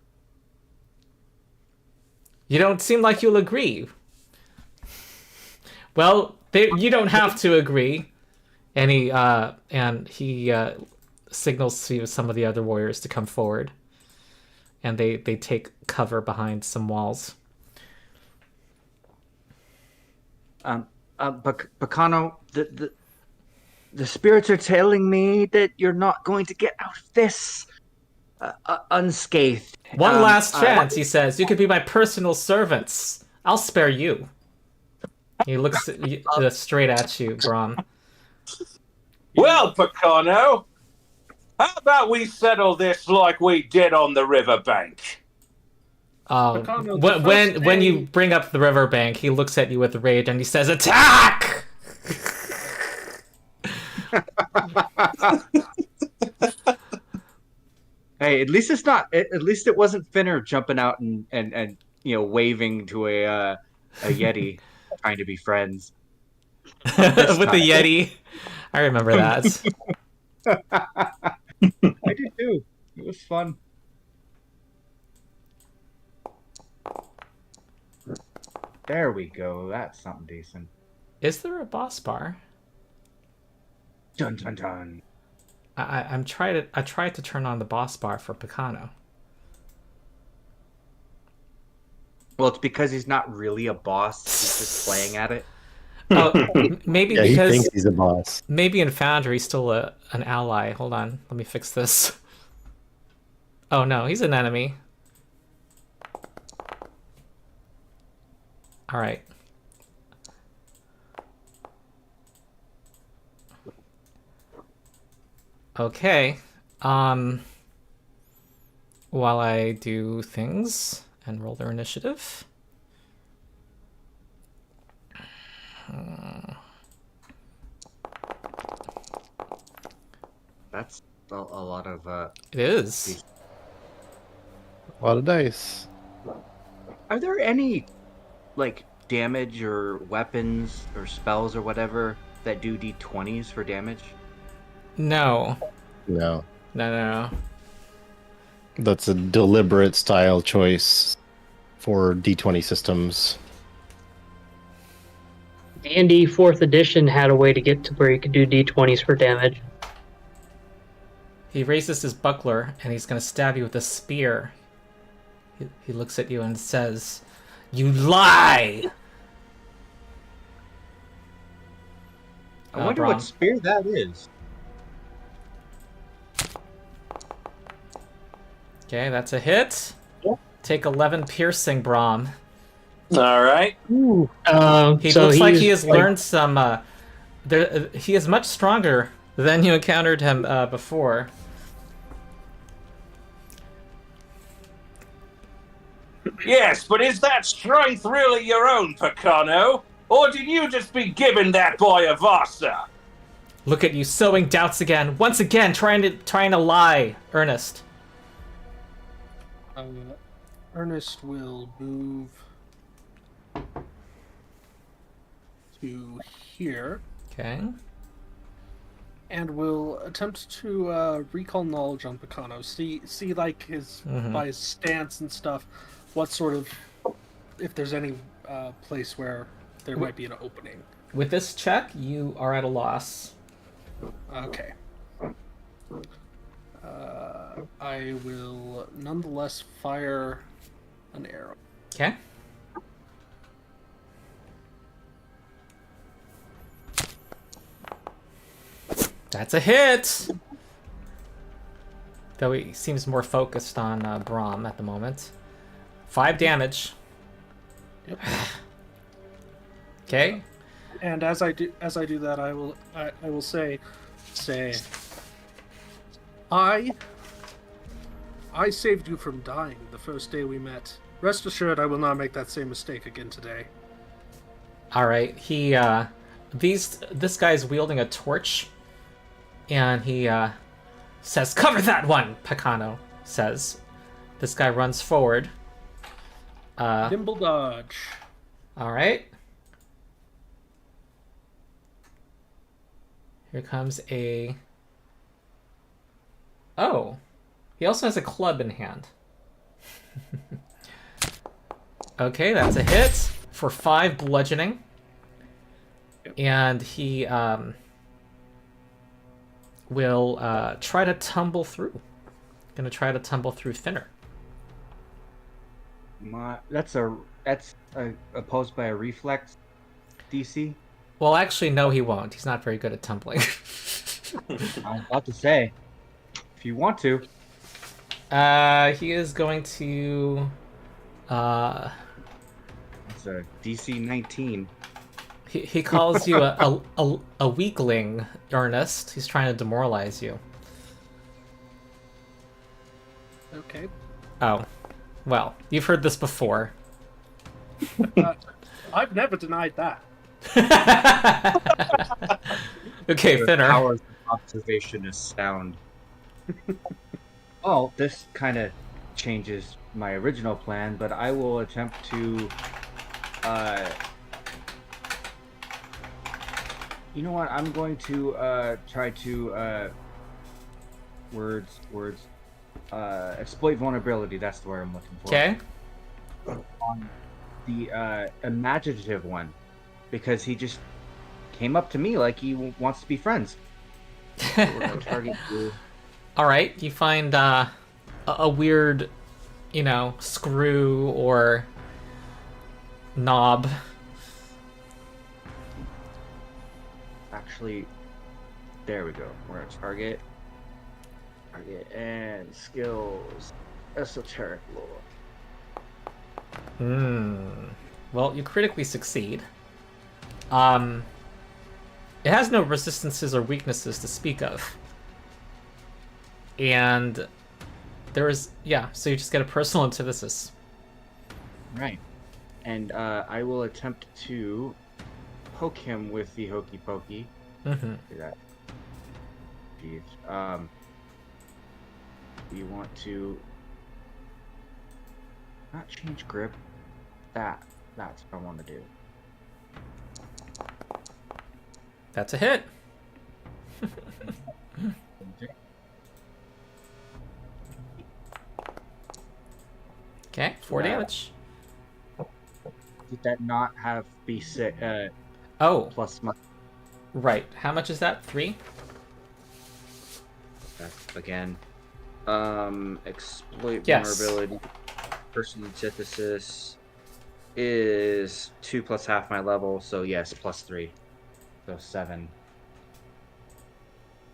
You don't seem like you'll agree. Well, you don't have to agree. And he signals to some of the other warriors to come forward. And they take cover behind some walls. Picano, the spirits are telling me that you're not going to get out of this unscathed. One last chance, he says. You could be my personal servants. I'll spare you. He looks straight at you, Brom. Well, Picano, how about we settle this like we did on the riverbank? When you bring up the riverbank, he looks at you with rage and he says, "Attack!" Hey, at least it's not. At least it wasn't Finnur jumping out and waving to a Yeti, trying to be friends with the Yeti. I remember that. I did too. It was fun. There we go. That's something decent. Is there a boss bar? Dun dun dun. I tried to turn on the boss bar for Picano. Well, it's because he's not really a boss. He's just playing at it. Oh, maybe Yeah, because he thinks he's a boss. maybe in Foundry he's still an ally. Hold on, let me fix this. Oh no, he's an enemy. All right. Okay. While I do things and roll their initiative. That's a lot of. It is. A lot of dice. Are there any, like, damage or weapons or spells or whatever that do d20s for damage? No. No. No. That's a deliberate style choice for D20 systems. D&D 4th edition had a way to get to where you could do d20s for damage. He raises his buckler and he's going to stab you with a spear. He looks at you and says, "You lie!" I wonder Brom. what spear that is. Okay, that's a hit. Take 11 piercing, Brom. All right. He looks like he has learned some. He is much stronger than you encountered him before. Yes, but is that strength really your own, Picano? Or did you just be giving that boy a Vasa? Look at you sowing doubts again. Once again, trying to lie, Ernest. Ernest will move to here. Okay. And will attempt to recall knowledge on Picano. See like his by his stance and stuff, what sort of, if there's any place where there might be an opening. With this check, you are at a loss. Okay. I will nonetheless fire an arrow. Okay. That's a hit! Though he seems more focused on Brom at the moment. 5 damage. Yep. Okay. And as I do that, I will say, I saved you from dying the first day we met. Rest assured, I will not make that same mistake again today. All right. He this guy's wielding a torch, and he says, "Cover that one," Picano says. This guy runs forward. Nimble dodge. All right. Here comes a... Oh. He also has a club in hand. Okay, that's a hit for 5 bludgeoning. Yep. And he will try to tumble through. Gonna try to tumble through Finnur. That's opposed by a reflex DC. Well, actually, no, he won't. He's not very good at tumbling. I'm about to say, if you want to. He is going to. It's a DC 19. He calls you a weakling, Ernest. He's trying to demoralize you. Okay. Oh, well, you've heard this before. I've never denied that. Okay, Your Finnur. powers of observation is sound. Oh, this kind of changes my original plan, but I will attempt to. You know what? I'm going to try to exploit vulnerability. That's the word I'm looking for. Okay. On the imaginative one, because he just came up to me like he wants to be friends. So we're gonna target you. All right. You find a weird, screw or knob. Actually, there we go. We're gonna target, and skills, esoteric lore. Well, you critically succeed. It has no resistances or weaknesses to speak of. And there is, so you just get a personal antithesis. Right. And I will attempt to poke him with the hokey pokey. Mm-hmm. Do that. Jeez. We want to not change grip. That's what I want to do. That's a hit. Okay, 4 damage. Did that not have be sick? Oh, Plus my. right. How much is that? 3? That's again. Exploit Yes. vulnerability. Personal antithesis is 2 plus half my level, so yes, plus 3. So 7.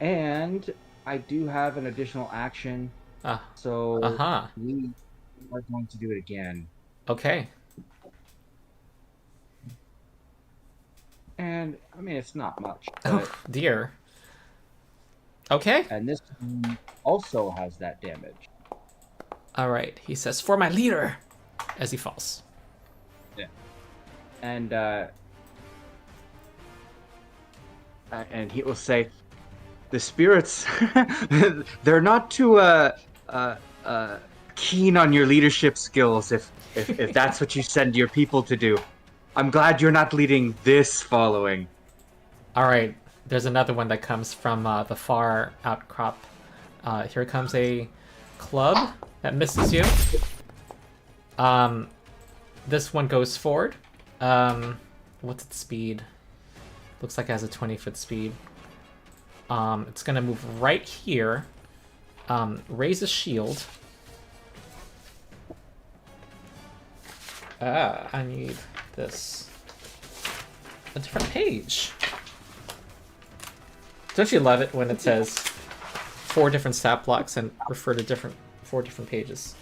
And I do have an additional action, so we are going to do it again. Okay. And I mean, it's not much. Oh But dear. Okay. And this one also has that damage. All right. He says, "For my leader," as he falls. Yeah. And he will say, "The spirits, they're not too keen on your leadership skills. If that's what you send your people to do, I'm glad you're not leading this following." All right. There's another one that comes from the far outcrop. Here comes a club that misses you. This one goes forward. What's its speed? Looks like it has a 20-foot speed. It's gonna move right here. Raise a shield. I need this. A different page. Don't you love it when it says 4 different stat blocks and refer to 4 different pages?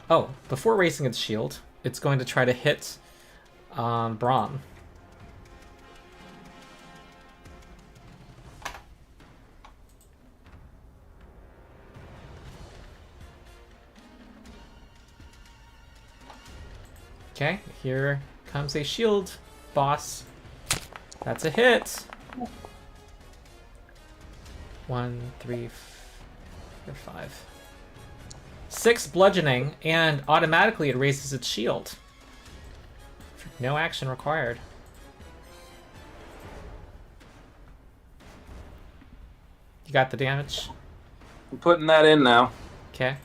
Oh, before raising its shield, it's going to try to hit Brom. Okay, here comes a shield boss. That's a hit. 1, 3, 4, 5. 6 bludgeoning, and automatically it raises its shield. No action required. You got the damage? I'm putting that in now. Okay.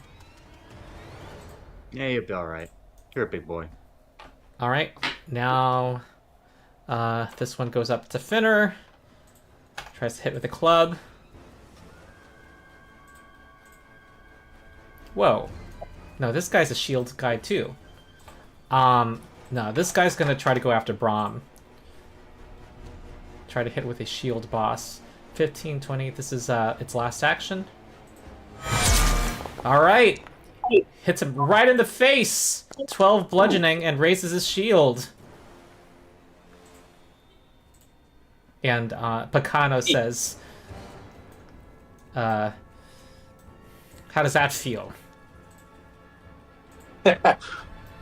Yeah, you'll be alright. You're a big boy. Alright, now this one goes up to Finnur. Tries to hit with a club. Whoa. No, this guy's a shield guy too. No, this guy's gonna try to go after Brom. Try to hit with a shield boss. 15, 20, this is its last action. Alright! Hits him right in the face! 12 bludgeoning and raises his shield. And Pacano says, how does that feel?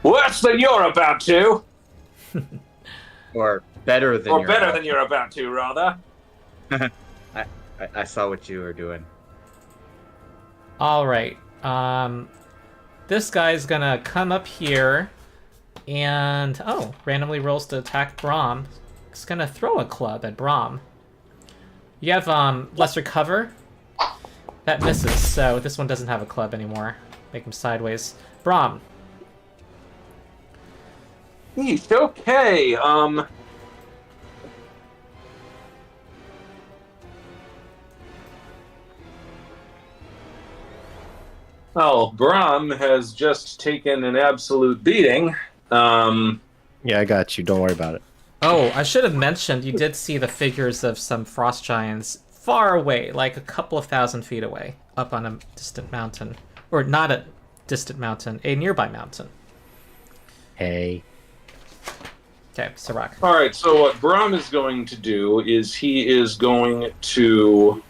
Worse than you're about to. Or better than Or better than you're about to, rather. I saw what you were doing. Alright. This guy's gonna come up here and randomly rolls to attack Brom. He's gonna throw a club at Brom. You have lesser cover. That misses, so this one doesn't have a club anymore. Make him sideways. Brom. Yeesh, okay. Well, Brom has just taken an absolute beating. Yeah, I got you. Don't worry about it. Oh, I should have mentioned you did see the figures of some frost giants far away, like a couple of 1,000 feet away, up on a distant mountain. Or not a distant mountain, a nearby mountain. Hey. Okay, Sarakk. All right, so what Brom is going to do is he is going to...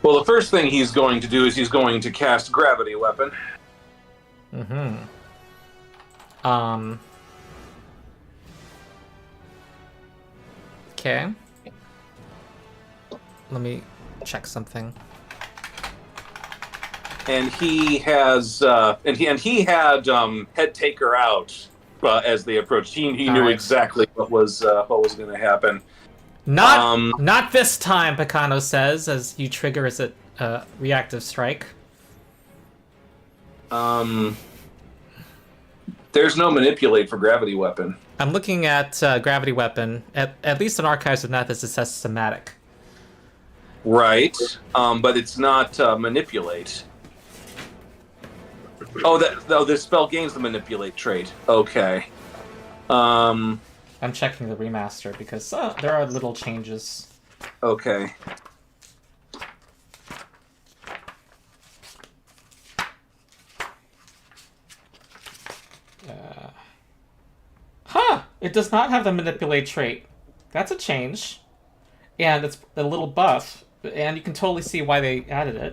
Well, the first thing he's going to do is he's going to cast Gravity Weapon. Mm-hmm. Okay. Let me check something. And he has, and he had Head Taker out as they approached. He knew right. exactly what was going to happen. Not this time, Pacano says, as you trigger as a reactive strike. There's no manipulate for Gravity Weapon. I'm looking at Gravity Weapon. At least in Archives of Nethys, it says Somatic. Right, but it's not manipulate. Oh, the spell gains the manipulate trait. Okay. I'm checking the remaster because there are little changes. Okay. Huh! It does not have the manipulate trait. That's a change. And it's a little buff. And you can totally see why they added it.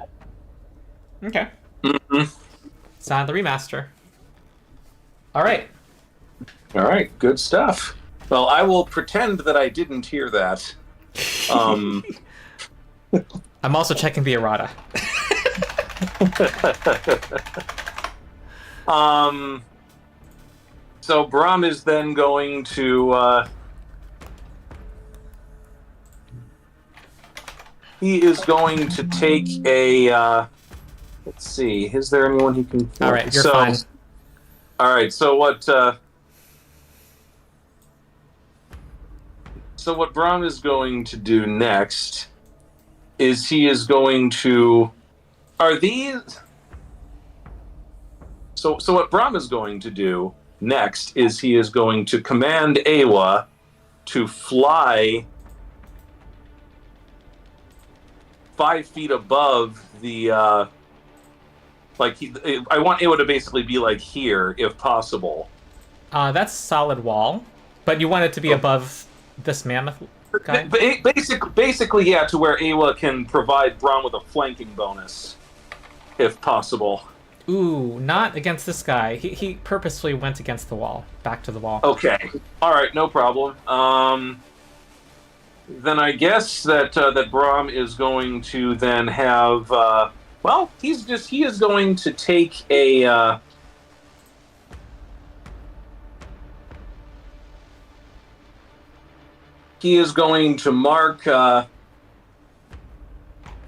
Okay. Mm-hmm. It's not the remaster. Alright. Alright, good stuff. Well, I will pretend that I didn't hear that. I'm also checking the errata. So Brom is then going to he is going to take a let's see, is there anyone he can Alright, you're fine. Alright, so what Brom is going to do next is he is going to are these so what Brom is going to do next is he is going to command Awa to fly 5 feet above the I want Awa to basically be like here if possible. That's solid wall, but you want it to be above this mammoth guy? Basically, yeah, to where Awa can provide Brom with a flanking bonus, if possible. Ooh, not against this guy. He purposefully went against the wall, back to the wall. Okay, all right, no problem. Then I guess that Brom is going to then have. Well, he is going to take a. He is going to mark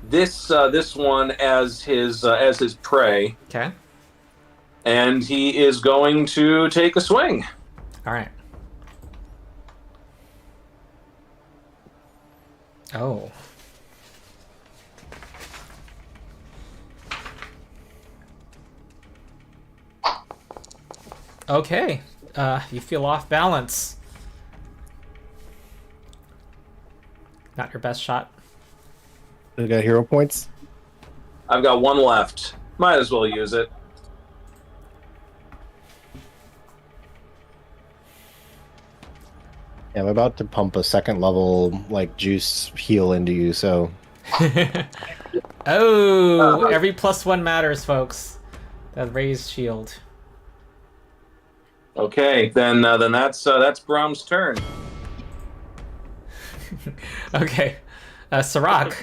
this one as his prey. Okay. And he is going to take a swing. All right. Oh. Okay. You feel off balance. Not your best shot. You got hero points? I've got one left. Might as well use it. Yeah, I'm about to pump a second level juice heal into you, so Oh, every +1 matters, folks. That raised shield. Okay, then that's Brom's turn. Okay. Sarakk.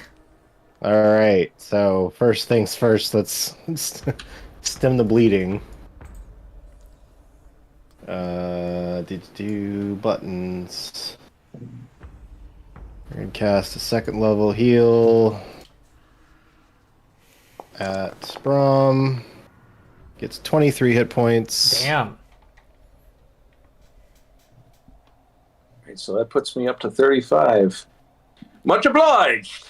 Alright, so first things first, let's stem the bleeding. Do buttons. We're gonna cast a second level heal at Brom. Gets 23 hit points. Damn. Right, so that puts me up to 35. Much obliged.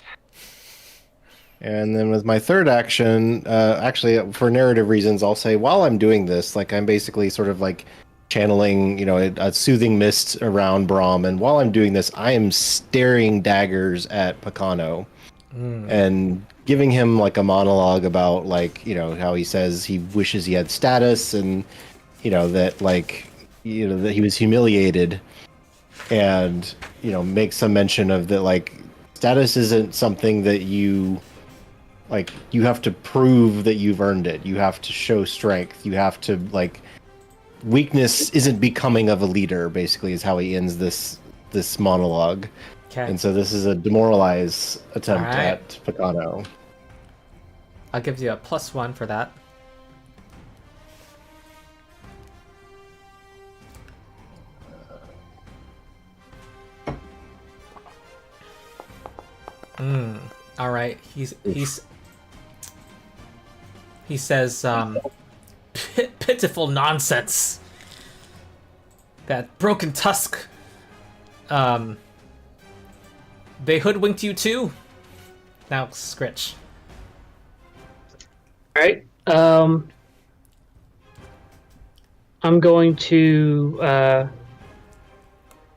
And then with my third action, actually for narrative reasons, I'll say while I'm doing this, I'm basically sort of channeling, a soothing mist around Brom, and while I'm doing this, I am staring daggers at Picano and giving him a monologue about how he says he wishes he had status, and that that he was humiliated, and make some mention of that status isn't something that you have to prove that you've earned it. You have to show strength. You have to weakness isn't becoming of a leader, basically, is how he ends this monologue. Okay. And so this is a demoralize attempt at Picano. I'll give you a +1 for that. All right. He says, pitiful nonsense. That broken tusk. They hoodwinked you too. Now, Skritch. All right. I'm going to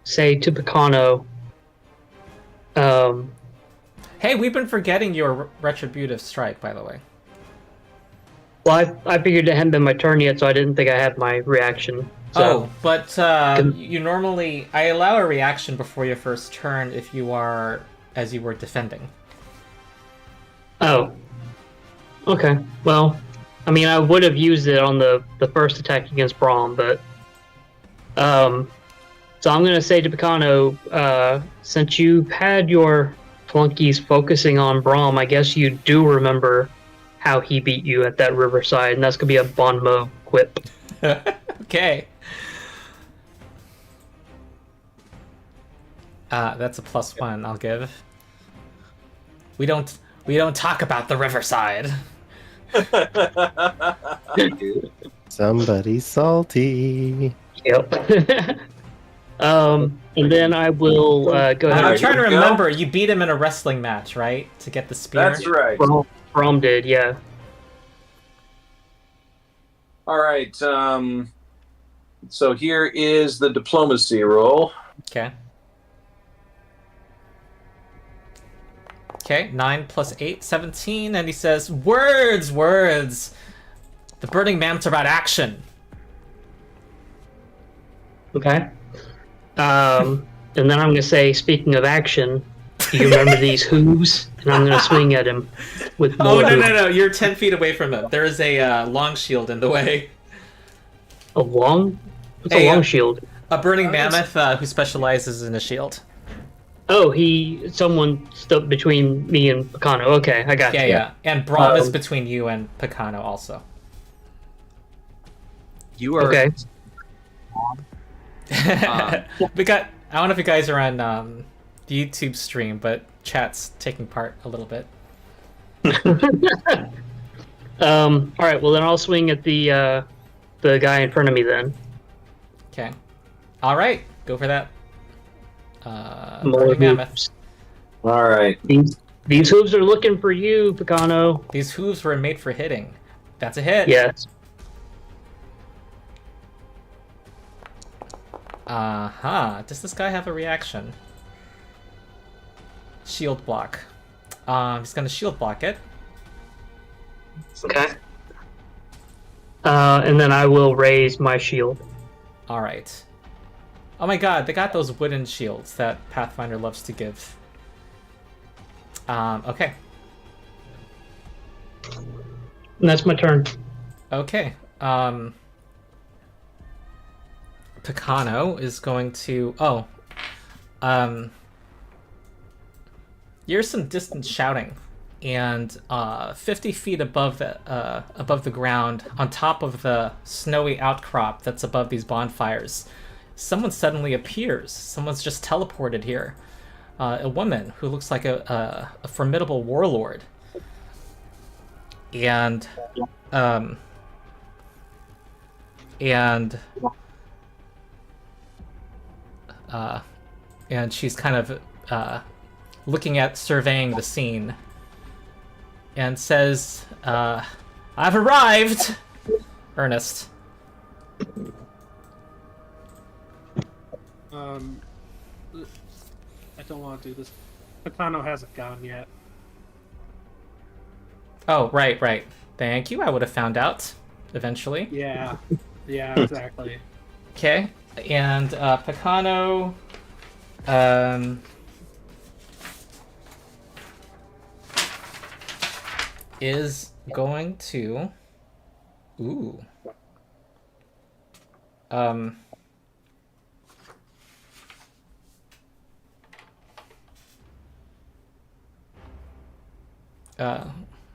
say to Picano, Hey, we've been forgetting your retributive strike, by the way. well, I figured it hadn't been my turn yet, so I didn't think I had my reaction. So. Oh, but you normally... I allow a reaction before your first turn if you are... as you were defending. Oh. Okay. Well, I mean, I would have used it on the first attack against Brom, but... So I'm going to say to Picano, since you had your flunkies focusing on Brom, I guess you do remember how he beat you at that riverside, and that's going to be a Bon mot quip. Okay. That's a +1 I'll give. We don't talk about the riverside. Somebody salty. Yep. And then I will go ahead. I'm trying to remember. You beat him in a wrestling match, right? To get the spear. That's right. Brom did, yeah. All right. So here is the diplomacy roll. Okay. Okay, 9 + 8, 17, and he says, "Words, words. The burning mammoth's about action." Okay. And then I'm going to say, speaking of action, do you remember these hooves? And I'm going to swing at him with more Oh, no, hooves. no, no. You're 10 feet away from him. There is a long shield in the way. A long? What's Hey, a long shield? A burning mammoth who specializes in a shield. Oh, someone stood between me and Picano. Okay, I got Yeah, you. yeah. And Brom is between you and Picano also. You are Okay. We got... I don't know if you guys are on the YouTube stream, but chat's taking part a little bit. All right, well then I'll swing at the guy in front of me then. Okay. All right. Go for that. More burning mammoth. hooves. All right. These hooves are looking for you, Picano. These hooves were made for hitting. That's a hit. Yes. Does this guy have a reaction? Shield block. He's gonna shield block it. Okay. And then I will raise my shield. All right. Oh my god, they got those wooden shields that Pathfinder loves to give. Okay. And that's my turn. Okay. Picano is going to... Oh. Here's some distant shouting. And 50 feet above the ground, on top of the snowy outcrop that's above these bonfires, someone suddenly appears. Someone's just teleported here. A woman who looks like a formidable warlord. And she's kind of surveying the scene, and says, "I've arrived, Ernest." I don't want to do this. Picano hasn't gone yet. Oh, right. Thank you. I would have found out eventually. Yeah, exactly. Okay, and Picano, is going to,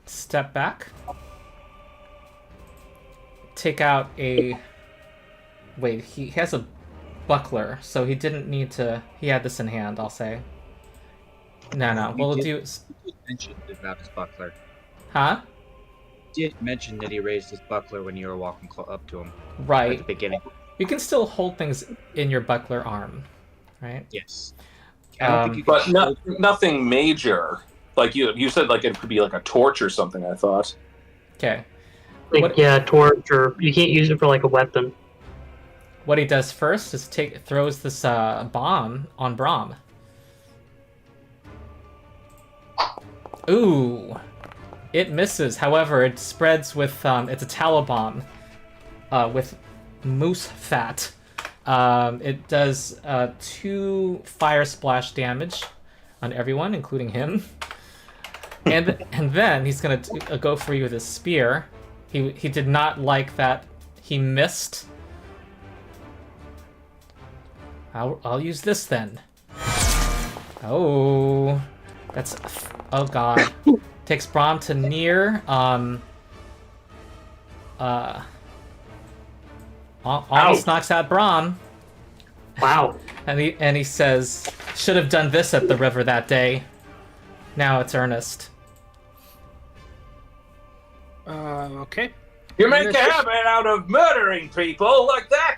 step back, take out a... Wait, he has a buckler, so he didn't need to... He had this in hand, I'll say. No. We'll do... You did mention about his buckler. Huh? You did mention that he raised his buckler when you were walking up to him. At Right. the beginning. You can still hold things in your buckler arm, right? Yes. I don't think you can But nothing major. Like you said, like it could be like a torch or something. I thought. Okay. Like, What- yeah, torch, or you can't use it for like a weapon. what he does first is throws this bomb on Brom. Ooh, it misses. However, it spreads with it's a tallow bomb with moose fat. It does 2 fire splash damage on everyone, including him. And then he's gonna go for you with his spear. He did not like that. He missed. I'll use this then. Oh, oh god. Takes Brom to near. Almost knocks out Brom. Wow. And he says, "Should have done this at the river that day." Now it's Ernest. Okay. You make a habit out of murdering people like that.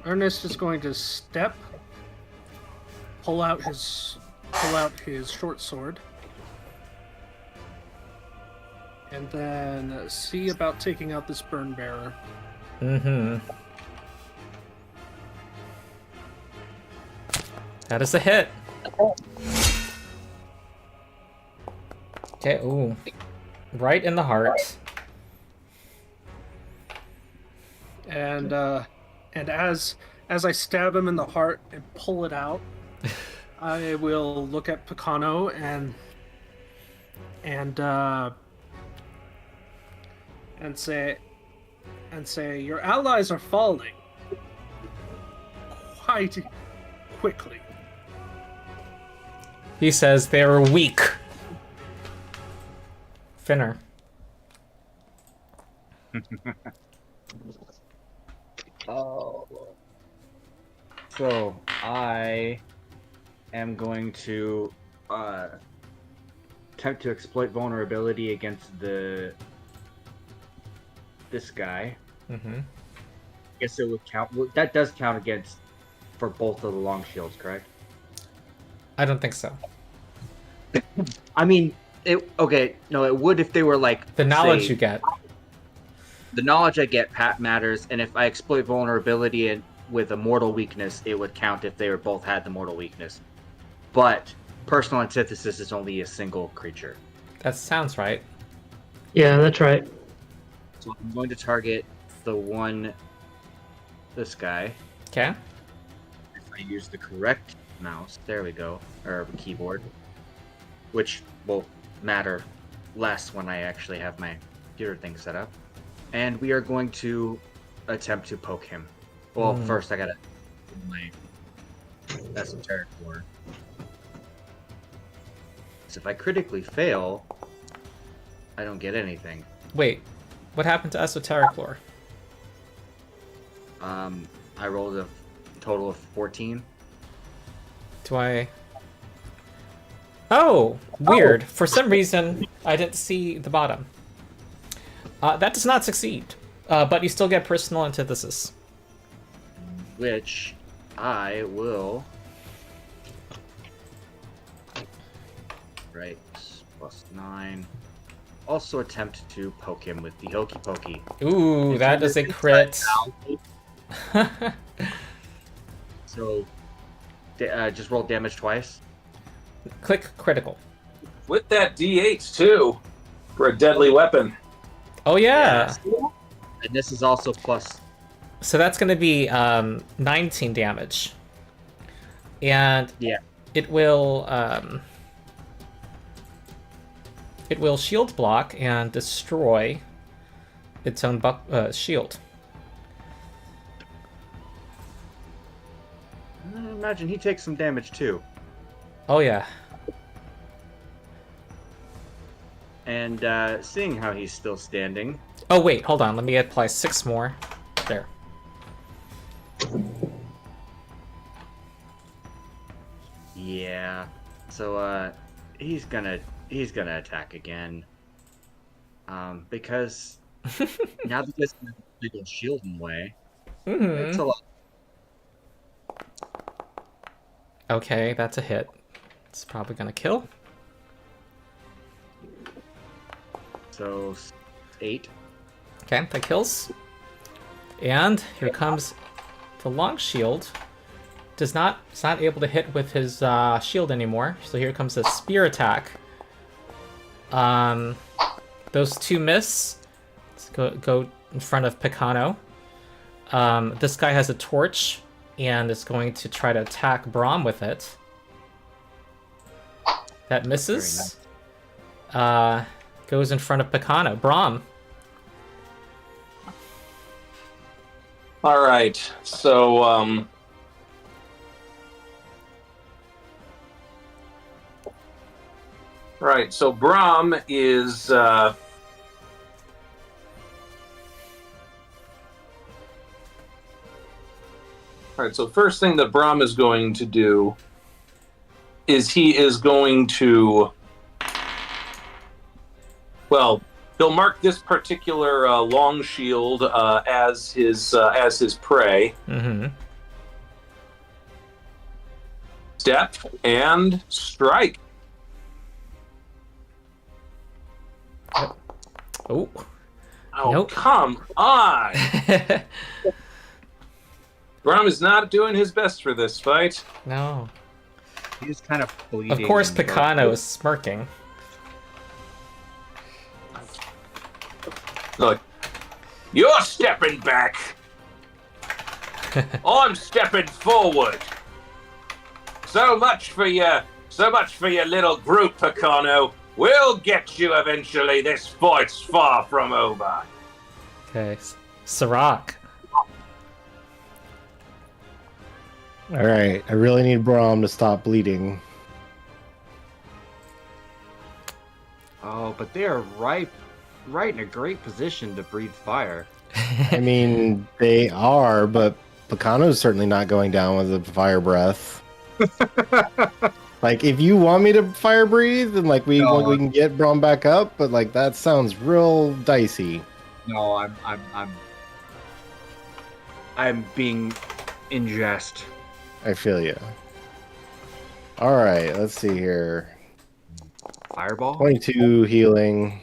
Ernest is going to step, pull out his short sword, and then see about taking out this burn bearer. Mm-hmm. That is a hit. Okay, ooh. Right in the heart. And as I stab him in the heart and pull it out, I will look at Picano and say, your allies are falling quite quickly. He says they are weak. Finnur. Oh. So I am going to attempt to exploit vulnerability against this guy. Mm-hmm. I guess it would count. That does count against for both of the long shields, correct? I don't think so. I mean, it would if they were like The knowledge say, you get. The knowledge I get matters, and if I exploit vulnerability and with a mortal weakness, it would count if they were both had the mortal weakness. But personal antithesis is only a single creature. That sounds right. Yeah, that's right. So I'm going to target this guy. Okay. If I use the correct mouse, there we go, or keyboard, which will matter less when I actually have my computer thing set up. And we are going to attempt to poke him. Well, first I gotta do my esoteric word. So if I critically fail, I don't get anything. Wait, what happened to esoteric lore? I rolled a total of 14. Do I... Oh, weird. For some reason, I didn't see the bottom. That does not succeed, but you still get personal antithesis. Which I will... Right, +9. Also attempt to poke him with the hokey pokey. Ooh, that is a crit. So, just roll damage twice. Click critical. With that D8 too, for a deadly weapon. Oh yeah. And this is also plus. So that's going to be 19 damage, and Yeah. it will shield block and destroy its own shield. Imagine he takes some damage too. Oh yeah. And seeing how he's still standing. Oh wait, hold on. Let me apply 6 more. There. Yeah. So he's gonna attack again. Because now that this big old shield in the way, it's a lot. Okay, that's a hit. It's probably gonna kill. So 8. Okay, that kills. And here comes the long shield. It's not able to hit with his shield anymore. So here comes a spear attack. Those two miss. Let's go in front of Picano. This guy has a torch and is going to try to attack Brom with it. That misses. Goes in front of Picano. Brom. All right, so right, so Brom is Alright, so first thing that Brom is going to do is he is going to, well, he'll mark this particular long shield as his prey. Mm-hmm. Step and strike. Oh. Oh, Nope. come on! Brom is not doing his best for this fight. No. He's kind of bleeding. Of course, and Picano is smirking. Look, you're stepping back. I'm stepping forward. So much for your little group, Picano. We'll get you eventually. This fight's far from over. Okay. Sarakk. Alright, I really need Brom to stop bleeding. Oh, but they are right in a great position to breathe fire. I mean, they are, but Picano's certainly not going down with the fire breath. Like, if you want me to fire breathe, then like we can get Brom back up, but like that sounds real dicey. No, I'm being in jest. I feel you. All right, let's see here. Fireball? 22 healing.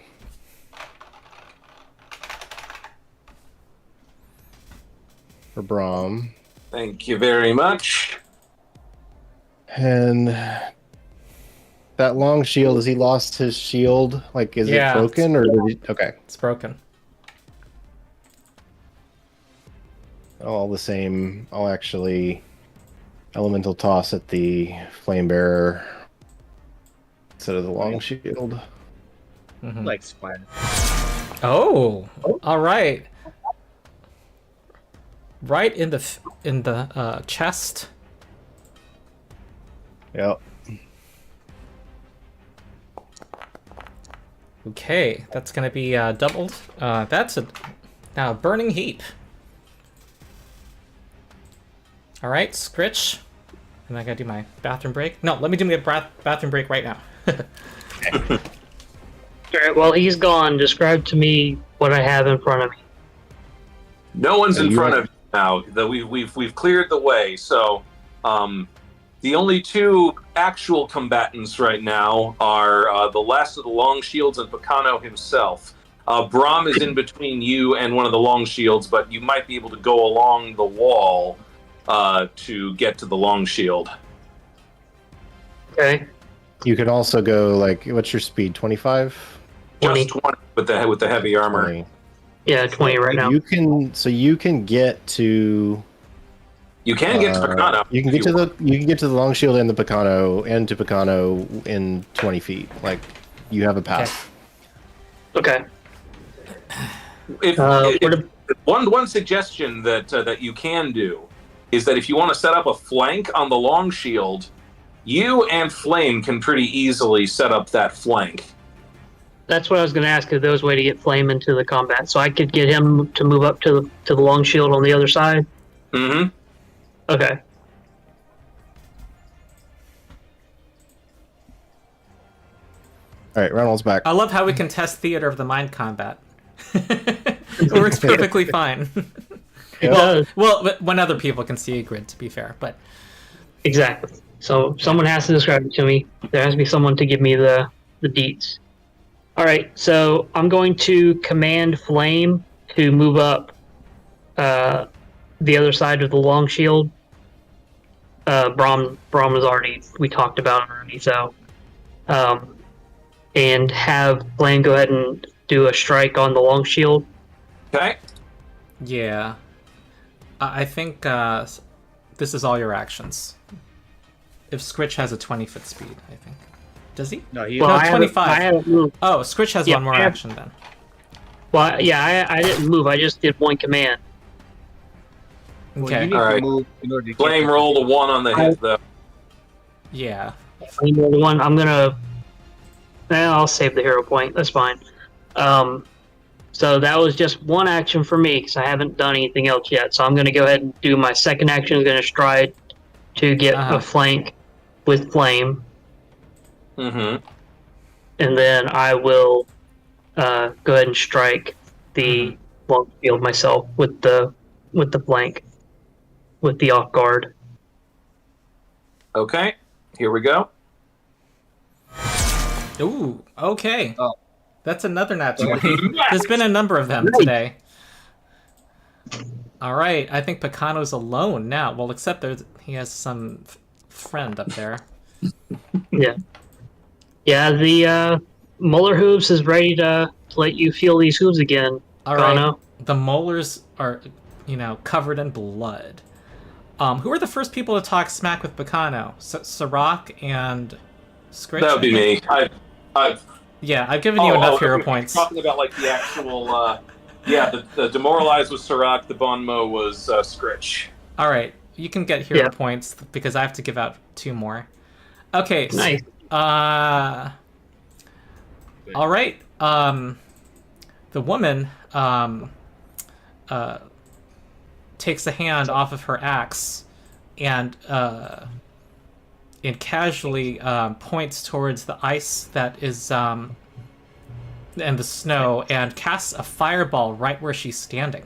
For Brom. Thank you very much. And that long shield, has he lost his shield? Like, is Yeah, it broken or did he... Okay. It's broken. All the same, I'll actually elemental toss at the flame bearer instead of the long shield. Mhm. Like spider. Oh, all right. Right in the chest. Yep. Okay, that's gonna be doubled. That's now a burning heap. All right, Skritch. Am I gonna do my bathroom break? No, let me do my bathroom break right now. Alright, well, he's gone. Describe to me what I have in front of me. No one's in front of you now. We've cleared the way. So, the only two actual combatants right now are the last of the long shields and Picano himself. Brom is in between you and one of the long shields, but you might be able to go along the wall to get to the long shield. Okay. You can also go, like, what's your speed? 25? 20. Just 20 with the heavy armor. 20. Yeah, 20 right now. You can get to... You can get to Picano. You can get to the long shield and the Picano and to Picano in 20 feet. Like, you have a path. Okay. One suggestion that you can do is that if you want to set up a flank on the long shield, you and Flame can pretty easily set up that flank. That's what I was going to ask, if there was a way to get Flame into the combat. So I could get him to move up to the long shield on the other side? Mm-hmm. Okay. All right, Ronald's back. I love how we can test theater of the mind combat. It works perfectly fine. It does. Well, when other people can see a grid, to be fair, but Exactly. So someone has to describe it to me. There has to be someone to give me the deets. All right, so I'm going to command Flame to move up the other side of the long shield. Brom was already, we talked about it already, so and have Flame go ahead and do a strike on the long shield. Okay. Yeah. I think this is all your actions. If Skritch has a 20-foot speed, I think. Does he? No, he. Well, I 25. haven't moved. Oh, Skritch has Yeah, one more I have- action then. Well, yeah, I didn't move. I just did one command. Well, Okay. you need Alright. to move in order to Flame get rolled a 1 on the hit, though. Yeah. Another one. I'm gonna. I'll save the hero point. That's fine. So that was just one action for me because I haven't done anything else yet. So I'm gonna go ahead and do my second action. I'm gonna stride to get a flank with flame, Mm-hmm. and then I will go ahead and strike the long field myself with the flank with the off guard. Okay. Here we go. Ooh, okay. Oh. That's another nat 20. There's been a number of them today. Alright, I think Picano's alone now. Well, except he has some friend up there. Yeah. Yeah, the Muller hooves is ready to let you feel these hooves again. Alright, Kano. the molars are, covered in blood. Who are the first people to talk smack with Picano? Sarakk and Skritch? That would be me. Yeah, I've given you enough hero points. Talking about like the actual, the demoralized was Sarakk, the Bon Mo was Skritch. Alright, you can get hero points because I have to give out 2 more. Okay, Nice. Alright, the woman, takes a hand off of her axe and casually points towards the ice that is and the snow and casts a fireball right where she's standing.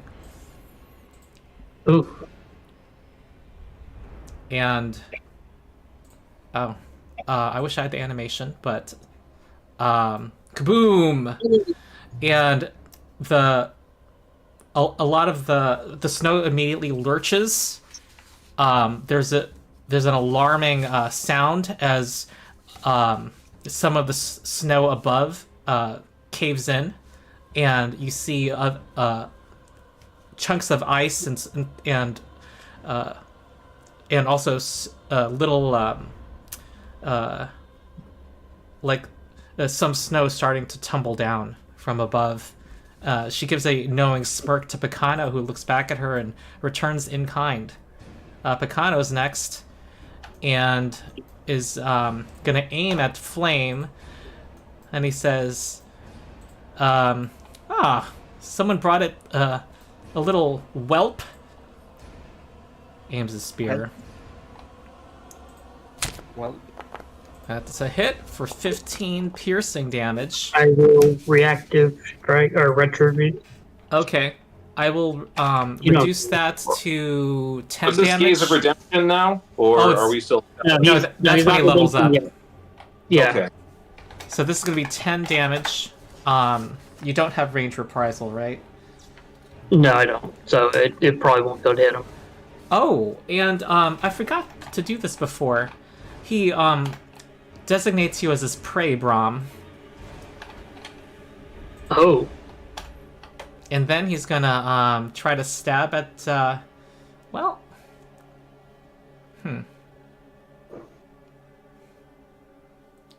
Ooh. And I wish I had the animation, but kaboom! And a lot of the snow immediately lurches. There's an alarming sound as some of the snow above caves in, and you see chunks of ice and also little some snow starting to tumble down from above. She gives a knowing smirk to Picano, who looks back at her and returns in kind. Picano's next, and is gonna aim at Flame, and he says, someone brought it a little whelp. Aims his spear. Well, That's a hit for 15 piercing damage. I will reactive strike or retribute. Okay. I will reduce that to 10 Is this damage. Keys of Redemption now? Or are we still... No, that's when he levels up. Yeah. Okay. So this is going to be 10 damage. You don't have range reprisal, right? No, I don't. So it probably won't go to hit him. Oh, and I forgot to do this before. He designates you as his prey, Brom. Oh. And then he's gonna try to stab at well.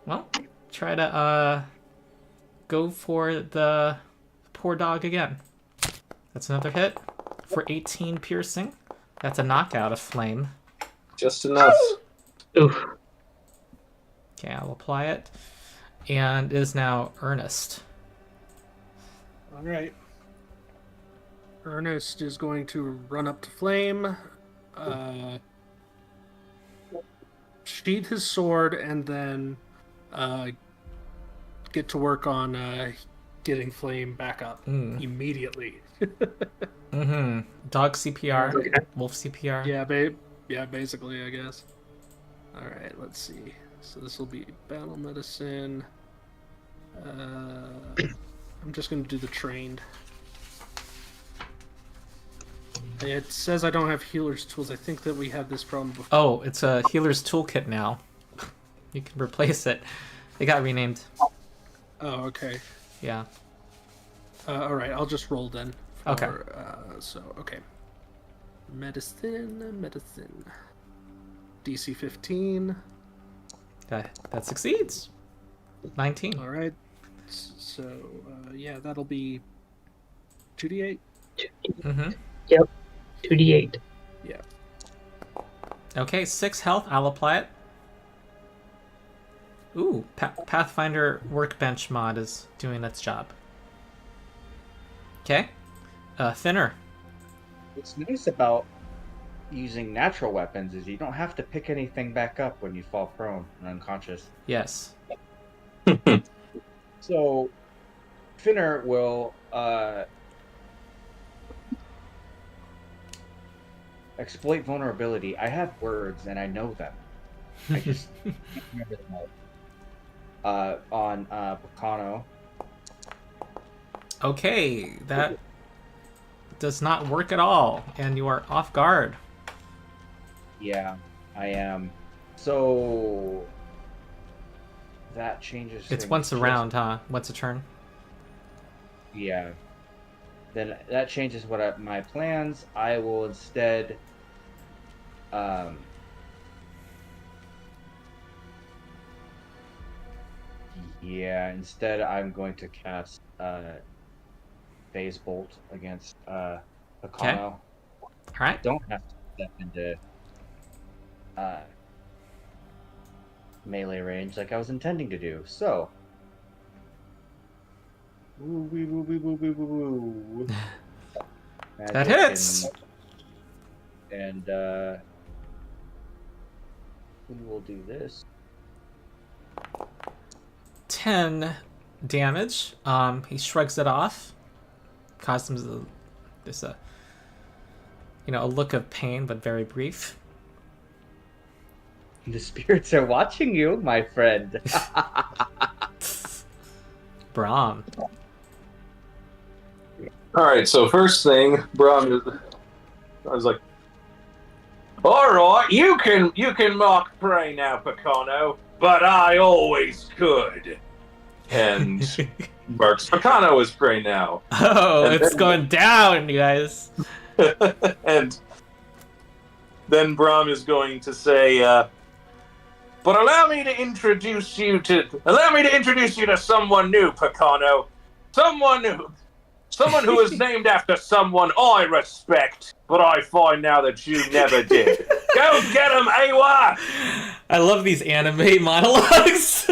Well, try to go for the poor dog again. That's another hit for 18 piercing. That's a knockout of Flame. Just enough. Oof. Okay, I'll apply it. And it is now Ernest. All right. Ernest is going to run up to Flame, sheath his sword, and then get to work on getting Flame back up immediately. Dog CPR, wolf CPR. Yeah, basically, I guess. All right, let's see. So this will be battle medicine. I'm just going to do the trained. It says I don't have healer's tools. I think that we had this problem before. Oh, it's a healer's toolkit now. You can replace it. It got renamed. Oh, okay. Yeah. All right, I'll just roll then. Okay. Okay. Medicine. DC 15. That succeeds. 19. All right. So, yeah, that'll be 2d8. Mm-hmm. Yep. 2d8. Yeah. Okay, 6 health. I'll apply it. Ooh, Pathfinder workbench mod is doing its job. Okay. Thinner. What's nice about using natural weapons is you don't have to pick anything back up when you fall prone and unconscious. Yes. So, Finnur will exploit vulnerability. I have words and I know them. I just can't remember them all. On Bacano. Okay, that does not work at all, and you are off guard. Yeah, I am. So that changes. It's things once a just- round, huh? Once a turn. Yeah. Then that changes my plans. I will instead. Yeah. Instead, I'm going to cast Phase Bolt against Bacano. All right. Don't have to step into melee range like I was intending to do. So, woo, woo, woo, woo, woo, woo, woo, woo. That Magic hits. And we will do this. 10 damage. He shrugs it off. Caused him this a look of pain, but very brief. The spirits are watching you, my friend. Brom. All right, so first thing, Brom, I was like, "All right, you can mark prey now, Picano, but I always could." And marks Picano as prey now. Oh, And it's then- going down, you guys. And then Brom is going to say, "But allow me to introduce you to someone new, Picano. Someone who is named after someone I respect, but I find now that you never did. Go get him, Awa!" I love these anime monologues.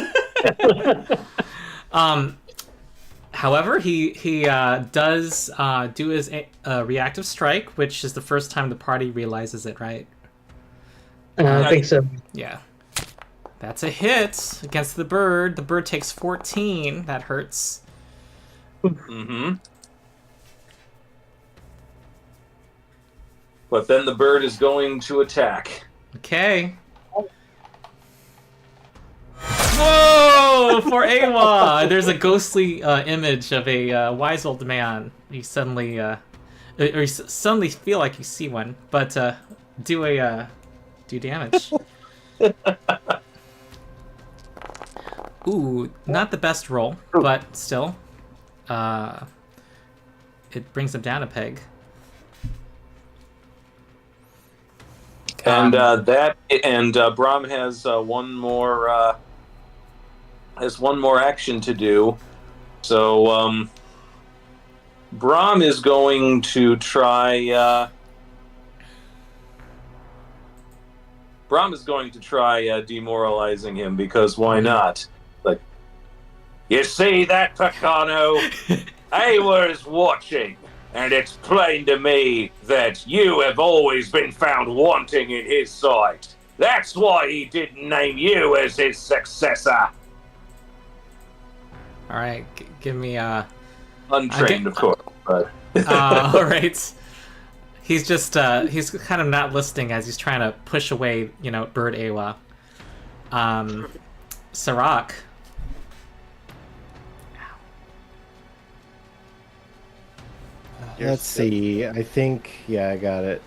However, he does do his reactive strike, which is the first time the party realizes it, right? I think so. Yeah. That's a hit against the bird. The bird takes 14. That hurts. Mm-hmm. But then the bird is going to attack. Okay. Whoa! For Awa! There's a ghostly image of a wise old man. You suddenly, suddenly feel like you see one, but do damage. Ooh, not the best roll, but still, it brings him down a peg. And Brom has one more action to do. So Brom is going to try. Demoralizing him, because why not? Like, you see that, Picano? Awa is watching, and it's plain to me that you have always been found wanting in his sight. That's why he didn't name you as his successor. All right, give me Untrained, of course, but all right. He's just he's kind of not listening as he's trying to push away, bird Awa. Sarakk. let's see. I think, yeah, I got it.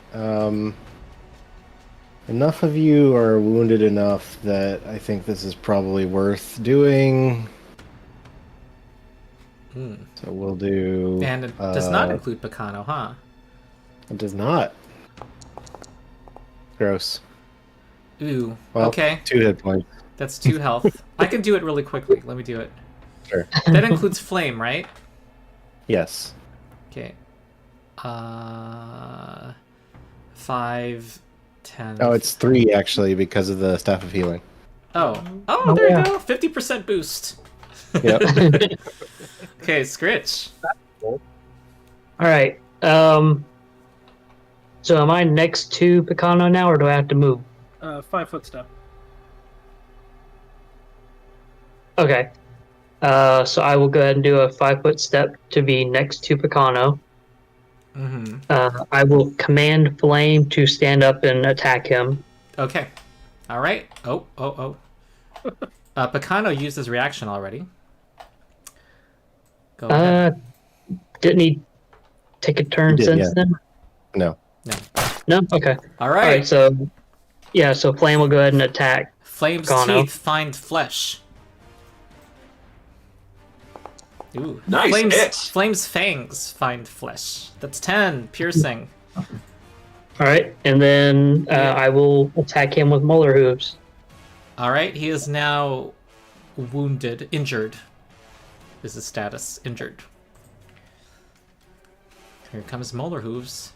Enough of you are wounded enough that I think this is probably worth doing. So we'll do... And it does not include Picano, huh? It does not. Gross. Ooh, Well, okay. 2 hit points. That's 2 health. I can do it really quickly. Let me do it. Sure. That includes flame, right? Yes. Okay. 5, 10... Oh, it's 3 actually because of the Staff of Healing. Oh, there you go. 50% boost. Yep. Okay, Skritch. All right. So am I next to Picano now, or do I have to move? 5-foot step. Okay. So I will go ahead and do a 5-foot step to be next to Picano. I will command Flame to stand up and attack him. Okay. All right. Oh. Picano used his reaction already. Go ahead. Didn't he take a turn since then? No. No? Okay. All right. So Flame will go ahead and attack. Flame's Picano. teeth find flesh. Ooh. Nice hit. Flame's fangs find flesh. That's 10 piercing. All right, and then I will attack him with molar hooves. All right, he is now injured. Is his status injured? Here comes molar hooves.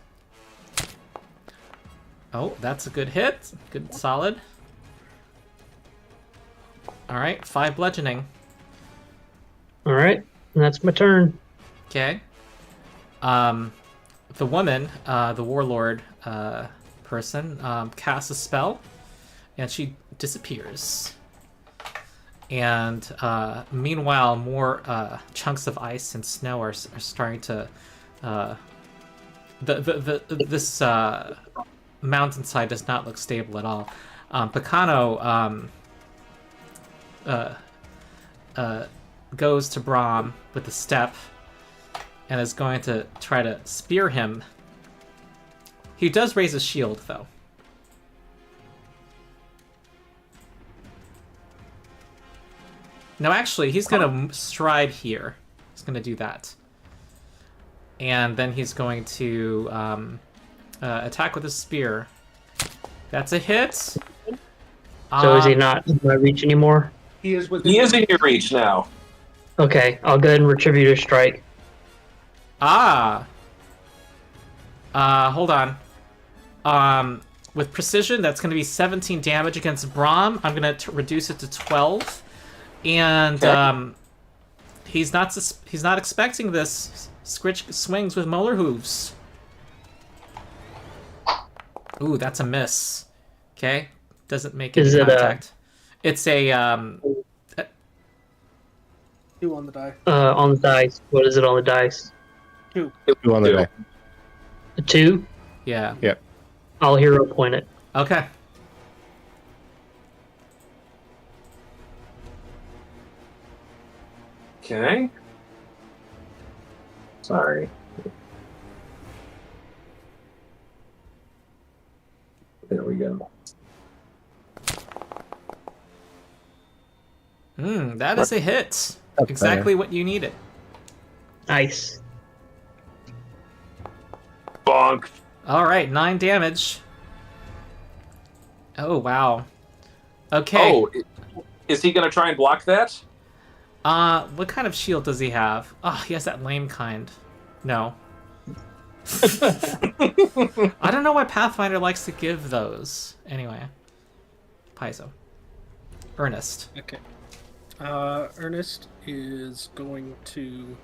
Oh, that's a good hit. Good, solid. All right, 5 bludgeoning. All right, and that's my turn. Okay. The woman, the warlord person, casts a spell, and she disappears. And meanwhile, more chunks of ice and snow are starting to. This mountainside does not look stable at all. Picano goes to Brom with a step and is going to try to spear him. He does raise his shield, though. No, actually, he's going to stride here. He's going to do that. And then he's going to attack with his spear. That's a hit. So is he not in my reach anymore? He is within. He is in your reach now. Okay, I'll go ahead and Retributor Strike. Hold on. With precision, that's going to be 17 damage against Brom. I'm going to reduce it to 12. And he's not expecting this. Skritch swings with molar hooves. Ooh, that's a miss. Okay, doesn't make any contact. It's a 2 on the die. On the dice. What is it on the dice? 2. 2 on the die. A 2? Yeah. Yep. I'll hero point it. Okay. Okay. Sorry. There we go. That is a hit. That's Exactly what you needed. Nice. Bonk. All right, 9 damage. Oh, wow. Okay. Oh, is he going to try and block that? What kind of shield does he have? Oh, he has that lame kind. No. I don't know why Pathfinder likes to give those. Anyway. Paizo. Ernest. Okay. Ernest is going to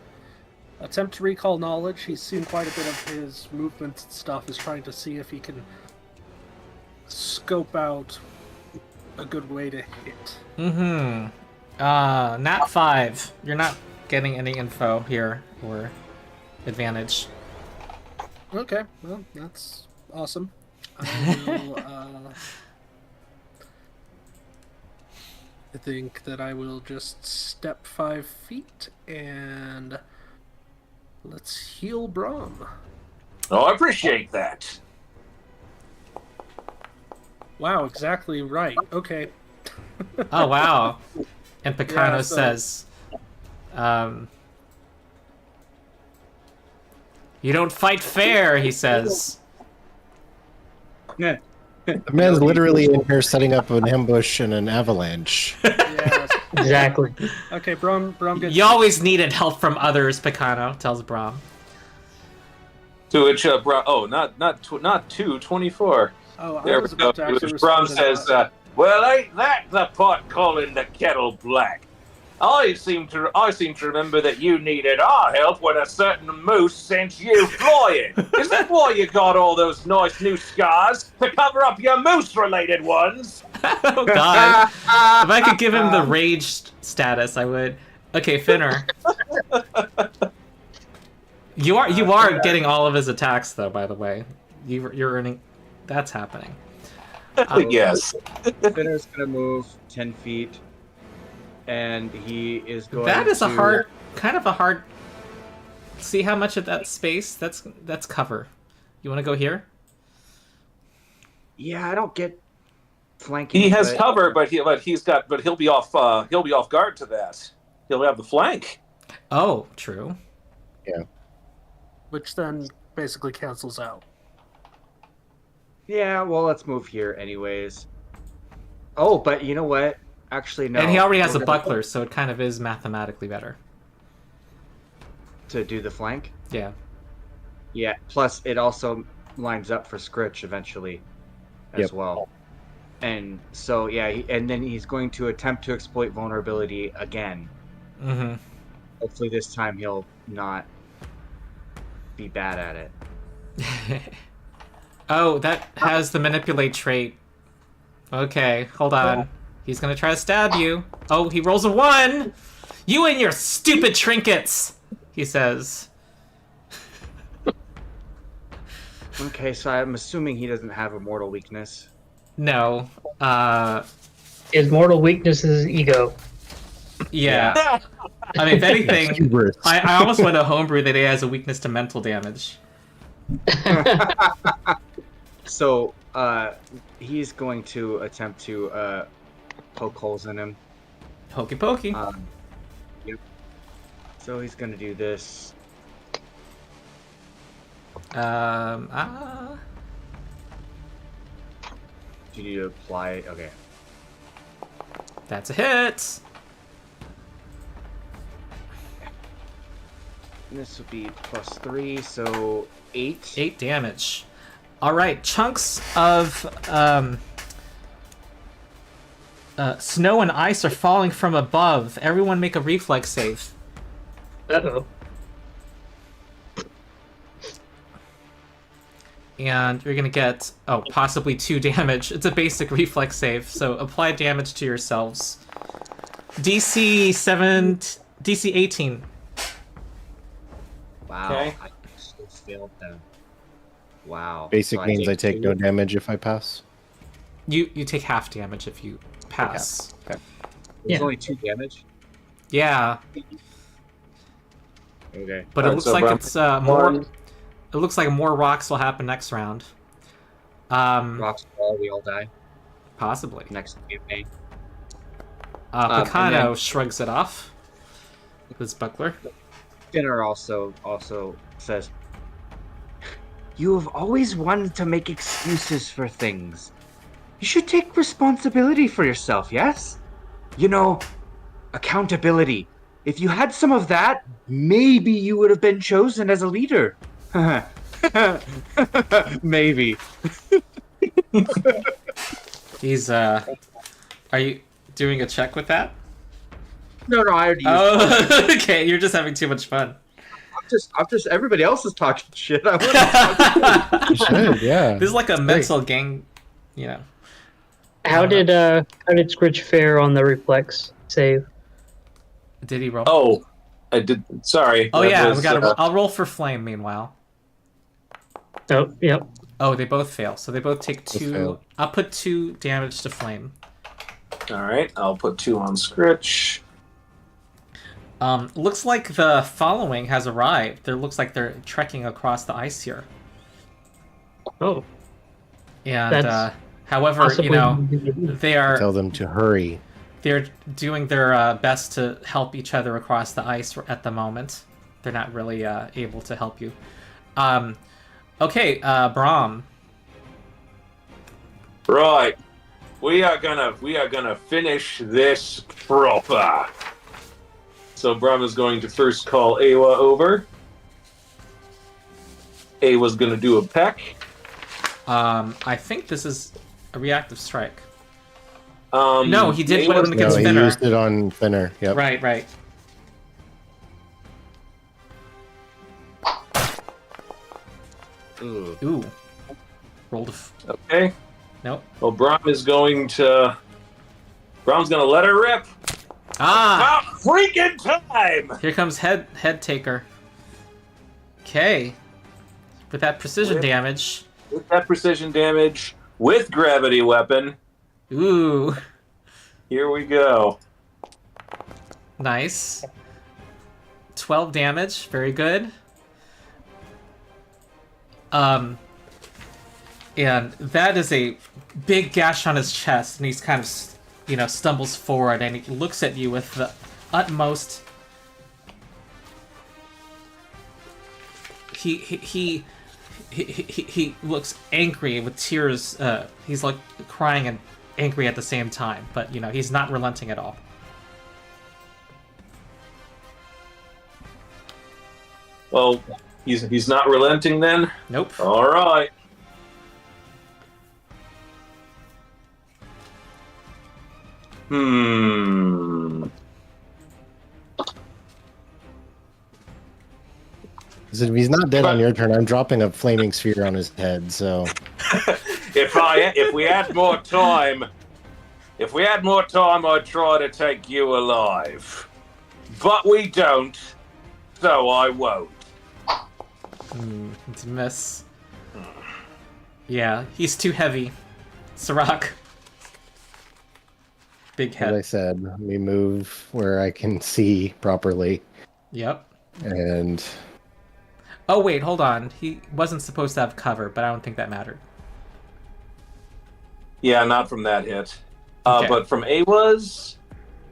attempt to recall knowledge. He's seen quite a bit of his movement and stuff. Is trying to see if he can scope out a good way to hit. Nat 5. You're not getting any info here or advantage. Okay, well, that's awesome. I will, I think that I will just step 5 feet and Let's heal Brom. Oh, I appreciate that. Wow, exactly right. Okay. Oh, wow. And Picano Yeah, so- says, you don't fight fair, he says. Yeah. The man's literally in here setting up an ambush and an avalanche. Yes. Exactly. Okay, Brom gets... You always needed help from others, Picano, tells Brom. To which, not 224. Oh, I There was we go. about to actually Brom respond to says, that. well, ain't that the pot calling the kettle black? I seem to remember that you needed our help when a certain moose sent you flying. Is that why you got all those nice new scars? To cover up your moose-related ones? Oh, God. If I could give him the raged status, I would. Okay, Finnur. You are getting all of his attacks, though, by the way. You're earning... That's happening. Yes. Finner's gonna move 10 feet, and he is going That is to... kind of a hard... See how much of that space? That's cover. You want to go here? Yeah, I don't get flanking. He has but- cover, but he'll be off guard to that. He'll have the flank. Oh, true. Which then basically cancels out. Yeah, well, let's move here anyways. Oh, but you know what? Actually, no. And he already has We're a gonna- buckler, so it kind of is mathematically better. To do the flank? Yeah. Yeah, plus it also lines up for Skritch eventually as Yep. well. And so, yeah, and then he's going to attempt to exploit vulnerability again. Mm-hmm. Hopefully this time he'll not be bad at it. Oh, that has the manipulate trait. Okay, hold on. He's gonna try to stab you. Oh, he rolls a 1! You and your stupid trinkets! He says. Okay, so I'm assuming he doesn't have a mortal weakness. No. His mortal weakness is ego. Yeah. I mean, if anything, Hubris. I almost went to homebrew that he has a weakness to mental damage. So, he's going to attempt to poke holes in him. Hokey pokey. Yep. So he's going to do this. Ah. Do you need to apply? Okay. That's a hit. This would be +3, so 8. 8 damage. Alright, chunks of snow and ice are falling from above. Everyone make a reflex save. Uh-oh. And you're gonna get, possibly 2 damage. It's a basic reflex save, so apply damage to yourselves. DC 18. Wow. Okay. I still failed them. Wow. Basic So means I take no 2. damage if I pass. You take half damage if you pass. There's Yeah. only 2 damage? Yeah, Okay. but it Alright, looks so like Brom- it's more. One. It looks like more rocks will happen next round. Rocks fall, we all die. Possibly. Next campaign. Picano and then- shrugs it off with his buckler. Finner also says, "You have always wanted to make excuses for things. You should take responsibility for yourself, yes? You know, accountability. If you had some of that, maybe you would have been chosen as a leader." Maybe. He's Are you doing a check with that? No, I already used it. Oh, okay. You're just having too much fun. I'm just everybody else is talking shit. I want to You should, yeah. This is like a Great. mental gang, you know. How did Skritch fare on the reflex save? Did he roll? Oh, I did. Sorry. Oh That yeah, was, we got. I'll roll for flame. Meanwhile. Oh, yep. Oh, they both fail. So they both take Both 2. fail. I'll put 2 damage to flame. All right, I'll put 2 on Skritch. Looks like the following has arrived. There looks like they're trekking across the ice here. Oh, And That's however, possibly- they are Tell them to hurry. they're doing their best to help each other across the ice at the moment. They're not really able to help you. Okay, Brom. Right. We are gonna finish this proper. So Brom is going to first call Awa over. Awa's gonna do a peck. I think this is a reactive strike. No, No, he did one No, against he Finnur. used it on Finnur. Yep. Right. Ooh. Rolled a... Okay. Nope. Well, Brom's gonna let her rip. Ah! About freaking time! Here comes head taker. Okay. With that precision damage. With that precision damage, with gravity weapon, Ooh. here we go. Nice. 12 damage. Very good. And that is a big gash on his chest, and he's kind of, stumbles forward, and he looks at you with the utmost... He looks angry with tears. He's like crying and angry at the same time, but he's not relenting at all. Well, he's not relenting then. Nope. All right. If he's not dead on your turn, I'm dropping a flaming sphere on his head. So If we had more time, I'd try to take you alive. But we don't, so I won't. It's a miss. Yeah, he's too heavy. Sarakk. Big as head. I said, we move where I can see properly. Yep. And Oh wait, hold on. He wasn't supposed to have cover, but I don't think that mattered. Yeah, not from that hit. Okay. But from Awa's,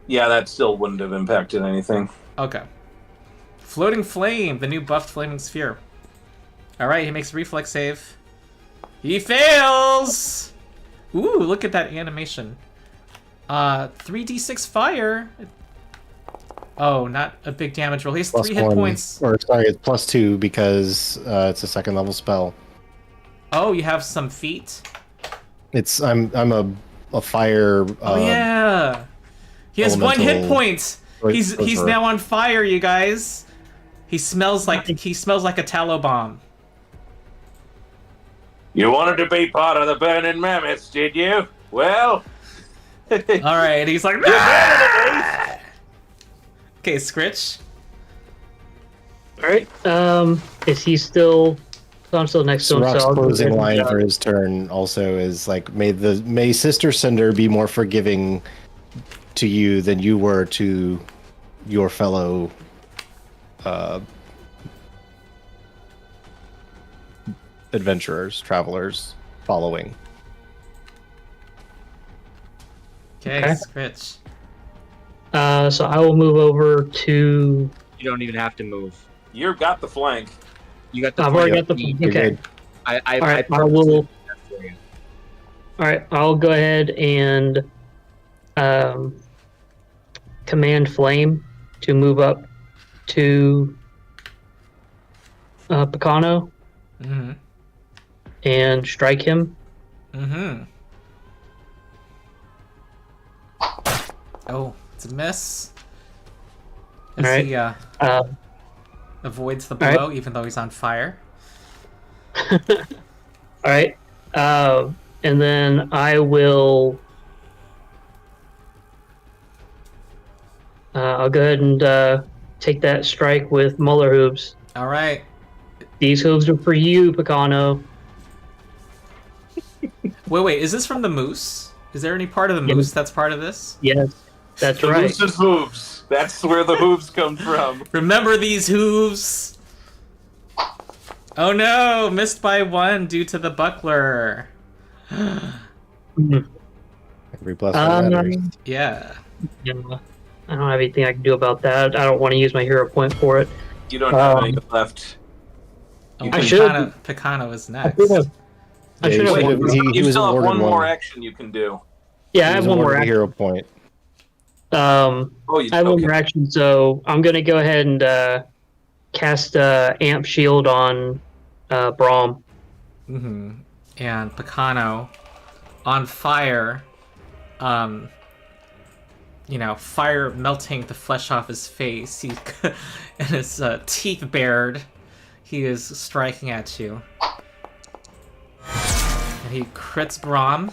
yeah, that still wouldn't have impacted anything. Okay. Floating Flame, the new buffed flaming sphere. Alright, he makes a reflex save. He fails! Ooh, look at that animation. 3d6 fire. Oh, not a big damage roll. He has 3 hit +1, points. or sorry, it's +2 because it's a second level spell. Oh, you have some feet? I'm a fire. Oh yeah. He has 1 hit elemental point. He's sorcerer. now on fire, you guys. He smells like a tallow bomb. You wanted to be part of the burning mammoths, did you? Well, All right, and he's like, "Ah!" Okay, Skritch. All right. Is he still? I'm still next to him. Sarak's So I'll go closing ahead and, line for his turn also is like, may Sister Cinder be more forgiving to you than you were to your fellow adventurers, travelers, following. Okay, Okay. Skritch. So I will move over to. You don't even have to move. you've got the flank. You got the. I've already flank. got the. You're Okay. good. I All right. I purposely will. did that for you. All right. I'll go ahead and command Flame to move up to Picano Mm-hmm. and strike him. Mm-hmm. Oh, it's a miss. As All right. he Uh, avoids the all right. blow, even though he's on fire. All right. And then I will. I'll go ahead and take that strike with Muller hooves. All right. These hooves are for you, Picano. Wait. Is this from the moose? Is there any part of the Yeah. moose that's part of this? Yes. That's The right. moose's hooves. That's where the hooves come from. Remember these hooves. Oh no, missed by 1 due to the buckler. Every blessing matters. Yeah. Yeah, I don't have anything I can do about that. I don't want to use my hero point for it. You don't have any left. Oh, I should. Picano is I next. should have. I Yeah, should you have. should have- he You was still have awarded one more action you can do. Yeah, I He have was one more awarded a action. hero point. Oh, you I have one okay. more action, so I'm gonna go ahead and cast Amp Shield on Brom. Mm-hmm. And Picano, on fire, fire melting the flesh off his face. He and his teeth bared. He is striking at you, and he crits Brom.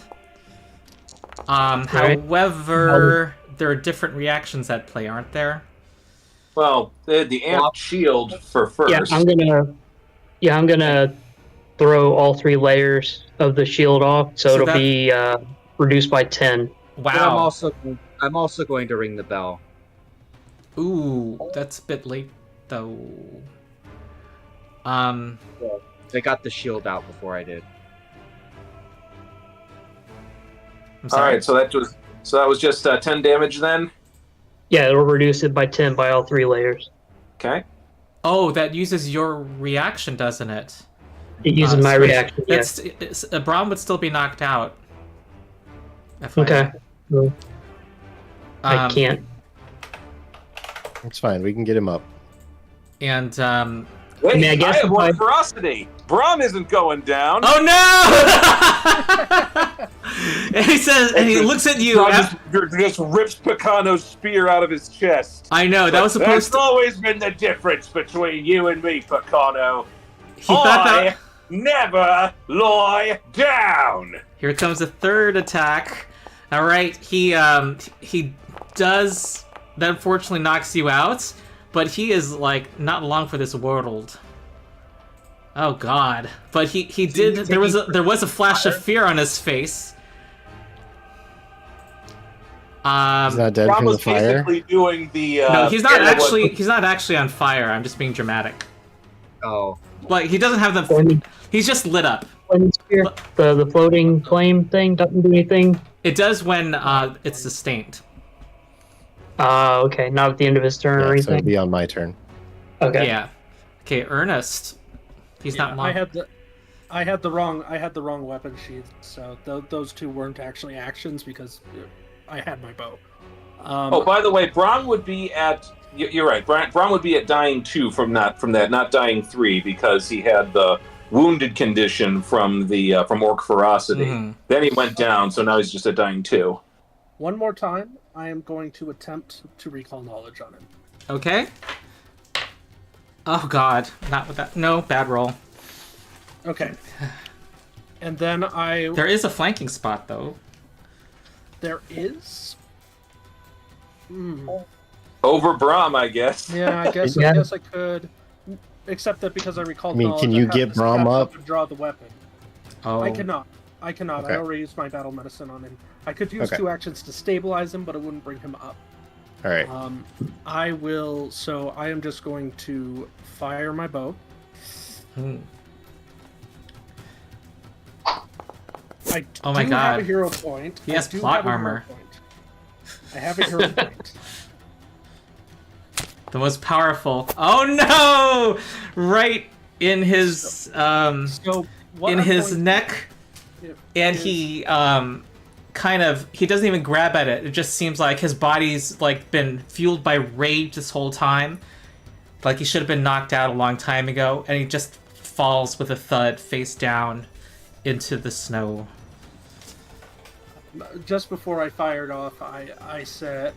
However, there are different reactions at play, aren't there? Well, the amp shield for first. Yeah, I'm gonna throw all 3 layers of the shield off, so it'll be reduced by 10. But Wow. I'm also going to ring the bell. Ooh, that's a bit late, though. I got the shield out before I did. I'm All sorry. right, so that was just 10 damage then. Yeah, it'll reduce it by 10 by all 3 layers. Okay. Oh, that uses your reaction, doesn't it? It uses my Switch. reaction. Yes. Brom would still be knocked out. Okay. Well, I Um, can't. It's fine. We can get him up. And Wait, I guess have if one I- ferocity. Brom isn't going down. oh no! And he says, and he looks at you. Brom just rips Picano's spear out of his chest. I know that was supposed That's to. always been the difference between you and me, Picano. He thought I that. never lie down. Here comes a third attack. All right, he does. That unfortunately knocks you out, but he is like not long for this world. Oh God! But he did. There was a flash of fear on his face. He's not dead Brom from the was fire. basically doing the. No, he's not yeah, actually. He's not actually on fire. I'm just being dramatic. Oh. Like he doesn't have the. He's just lit up. The floating flame thing doesn't do anything. It does when it's sustained. Okay, not at the end of his turn or Yeah, so anything. it'll be on my turn. Okay. Yeah. Okay, Ernest. He's not long. I had the wrong weapon sheath, so those 2 weren't actually actions because I had my bow. Oh, by the way, Brom would be at. You're right. Brom would be at dying 2 from that, not dying 3 because he had the wounded condition from orc ferocity. Mhm. Then he went down, so now he's just at dying 2. One more time, I am going to attempt to recall knowledge on him. Okay. Oh God, not with that. No, bad roll. Okay. And then There is a flanking spot though. there is. Over Brom, I guess. Yeah, I guess Yeah. I could. Except that because I recalled I mean, knowledge, can you have get to Brom step up? and draw the weapon. Oh. I cannot. Okay. I already used my battle medicine on him. I could use Okay. 2 actions to stabilize him, but it wouldn't bring him up. All right. I will. So I am just going to fire my bow. Hmm. I Oh my do God. have a hero point. He has I do plot have a hero armor. point. I have a hero point. The most powerful. Oh no! Right in his So what in I'm his going- neck, and he kind of he doesn't even grab at it. It just seems like his body's like been fueled by rage this whole time. Like he should have been knocked out a long time ago, and he just falls with a thud face down into the snow. Just before I fired off, I said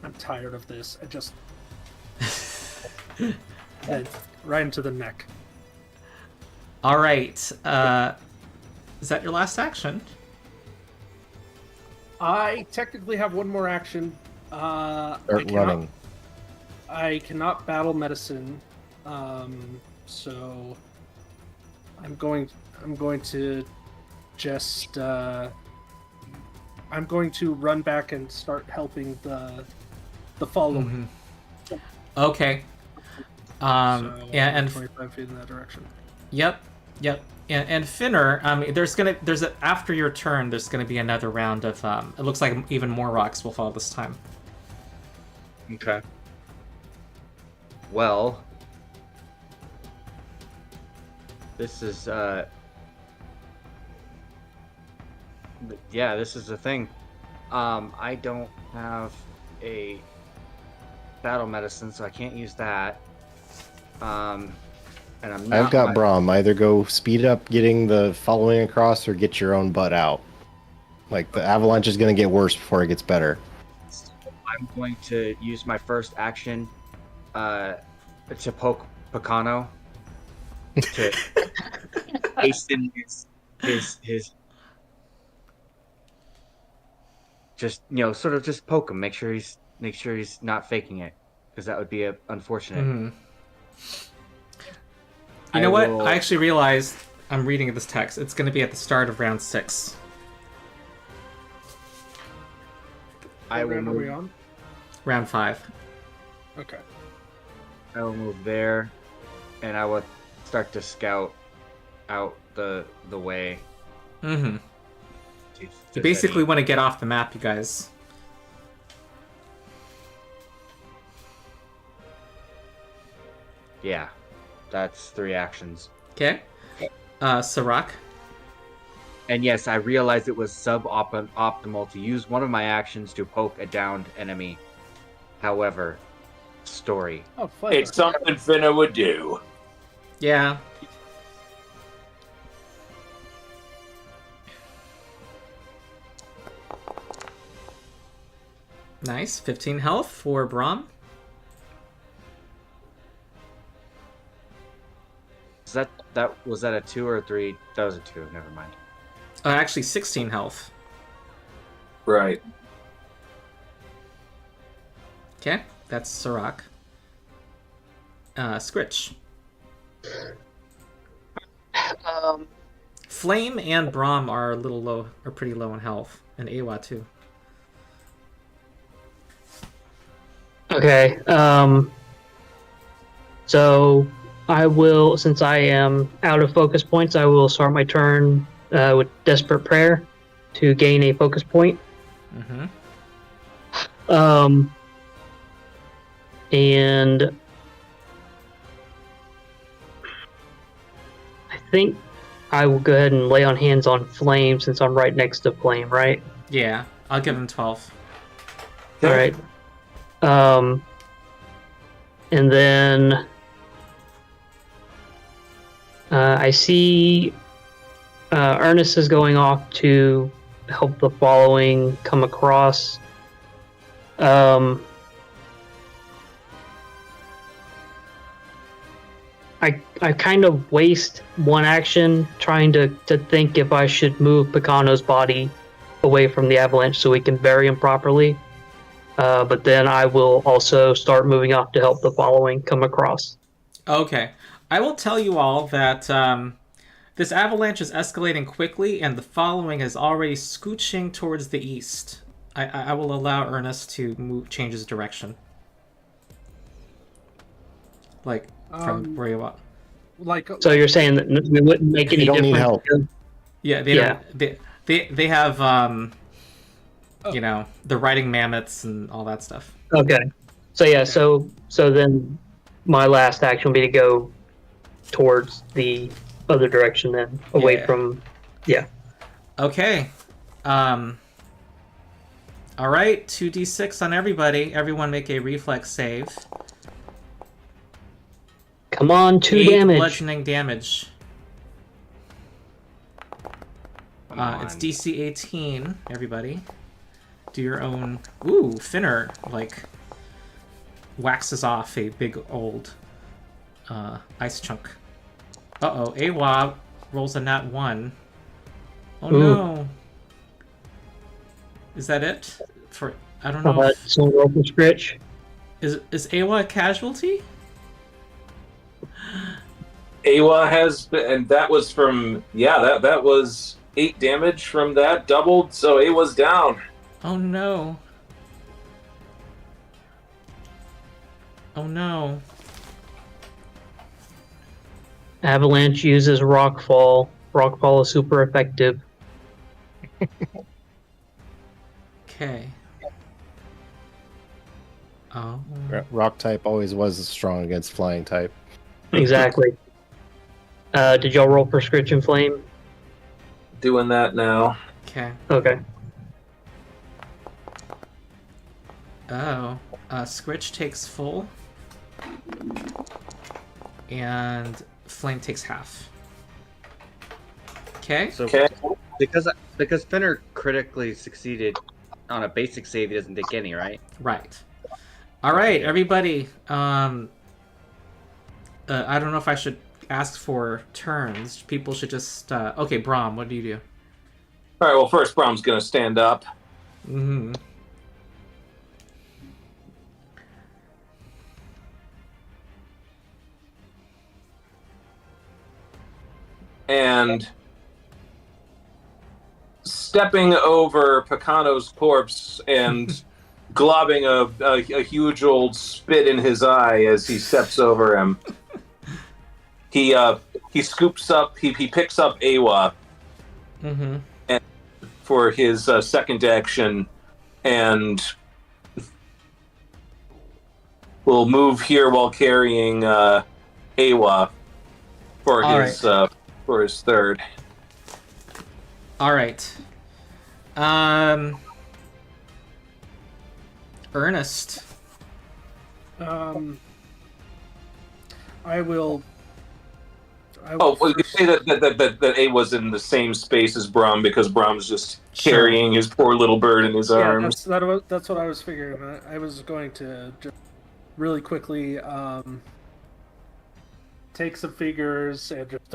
I'm tired of this. I just and right into the neck. All right. Is that your last action? I technically have one more action. Start running. I cannot battle medicine, so I'm going to just I'm going to run back and start helping the following. Okay. So Yeah, and 25 feet in that direction. Yep. And Finnur, after your turn, there's gonna be another round of. It looks like even more rocks will fall this time. Okay. Well, this is yeah, this is the thing. I don't have a battle medicine, so I can't use that. And I'm not. I've got Brom. Either go speed up getting the following across, or get your own butt out. Like the avalanche is going to get worse before it gets better. I'm going to use my first action to poke Picano to hasten his just sort of just poke him, make sure he's not faking it, because that would be unfortunate. You know what? I actually realized I'm reading this text. It's going to be at the start of round 6. I will round are we move. on? Round 5. Okay. I will move there, and I will start to scout out the way. You basically want to get off the map, you guys. Yeah, that's 3 actions. Okay. Sarakk. And yes, I realized it was suboptimal to use one of my actions to poke a downed enemy. However, story. Oh, flavor. It's something Finnur would do. Yeah. Nice. 15 health for Brom. Was that a 2 or a 3? That was a 2. Never mind. Actually, 16 health. Right. Okay, that's Sarakk. Skritch. Flame and Brom are a little low, are pretty low in health, and Awa too. Okay. So I will, since I am out of focus points, I will start my turn with Desperate Prayer to gain a focus point. And I think I will go ahead and lay on hands on Flame since I'm right next to Flame, right? Yeah, I'll give him 12. All right. And then I see Ernest is going off to help the following come across. I kind of waste one action trying to think if I should move Picano's body away from the avalanche so we can bury him properly. But then I will also start moving off to help the following come across. Okay. I will tell you all that this avalanche is escalating quickly, and the following is already scooching towards the east. I will allow Ernest to change his direction. Like, from where you are. Like, So you're saying that we wouldn't make any You don't difference? need help. Yeah, they have you know, the riding mammoths and all that stuff. Okay. So yeah, so then my last action would be to go towards the other direction then, away from Okay. All right, 2d6 on everybody. Everyone make a reflex save. Come on, 2 8 damage. bludgeoning damage. It's DC 18, everybody. Do your own... Ooh, Finnur, like, waxes off a big old ice chunk. Uh-oh, Awa rolls a nat 1. Oh no! Is that it? I don't know. So roll for Skritch. Is Awa a casualty? Awa has been, and that was from that was 8 damage from that, doubled, so Awa's down. Oh no. Oh no. Avalanche uses Rockfall. Rockfall is super effective. Okay. Oh. Rock type always was strong against flying type. Exactly. Did y'all roll for Skritch and Flame? Doing that now. Okay. Okay. Oh. Skritch takes full. And Flame takes half. Okay. So Okay. because Finnur critically succeeded on a basic save, he doesn't take any, right? Right. All right, everybody. I don't know if I should ask for turns. People should just. Okay, Brom, what do you do? All right, well, first Brom's going to stand up. Mm-hmm. And stepping over Picano's corpse and globbing a huge old spit in his eye as he steps over him. He scoops up, he picks up Awa and for his second action, and will move here while carrying Awa for his third. All right. Ernest. I will. Oh, well, you say that A was in the same space as Brom because Brom's just carrying his poor little bird in his arms. That's what I was figuring. I was going to just really quickly take some figures and just.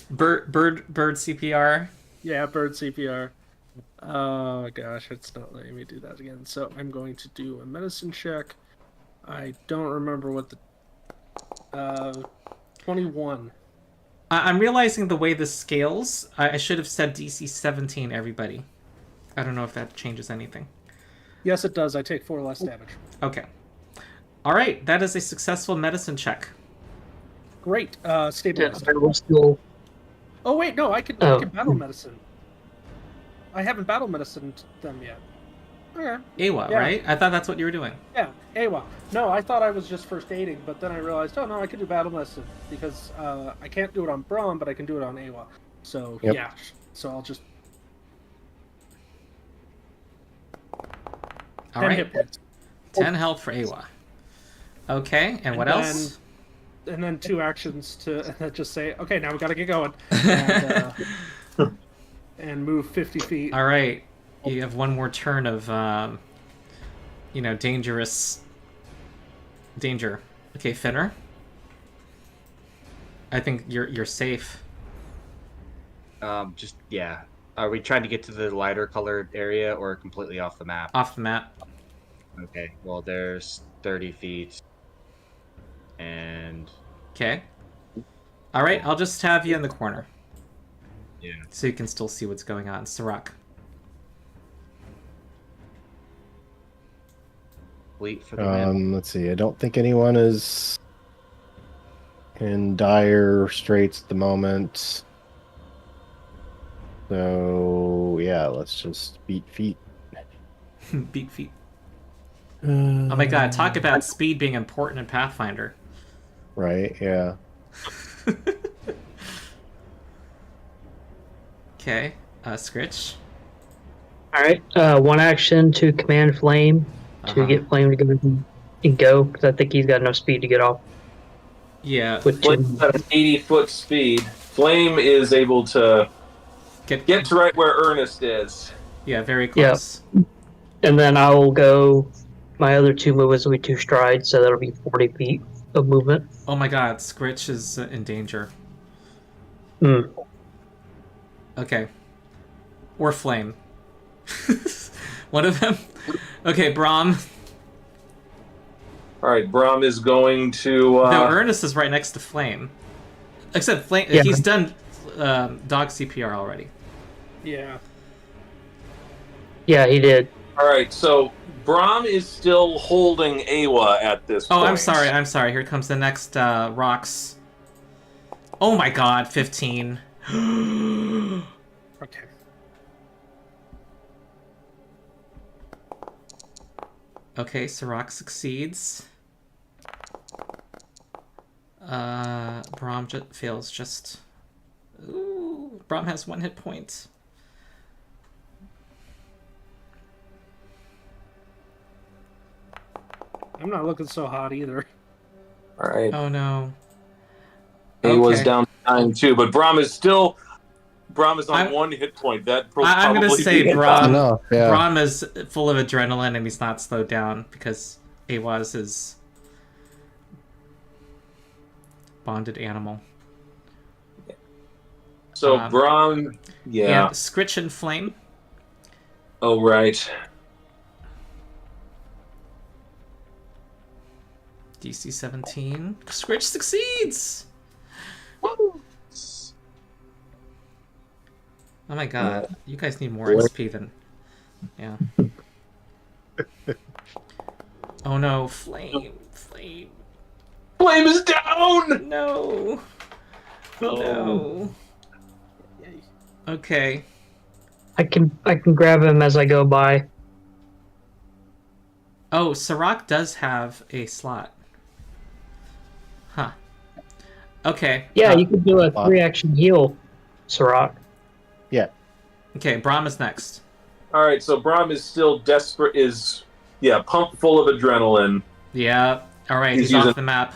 Bird CPR. Yeah, bird CPR. Oh gosh, it's not letting me do that again. So I'm going to do a medicine check. I don't remember what the 21. I'm realizing the way this scales. I should have said DC 17, everybody. I don't know if that changes anything. Yes, it does. I take 4 less damage. Okay. All right, that is a successful medicine check. Great. Stabilize. I will still. Oh wait, no, I can battle medicine. I haven't battle medicined them yet. Okay. Awa, Yeah. right? I thought that's what you were doing. Yeah, AWA. No, I thought I was just first aiding, but then I realized, oh no, I could do battle medicine because I can't do it on Brom, but I can do it on AWA. So Yep. yeah, so I'll just. All 10 right. hit points. 10 health for Awa. Okay, and what else? And then 2 actions to just say, okay, now we got to get going, and, and move 50 feet. All right, you have one more turn of, dangerous danger. Okay, Finnur. I think you're safe. Yeah. Are we trying to get to the lighter colored area or completely off the map? Off the map. Okay. Well, there's 30 feet. And Okay. All right, I'll just have you in the corner. yeah. So you can still see what's going on. Sarakk. Wait for the man. Let's see. I don't think anyone is in dire straits at the moment. So yeah, let's just beat feet. Beat feet. Oh my god, talk about speed being important in Pathfinder. Right, yeah. Okay, Skritch. All right. One action to command Flame to get Flame to go and go because I think he's got enough speed to get off. Yeah. With Flame's at an 80-foot speed. Flame is able to get to right where Ernest is. Yeah, very close. And then I will go. My other 2 movements will be 2 strides, so that'll be 40 feet of movement. Oh my god, Skritch is in danger. Okay. Or Flame. One of them. Okay, Brom. All right, Brom is going to. No, Ernest is right next to Flame. Except Flame, Yeah. he's done dog CPR already. Yeah. Yeah, he did. All right, so Brom is still holding Awa at this point. Oh, I'm sorry. Here comes the next rocks. Oh my god, 15. Okay. Okay, Sarakk succeeds. Brom fails just... Ooh, Brom has 1 hit point. I'm not looking so hot either. All right. Oh no. Awa's Okay. down to 9 too, but Brom is on I'm- 1 hit point. That I'm gonna probably say be Brom. enough, yeah. Brom is full of adrenaline and he's not slowed down because Awa's his bonded animal. So Brom, yeah. And Skritch and Flame. Oh right. DC 17. Skritch succeeds! Oh my god, you guys need more XP than... Yeah. Oh no, Flame. Flame is down. No. No. Okay. I can grab him as I go by. Oh, Sarakk does have a slot. Huh. Okay. Yeah, you could do a 3-action heal, Sarakk. Yeah. Okay, Brom is next. All right, so Brom is still desperate. Pumped full of adrenaline. Yeah. All right, He's he's off using- the map.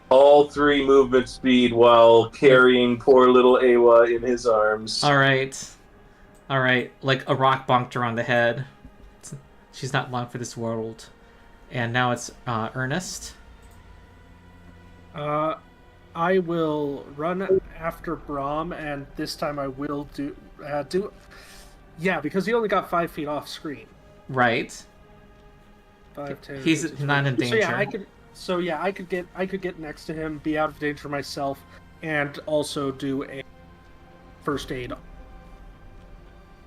All 3 movement speed while carrying poor little Awa in his arms. All right. Like a rock bonked her on the head. She's not long for this world. And now it's Ernest. I will run after Brom, and this time I will do. Yeah, because he only got 5 feet off screen. Right. 5, 10. He's 15. not in danger. So yeah, I could get next to him, be out of danger myself, and also do a first aid.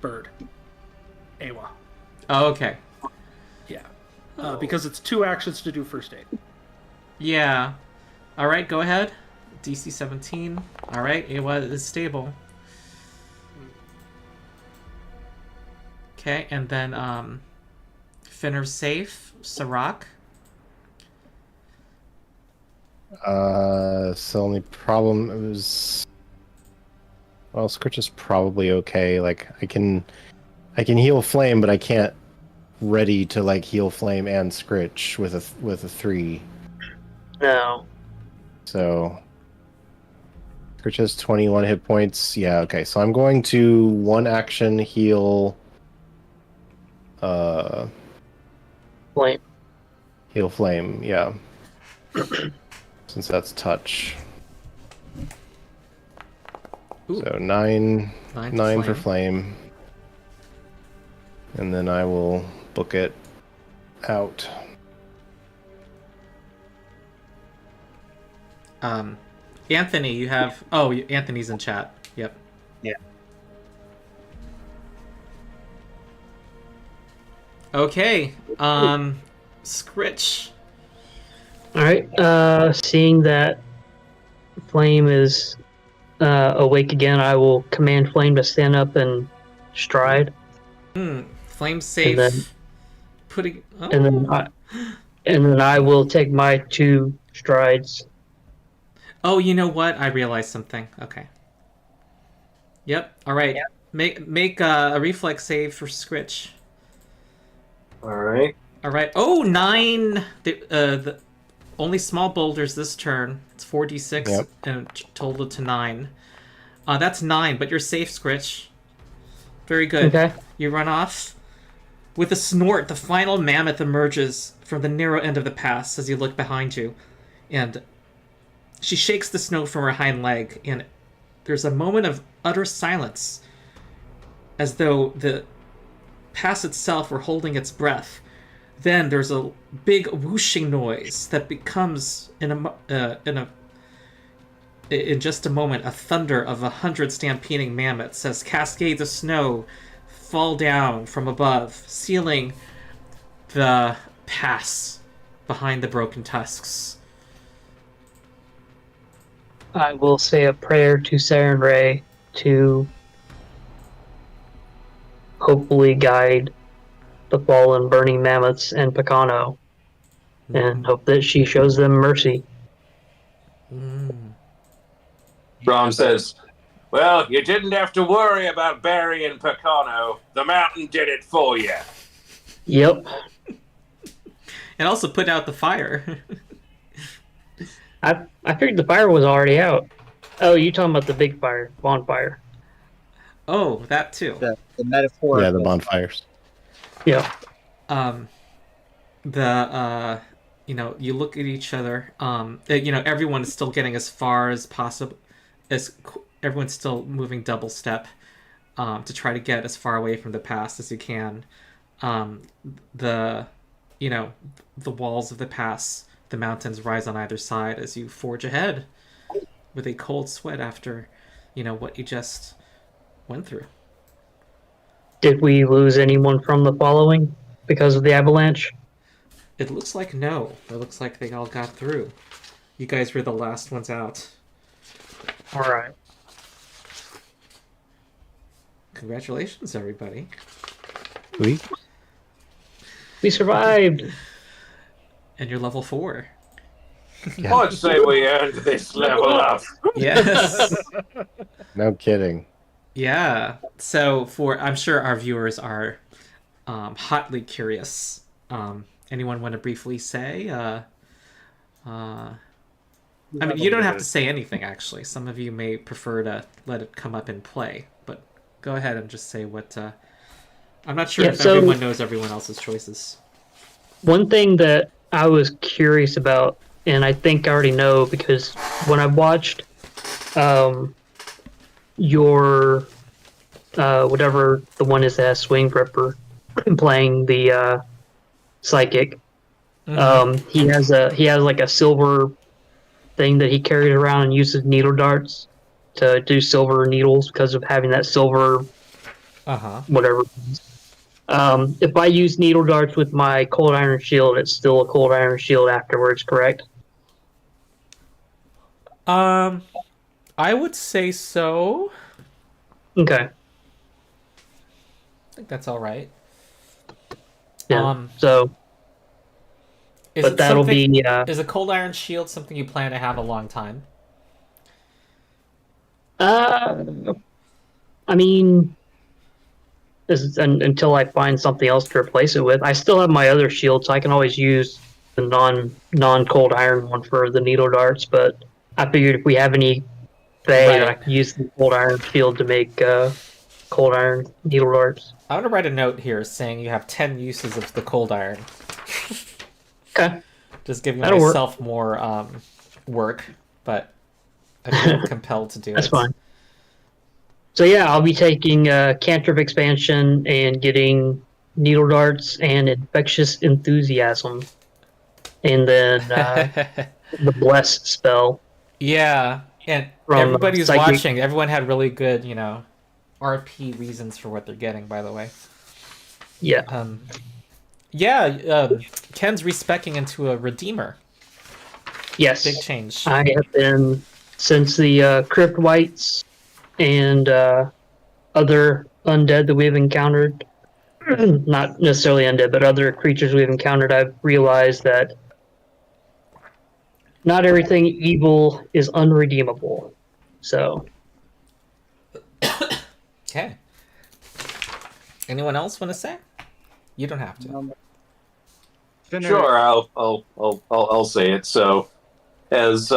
Bird. Awa. Oh, okay. Yeah. Because it's 2 actions to do first aid. Yeah. All right, go ahead. DC 17. All right, Awa is stable. Okay, and then Finnur's safe. Sarakk. So only problem is, well, Skritch is probably okay. Like I can heal Flame, but I can't ready to like heal Flame and Skritch with a 3. No. So Skritch has 21 hit points. Yeah, okay. So I'm going to 1 action heal Flame. Heal Flame, yeah. Since that's touch. Ooh. So 9 9 for Flame. And then I will book it out. Anthony, you have... Oh, Anthony's in chat. Yep. Yeah. Okay. Skritch. Alright, seeing that Flame is awake again, I will command Flame to stand up and stride. Flame safe. And then- Putting... Oh. And then I will take my 2 strides. Oh, you know what? I realized something. Okay. Yep. All right. Yep. Make a reflex save for Skritch. All right. All right. Oh, 9. The only small boulders this turn. It's 4d6 Yep. and total to 9. That's 9, but you're safe, Skritch. Very good. Okay. You run off. With a snort, the final mammoth emerges from the narrow end of the pass as you look behind you, and she shakes the snow from her hind leg, and there's a moment of utter silence, as though the pass itself were holding its breath. Then there's a big whooshing noise that becomes in in just a moment, a thunder of 100 stampeding mammoths as cascades of snow fall down from above, sealing the pass behind the broken tusks. I will say a prayer to Saren Ray to hopefully guide the fallen burning mammoths and Picano, and hope that she shows them mercy. Brom says, "Well, you didn't have to worry about Barry and Picano. The mountain did it for you." Yep. And also put out the fire. I figured the fire was already out. Oh, you talking about the big fire, bonfire? Oh, that too. The metaphor. Yeah, the bonfires. Yeah. You look at each other. Everyone is still getting as far as possible. Everyone's still moving double step to try to get as far away from the pass as you can. The walls of the pass, the mountains rise on either side as you forge ahead with a cold sweat after, what you just went through. Did we lose anyone from the following because of the avalanche? It looks like no. It looks like they all got through. You guys were the last ones out. All right. Congratulations, everybody. We survived. And you're level 4. Yeah. I'd say we earned this level up. Yes. No kidding. Yeah. So I'm sure our viewers are hotly curious. Anyone want to briefly say? I mean, you don't have to say anything, actually. Some of you may prefer to let it come up in play, but go ahead and just say what... I'm not sure if everyone knows everyone else's choices. One thing that I was curious about, and I think I already know because when I watched your whatever the one is that has swing gripper playing the psychic, he has like a silver thing that he carries around and uses needle darts to do silver needles because of having that silver whatever. If I use needle darts with my cold iron shield, it's still a cold iron shield afterwards, correct? I would say so. Okay. I think that's all right. Yeah. Is a cold iron shield something you plan to have a long time? I mean, until I find something else to replace it with. I still have my other shield, so I can always use the non cold iron one for the needle darts. But I figured if we have any that I can use the cold iron shield to make cold iron needle darts. I want to write a note here saying you have 10 uses of the cold iron. Okay. Just giving myself more work, but I feel compelled to do That's fine. So yeah, I'll be taking cantrip expansion and getting needle darts and infectious enthusiasm, and then the bless spell. Yeah, and everybody who's watching, everyone had really good, RP reasons for what they're getting. By the way. Yeah. Ken's respecing into a redeemer. Yes. Big change. I have been since the crypt wights and other undead that we've encountered, not necessarily undead, but other creatures we've encountered, I've realized that not everything evil is unredeemable. So. Okay. Anyone else want to say? You don't have to. Sure, I'll say it. So, as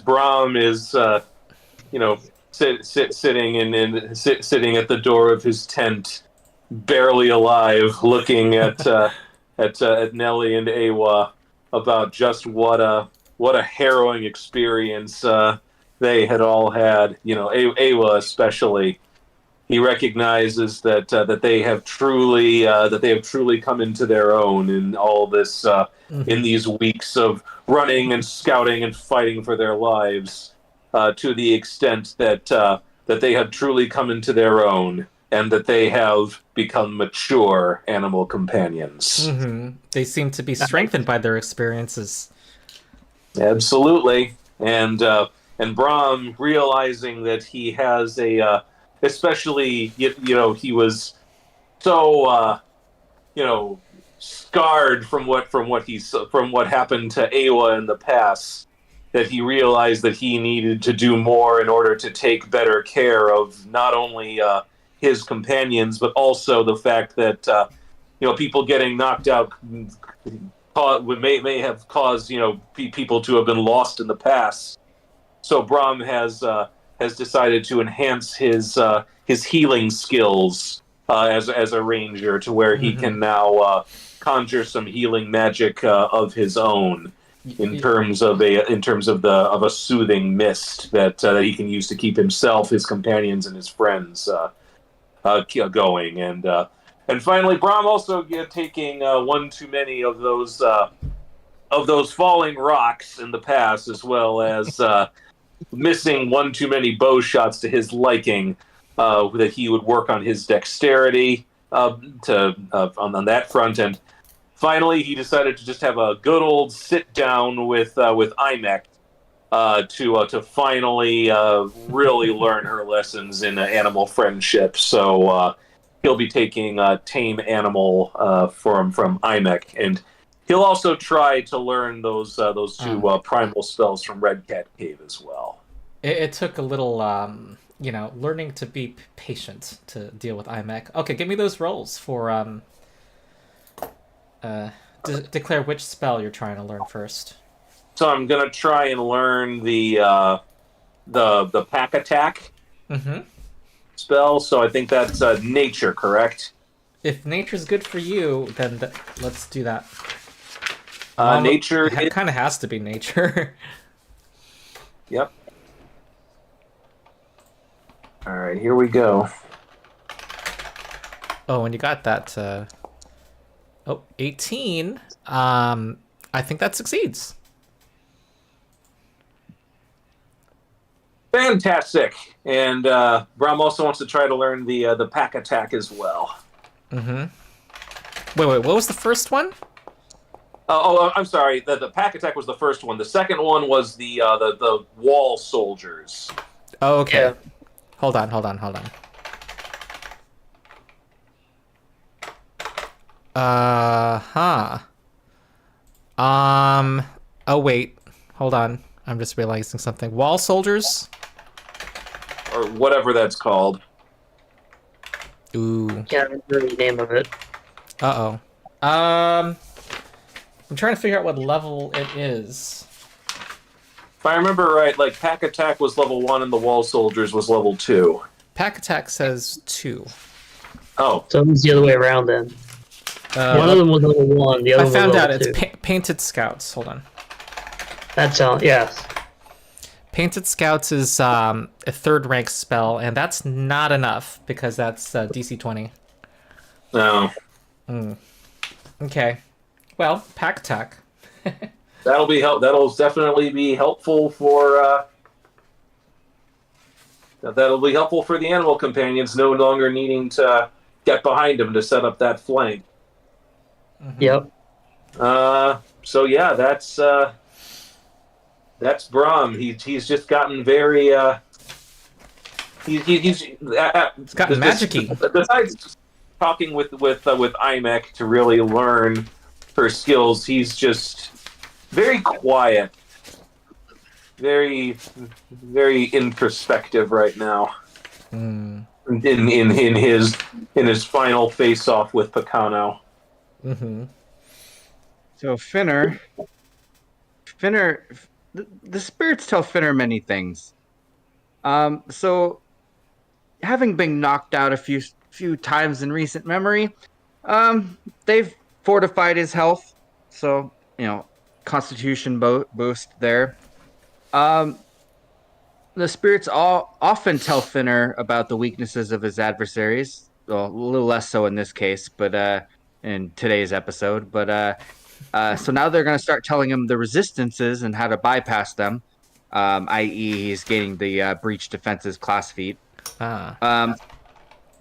Brom is, sitting at the door of his tent, barely alive, looking at Nelly and Awa about just what a harrowing experience they had all had. Awa especially. He recognizes that they have truly come into their own in all this in these weeks of running and scouting and fighting for their lives. to the extent that that they have truly come into their own and that they have become mature animal companions. They seem to be strengthened by their experiences. Absolutely, and Brom realizing that he has a, especially he was so scarred from what happened to Awa in the past, that he realized that he needed to do more in order to take better care of not only his companions but also the fact that people getting knocked out may have caused people to have been lost in the past. So Brom has decided to enhance his healing skills as a ranger to where he can now conjure some healing magic of his own in terms of a soothing mist that he can use to keep himself, his companions, and his friends going. And finally, Brom also taking one too many of those falling rocks in the past, as well as missing one too many bow shots to his liking. That he would work on his dexterity on that front, and finally he decided to just have a good old sit down with Imek to finally really learn her lessons in animal friendship. So he'll be taking Tame Animal from Imek, and he'll also try to learn those two primal spells from Red Cat Cave as well. It took a little, learning to be patient to deal with Imek. Okay, give me those rolls for declare which spell you're trying to learn first. So I'm gonna try and learn the pack attack spell. So I think that's nature, correct? If nature's good for you, then let's do that. Nature. It kind of has to be nature. Yep. All right, here we go. Oh, and you got that. 18. I think that succeeds. Fantastic. And Brom also wants to try to learn the pack attack as well. Wait, what was the first one? I'm sorry. The pack attack was the first one. The second one was the wall soldiers. Oh, okay. Yeah. Hold on. Oh, wait. Hold on. I'm just realizing something. Wall soldiers? Or whatever that's called. Ooh. Can't remember the name of it. Uh-oh. I'm trying to figure out what level it is. If I remember right, like pack attack was level 1 and the wall soldiers was level 2. Pack attack says 2. Oh. So it was the other way around then. One of them was level 1, the other I was found level out 2. it's painted scouts. Hold on. That sounds, yes. Painted scouts is a 3rd rank spell, and that's not enough because that's DC 20. No. Okay. Well, pack attack. That'll definitely be helpful for the animal companions, no longer needing to get behind him to set up that flank. Yep. So yeah, that's Brom. He's just gotten very he's gotten magic-y. Besides talking with Imek to really learn her skills, he's just very quiet, very very introspective right now. In his final face off with Picano. So Finnur, the spirits tell Finnur many things. So having been knocked out a few times in recent memory, they've fortified his health. So Constitution boost there. The spirits often tell Finnur about the weaknesses of his adversaries. Well, a little less so in this case, but in today's episode. But so now they're going to start telling him the resistances and how to bypass them. i.e., he's gaining the breach defenses class feat. Ah.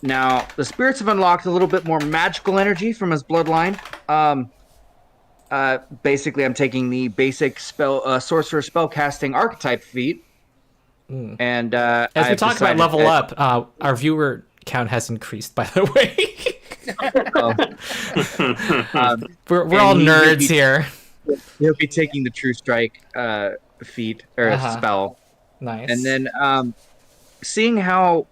Now, the spirits have unlocked a little bit more magical energy from his bloodline. Basically, I'm taking the basic sorcerer spellcasting archetype feat, and As we talk about level up, our viewer count has increased. By the way, we're all nerds here. He'll be taking the True Strike feat or spell. Nice. And then seeing how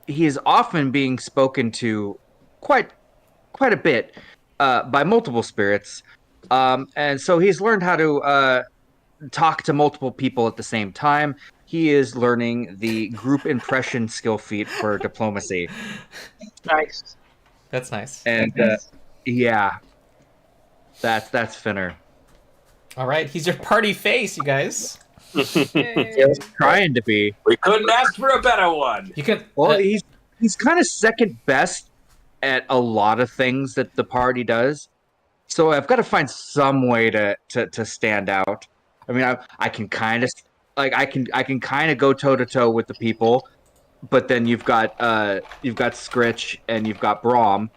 he is often being spoken to quite a bit by multiple spirits, and so he's learned how to talk to multiple people at the same time. He is learning the group impression skill feat for diplomacy. Nice. That's nice. And yeah, that's Finnur. All right, he's your party face, you guys. He's trying to be. We couldn't ask for a better one. You can. Well, he's kind of second best at a lot of things that the party does. So I've got to find some way to stand out. I mean, I can kind of I can kind of go toe to toe with the people, but then you've got Skritch and you've got Brom.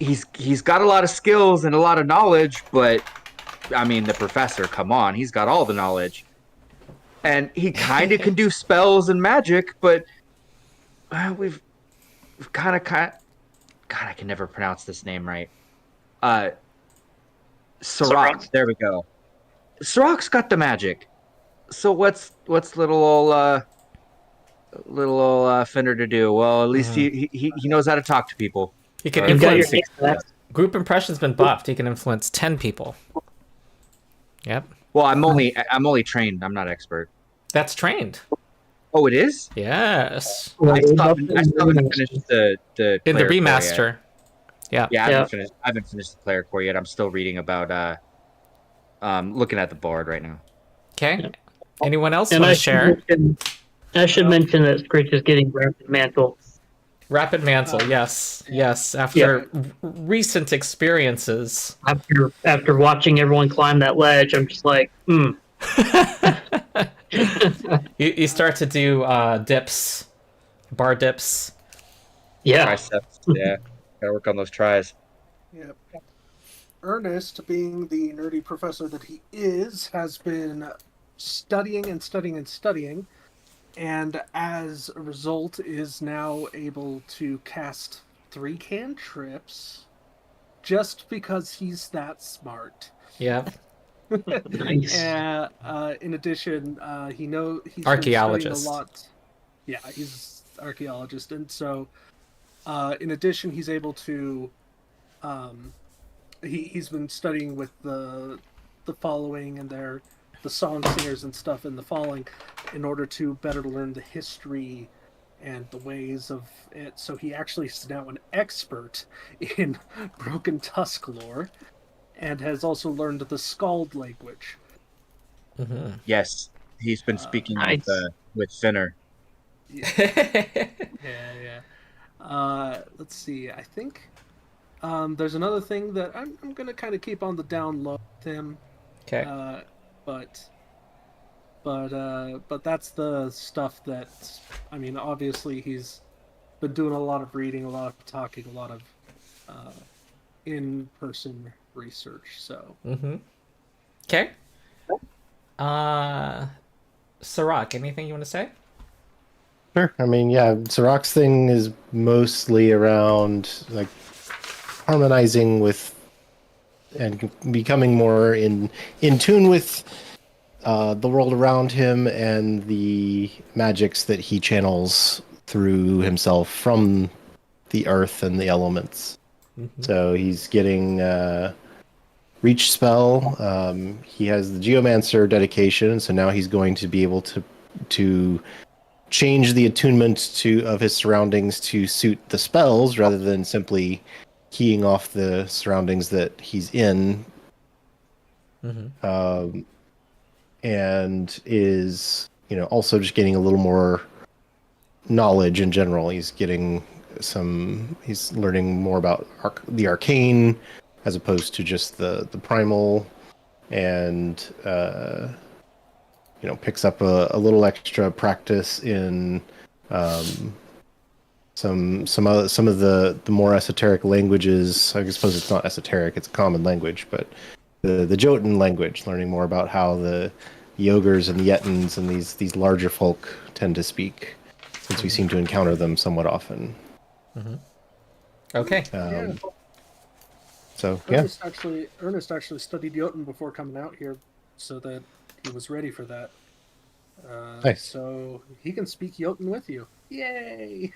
He's got a lot of skills and a lot of knowledge, but I mean, the professor, come on, he's got all the knowledge. And he kind of can do spells and magic, but we've kind of God, I can never pronounce this name right. Sarakk. There we go. Sarakk's got the magic. So what's little old Finnur to do? Well, at least he knows how to talk to people. He can influence. Group impression's been buffed. He can influence 10 people. Yep. Well, I'm only trained. I'm not expert. That's trained. Oh, it is? Yes. I still haven't finished the in the remaster. Yeah, I haven't finished the player core yet. I'm still reading about looking at the board right now. Okay. Yeah. Anyone else want to share? I should mention that Skritch is getting Rapid Mantle. Rapid Mantle, yes. After recent experiences. After watching everyone climb that ledge, I'm just like, You start to do dips, bar dips. Yeah. Triceps, yeah. Gotta work on those tries. Yep. Ernest, being the nerdy professor that he is, has been studying, and as a result is now able to cast 3 cantrips just because he's that smart. Yeah. Nice. In addition, he's archaeologist. A lot. Yeah, he's an archaeologist, and so in addition, he's able to. He's been studying with the following and the song singers and stuff in the following in order to better learn the history and the ways of it. So he actually is now an expert in Broken Tusk lore and has also learned the Skald language. Mm-hmm. Yes, he's been speaking with Finnur. Yeah. Let's see. I think there's another thing that I'm going to kind of keep on the down low with him. Okay. But that's the stuff that, I mean, obviously he's been doing a lot of reading, a lot of talking, a lot of in-person research. So. Mm-hmm. Okay. Sarakk, anything you want to say? Sure. I mean, yeah, Sarakk's thing is mostly around like harmonizing with and becoming more in tune with the world around him and the magics that he channels through himself from the earth and the elements. Mm-hmm. So he's getting reach spell. He has the geomancer dedication, so now he's going to be able to change the attunement of his surroundings to suit the spells rather than simply keying off the surroundings that he's in. Mm-hmm. And is, also just getting a little more knowledge in general. He's learning more about the arcane as opposed to just the primal, and picks up a little extra practice in some of the more esoteric languages. I suppose it's not esoteric; it's a common language, but the Jotun language, learning more about how the Yogurs and the Yettins and these larger folk tend to speak, since we seem to encounter them somewhat often. Okay. So yeah, Ernest actually studied Jotun before coming out here, so that he was ready for that. Nice. So he can speak Jotun with you. Yay!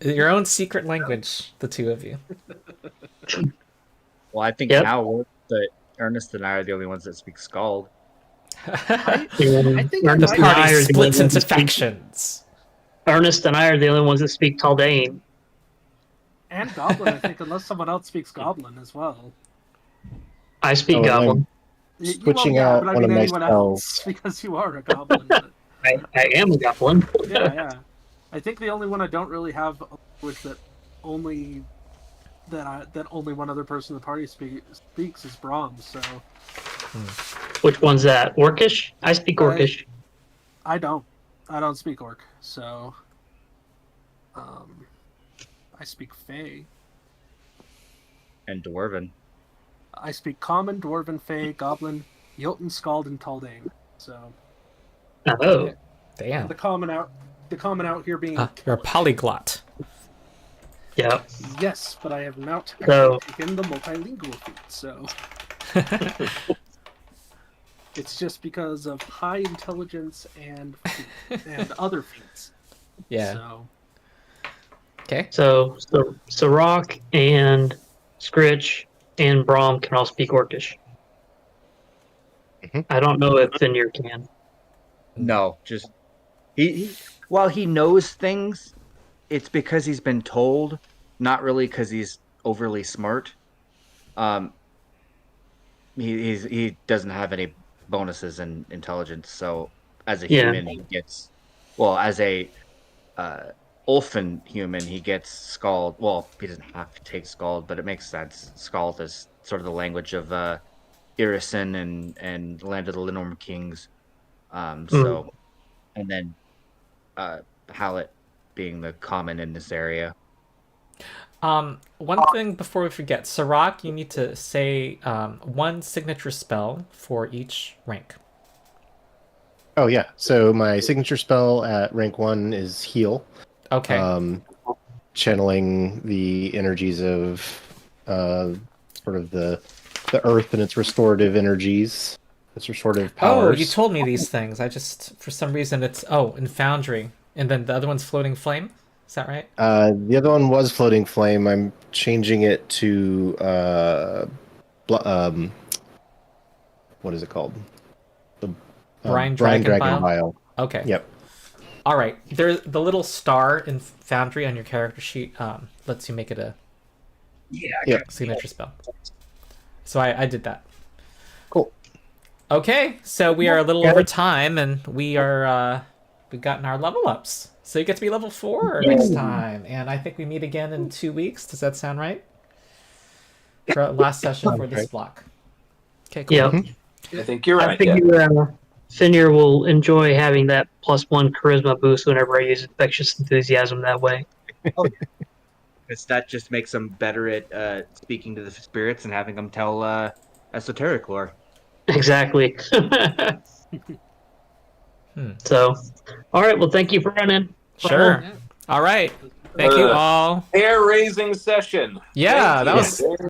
Your own secret language, the two of you. Well, I think Yep. now that Ernest and I are the only ones that speak Scald. I think I The might party are the splits ones into that speak- factions. Ernest and I are the only ones that speak Taldane. and Goblin, I think, unless someone else speaks Goblin as well. I speak Oh, Goblin. Switching out one of my anyone else, spells. because you are a Goblin. But, I am a Goblin. yeah. I think the only one I don't really have a language that only one other person in the party speaks is Brom. So Which one's that? Orcish? I speak Orcish. I don't speak Orc. So I speak Fey. And Dwarven. I speak Common, Dwarven, Fey, Goblin, Jotun, Skald, and Taldane. So Oh. Damn. the common out here being You're a polyglot. Yeah. yes, but I have not So- taken the multilingual feat. So it's just because of high intelligence and other feats. Yeah. So Okay. So Sarakk and Skritch and Brom can all speak Orcish. I don't know if Finnur can. No, just he while he knows things, it's because he's been told, not really because he's overly smart. He doesn't have any bonuses in intelligence, so as a human he gets as a Ulfin human he gets Scald. Well, he doesn't have to take Scald, but it makes sense. Scald is sort of the language of Irison and Land of the Linorm Kings. So, and then Hallett being the common in this area. One thing before we forget, Sarakk, you need to say one signature spell for each rank. Oh yeah, so my signature spell at rank 1 is Heal. Okay. Channeling the energies of sort of the earth and its restorative energies, its restorative powers. Oh, you told me these things. I just, for some reason, it's in Foundry, and then the other one's Floating Flame. Is that right? The other one was Floating Flame. I'm changing it to what is it called? The Brine Dragon Dragon Vial. Okay. Yep. All right. There's the little star in Foundry on your character sheet. Lets you make it a signature spell. So I did that. Cool. Okay, so we are a little over time, and we've gotten our level ups. So you get to be level 4 next time, and I think we meet again in 2 weeks. Does that sound right? For our last session for this block. Okay, cool. Yeah. I think you're I right. think Finnur will enjoy having that +1 charisma boost whenever I use infectious enthusiasm that way. Because that just makes them better at speaking to the spirits and having them tell esoteric lore. Exactly. So, all right. Well, thank you for running. Sure. All right. Thank you all. Hair raising session. Yeah, Thank that you. was